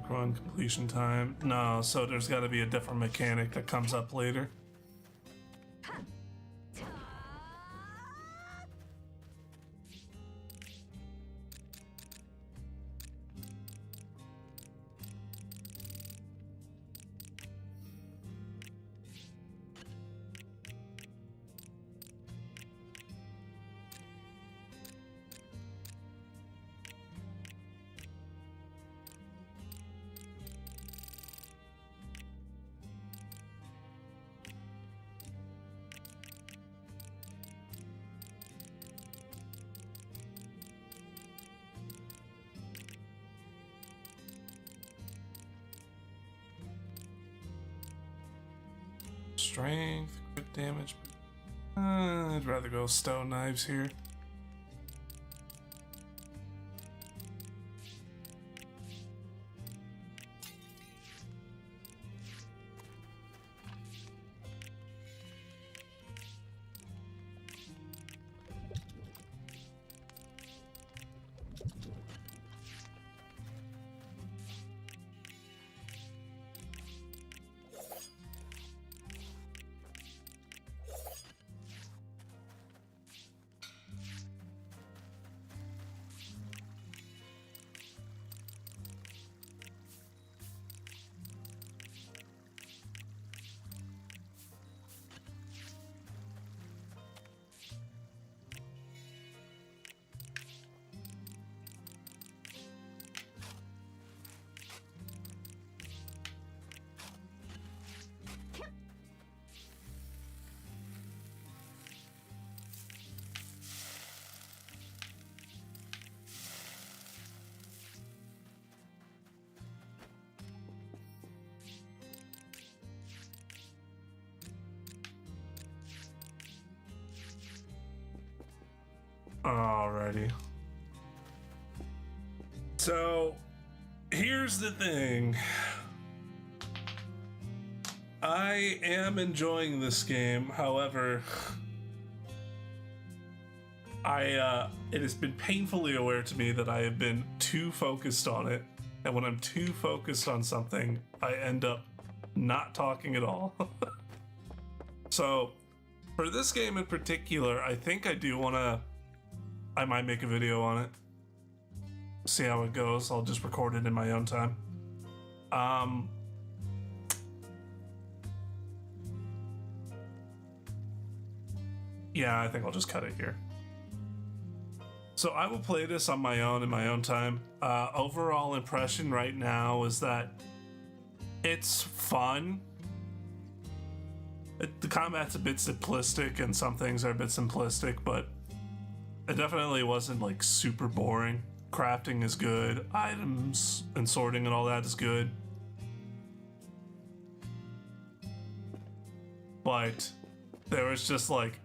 Run completion time. No, so there's got to be a different mechanic that comes up later. Strength, crit damage. I'd rather go stone knives here. Alrighty. So, here's the thing. I am enjoying this game, however, it has been painfully aware to me that I have been too focused on it, and when I'm too focused on something, I end up not talking at all. So, for this game in particular, I think I might make a video on it. See how it goes. I'll just record it in my own time. Yeah, I think I'll just cut it here. So I will play this on my own in my own time. Overall impression right now is that it's fun. The combat's a bit simplistic and some things are a bit simplistic, but it definitely wasn't like super boring. Crafting is good, items and sorting and all that is good. But there was just like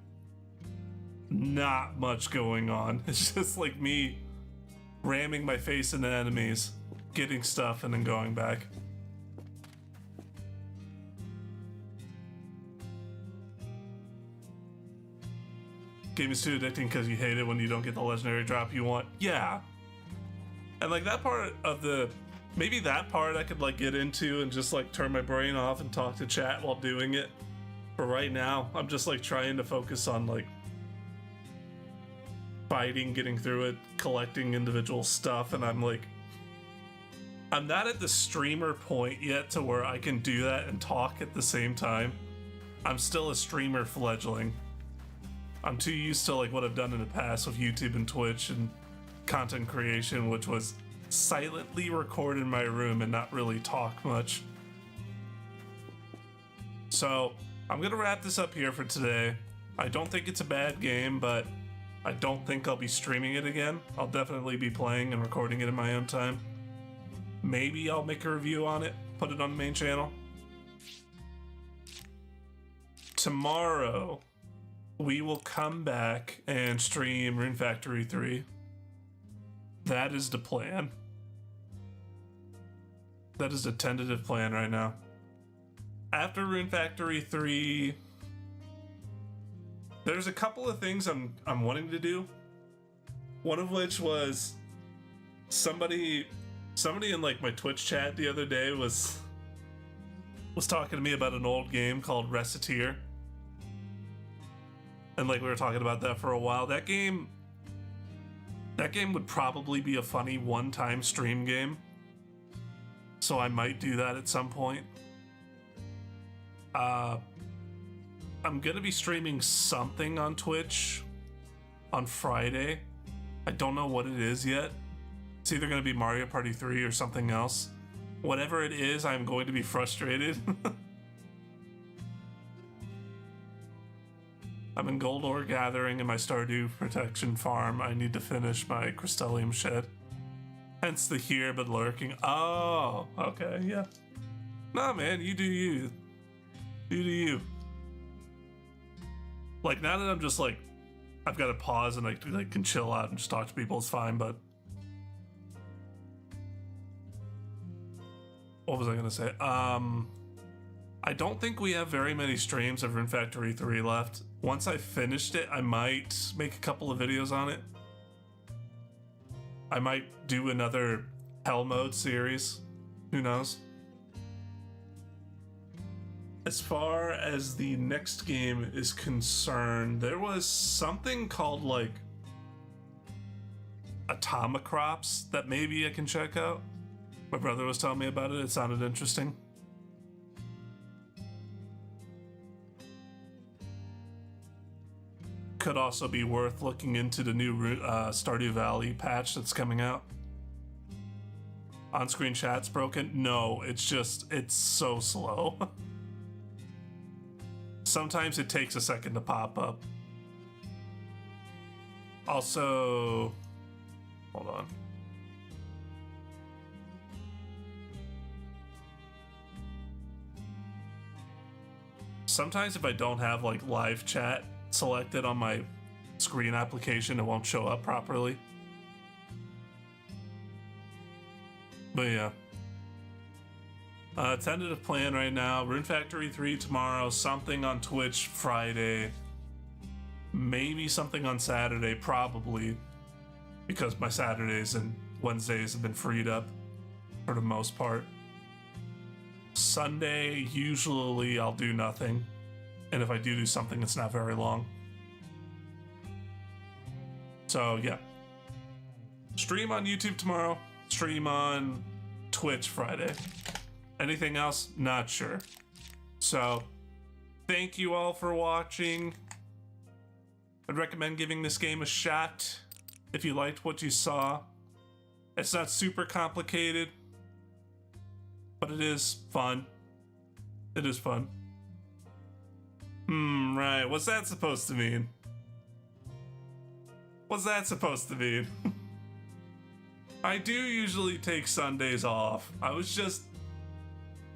not much going on. It's just like me ramming my face into enemies, getting stuff, and then going back. Game is too addicting because you hate it when you don't get the legendary drop you want. Yeah. And like that part of maybe that part I could like get into and just like turn my brain off and talk to chat while doing it. But right now, I'm just like trying to focus on like fighting, getting through it, collecting individual stuff, and I'm not at the streamer point yet to where I can do that and talk at the same time. I'm still a streamer fledgling. I'm too used to like what I've done in the past with YouTube and Twitch and content creation, which was silently record in my room and not really talk much. So I'm gonna wrap this up here for today. I don't think it's a bad game, but I don't think I'll be streaming it again. I'll definitely be playing and recording it in my own time. Maybe I'll make a review on it, put it on the main channel. Tomorrow, we will come back and stream Rune Factory 3. That is the plan. That is the tentative plan right now. After Rune Factory 3, there's a couple of things I'm wanting to do. One of which was somebody in like my Twitch chat the other day was talking to me about an old game called Reciteer. And like we were talking about that for a while. That game would probably be a funny one-time stream game. So I might do that at some point. I'm gonna be streaming something on Twitch on Friday. I don't know what it is yet. It's either gonna be Mario Party 3 or something else. Whatever it is, I'm going to be frustrated. I'm in gold ore gathering in my Stardew protection farm. I need to finish my Crystallium shed. Hence the here but lurking. Oh, okay, yeah. Nah, man, you do you. You do you. Like, now that I'm just like, I've got to pause and I like can chill out and just talk to people, it's fine, but... What was I gonna say? I don't think we have very many streams of Rune Factory 3 left. Once I finished it, I might make a couple of videos on it. I might do another Hell Mode series. Who knows? As far as the next game is concerned, there was something called like Atomicrops that maybe I can check out. My brother was telling me about it. It sounded interesting. Could also be worth looking into the new Stardew Valley patch that's coming out. On-screen chat's broken? No, it's so slow. Sometimes it takes a second to pop up. Also, hold on. Sometimes if I don't have like live chat selected on my screen application, it won't show up properly. But yeah. Tentative plan right now, Rune Factory 3 tomorrow, something on Twitch Friday, maybe something on Saturday, probably, because my Saturdays and Wednesdays have been freed up for the most part. Sunday, usually I'll do nothing, and if I do something, it's not very long. So yeah. Stream on YouTube tomorrow, stream on Twitch Friday. Anything else? Not sure. So, thank you all for watching. I'd recommend giving this game a shot if you liked what you saw. It's not super complicated, but it is fun. It is fun. Right. What's that supposed to mean? What's that supposed to mean? I do usually take Sundays off.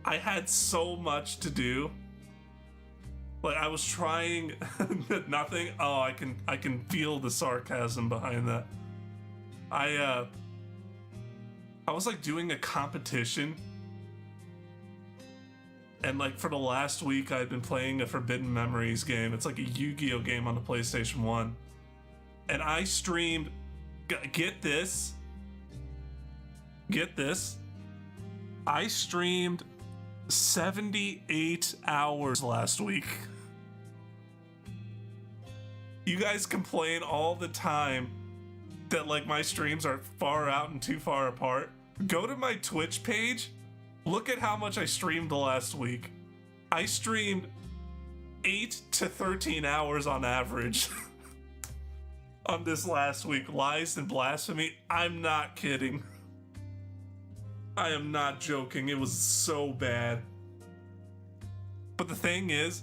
I had so much to do. Like I was trying nothing. Oh, I can feel the sarcasm behind that. I was like doing a competition. And like for the last week I'd been playing a Forbidden Memories game. It's like a Yu-Gi-Oh game on the PlayStation 1. And I streamed, get this. I streamed 78 hours last week. You guys complain all the time that like my streams are far out and too far apart. Go to my Twitch page, look at how much I streamed the last week. I streamed 8 to 13 hours on average on this last week. Lies and blasphemy. I'm not kidding. I am not joking. It was so bad. But the thing is,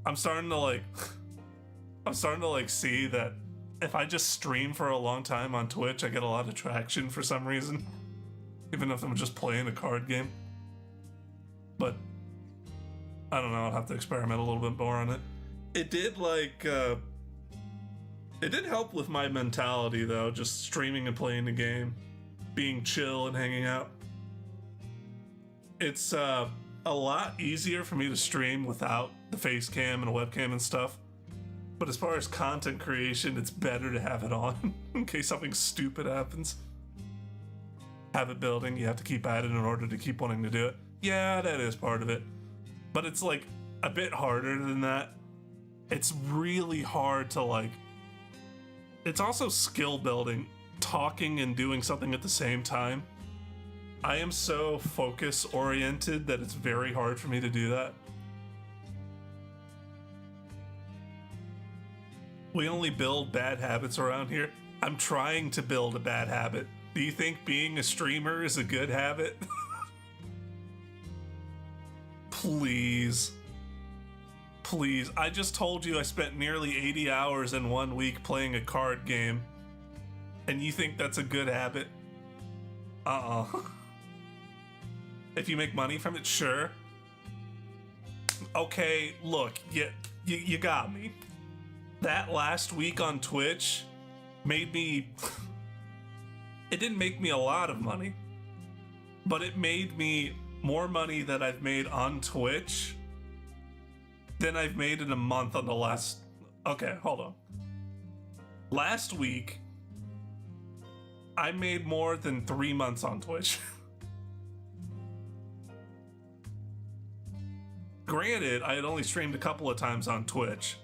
I'm starting to I'm starting to like see that if I just stream for a long time on Twitch, I get a lot of traction for some reason. Even if I'm just playing a card game. But I don't know, I'll have to experiment a little bit more on it. It did like it did help with my mentality though, just streaming and playing the game, being chill and hanging out. It's a lot easier for me to stream without the face cam and a webcam and stuff. But as far as content creation, it's better to have it on in case something stupid happens. Habit building, you have to keep at it in order to keep wanting to do it. Yeah, that is part of it. But it's like a bit harder than that. It's really hard to like... It's also skill building, talking and doing something at the same time. I am so focus oriented that it's very hard for me to do that. We only build bad habits around here. I'm trying to build a bad habit. Do you think being a streamer is a good habit? Please. Please. I just told you I spent nearly 80 hours in 1 week playing a card game. And you think that's a good habit? If you make money from it, sure. Okay, look, you got me. That last week on Twitch made me... It didn't make me a lot of money, but it made me more money that I've made on Twitch than I've made in a month on the last... Okay, hold on. Last week, I made more than 3 months on Twitch. Granted, I had only streamed a couple of times on Twitch.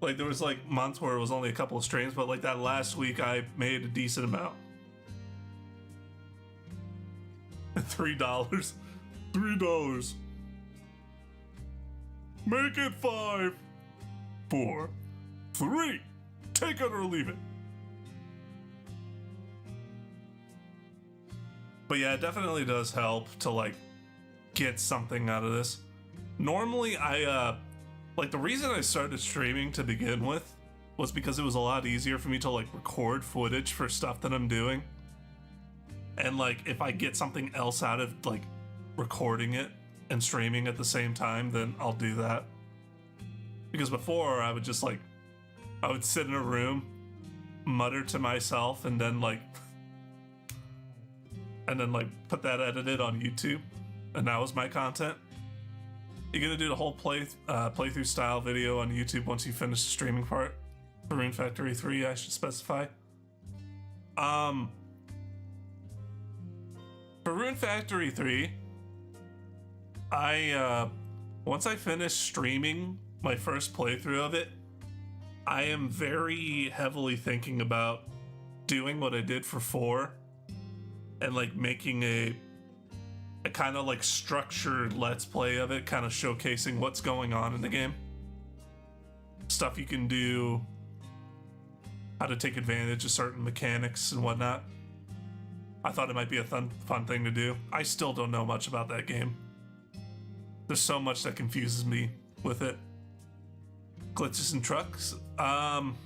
Like, there was like months where it was only a couple of streams, but like that last week I made a decent amount. $3. $3. Make it 5, 4, 3. Take it or leave it. But yeah, it definitely does help to like get something out of this. Normally like the reason I started streaming to begin with was because it was a lot easier for me to like record footage for stuff that I'm doing. And like if I get something else out of like recording it and streaming at the same time, then I'll do that. Because before I would just like, I would sit in a room, mutter to myself, and then like put that edited on YouTube, and that was my content. You're gonna do the whole playthrough style video on YouTube once you finish the streaming part. For Rune Factory 3, I should specify. For Rune Factory 3, once I finish streaming my first playthrough of it, I am very heavily thinking about doing what I did for 4 and like making a kind of like structured let's play of it, kind of showcasing what's going on in the game, stuff you can do, how to take advantage of certain mechanics and whatnot. I thought it might be a fun thing to do. I still don't know much about that game. There's so much that confuses me with it. Glitches and trucks. Don't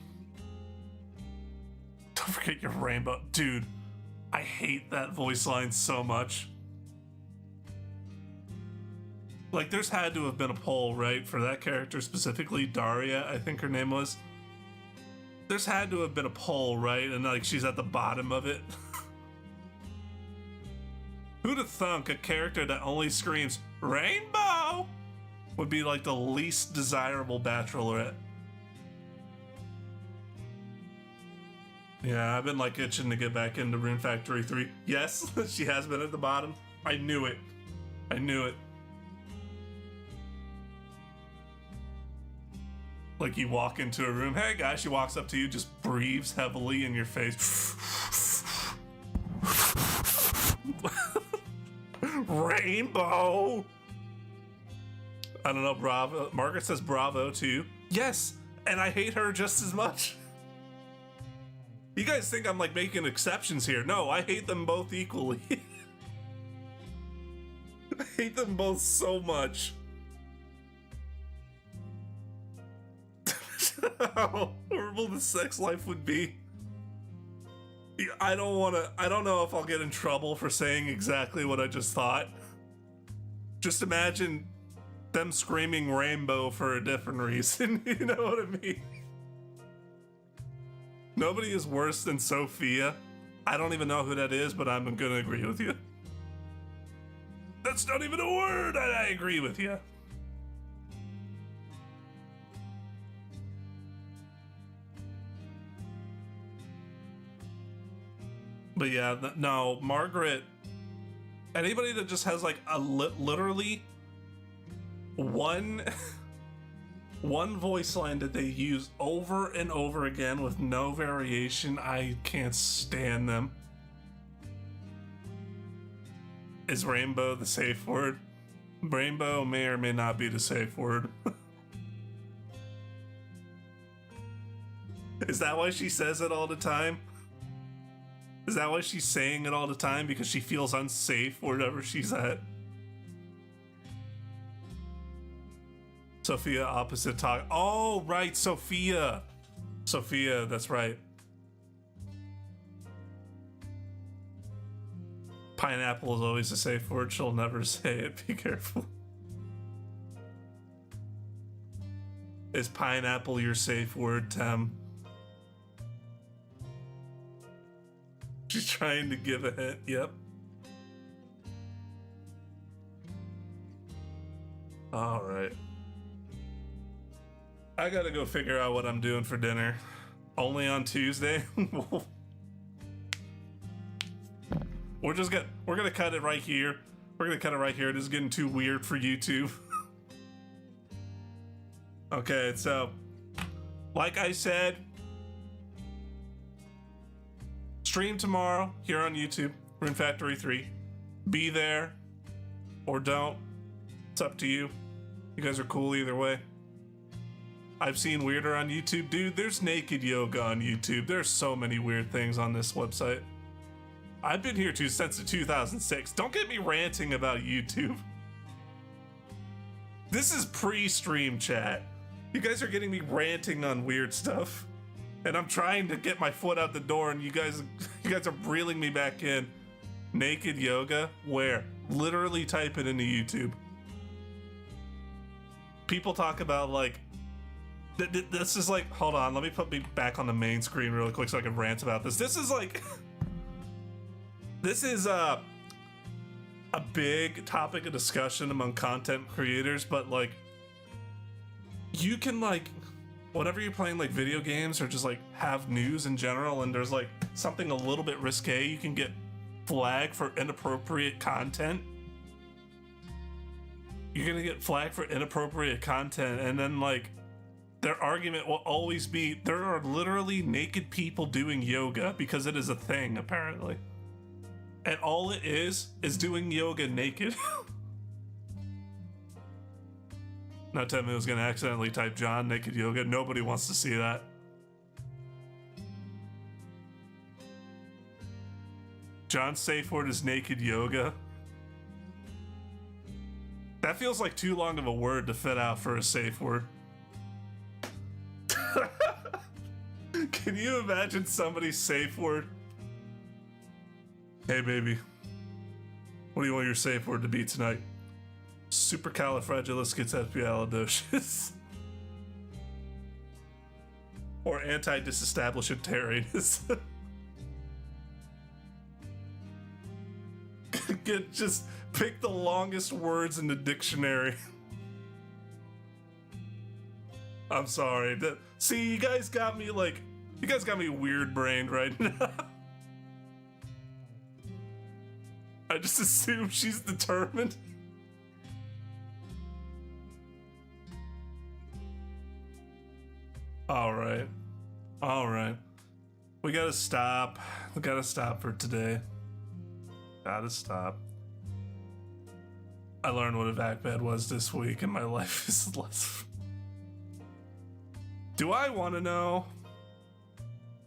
forget your rainbow. Dude, I hate that voice line so much. Like, there's had to have been a poll, right, for that character specifically, Daria, I think her name was. There's had to have been a poll, right, and like she's at the bottom of it. Who'd have thunk a character that only screams rainbow would be like the least desirable bachelorette? Yeah, I've been like itching to get back into Rune Factory 3. Yes, she has been at the bottom. I knew it. I knew it. Like you walk into a room, hey guy, she walks up to you, just breathes heavily in your face. Rainbow! I don't know, bravo. Margaret says bravo too. Yes, and I hate her just as much. You guys think I'm like making exceptions here. No, I hate them both equally. I hate them both so much. how horrible the sex life would be. I don't know if I'll get in trouble for saying exactly what I just thought. Just imagine them screaming rainbow for a different reason, you know what I mean? Nobody is worse than Sophia. I don't even know who that is, but I'm gonna agree with you. That's not even a word, and I agree with you. But yeah, no, Margaret, anybody that just has like a literally one voice line that they use over and over again with no variation, I can't stand them. Is rainbow the safe word? Rainbow may or may not be the safe word. Is that why she says it all the time? Is that why she's saying it all the time? Because she feels unsafe wherever she's at? Sophia opposite talk. Oh, right, Sophia. Sophia, that's right. Pineapple is always a safe word. She'll never say it. Be careful. Is pineapple your safe word, Tem? She's trying to give a hint. Yep. All right. I gotta go figure out what I'm doing for dinner. Only on Tuesday. We're gonna cut it right here. We're gonna cut it right here. It is getting too weird for YouTube. Okay, so like I said, stream tomorrow here on YouTube, Rune Factory 3. Be there or don't. It's up to you. You guys are cool either way. I've seen weirder on YouTube. Dude, there's naked yoga on YouTube. There's so many weird things on this website. I've been here since 2006. Don't get me ranting about YouTube. This is pre-stream chat. You guys are getting me ranting on weird stuff. And I'm trying to get my foot out the door and you guys are reeling me back in. Naked yoga? Where? Literally type it into YouTube. People talk about like, this is like, hold on, let me put me back on the main screen really quick so I can rant about this. This is like, this is a big topic of discussion among content creators, but like, you can like, whenever you're playing like video games or just like have news in general and there's like something a little bit risque, you can get flagged for inappropriate content. You're gonna get flagged for inappropriate content, and then like their argument will always be there are literally naked people doing yoga because it is a thing apparently, and all it is doing yoga naked. Now tell me I was gonna accidentally type John naked yoga. Nobody wants to see that. John's safe word is naked yoga. That feels like too long of a word to fit out for a safe word. Can you imagine somebody's safe word? Hey baby, what do you want your safe word to be tonight? Supercalifragilisticexpialidocious. Or anti-disestablishmentarianism. Just pick the longest words in the dictionary. I'm sorry. See, you guys got me weird brained right now. I just assume she's determined. All right. We gotta stop. We gotta stop for today. Gotta stop. I learned what a vac bed was this week, and my life is less. Do I want to know?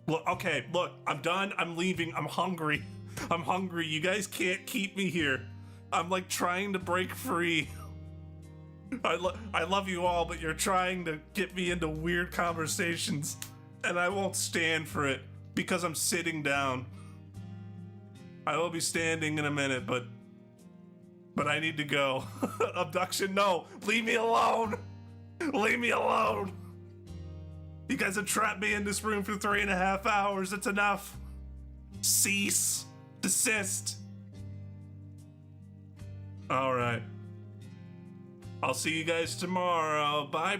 Look, okay, look, I'm done. I'm leaving. I'm hungry. You guys can't keep me here. I'm like trying to break free. I love you all, but you're trying to get me into weird conversations, and I won't stand for it because I'm sitting down. I will be standing in a minute, but I need to go. Abduction, no, leave me alone. Leave me alone. You guys have trapped me in this room for 3.5 hours. It's enough. Cease. Desist. All right. I'll see you guys tomorrow. Bye-bye.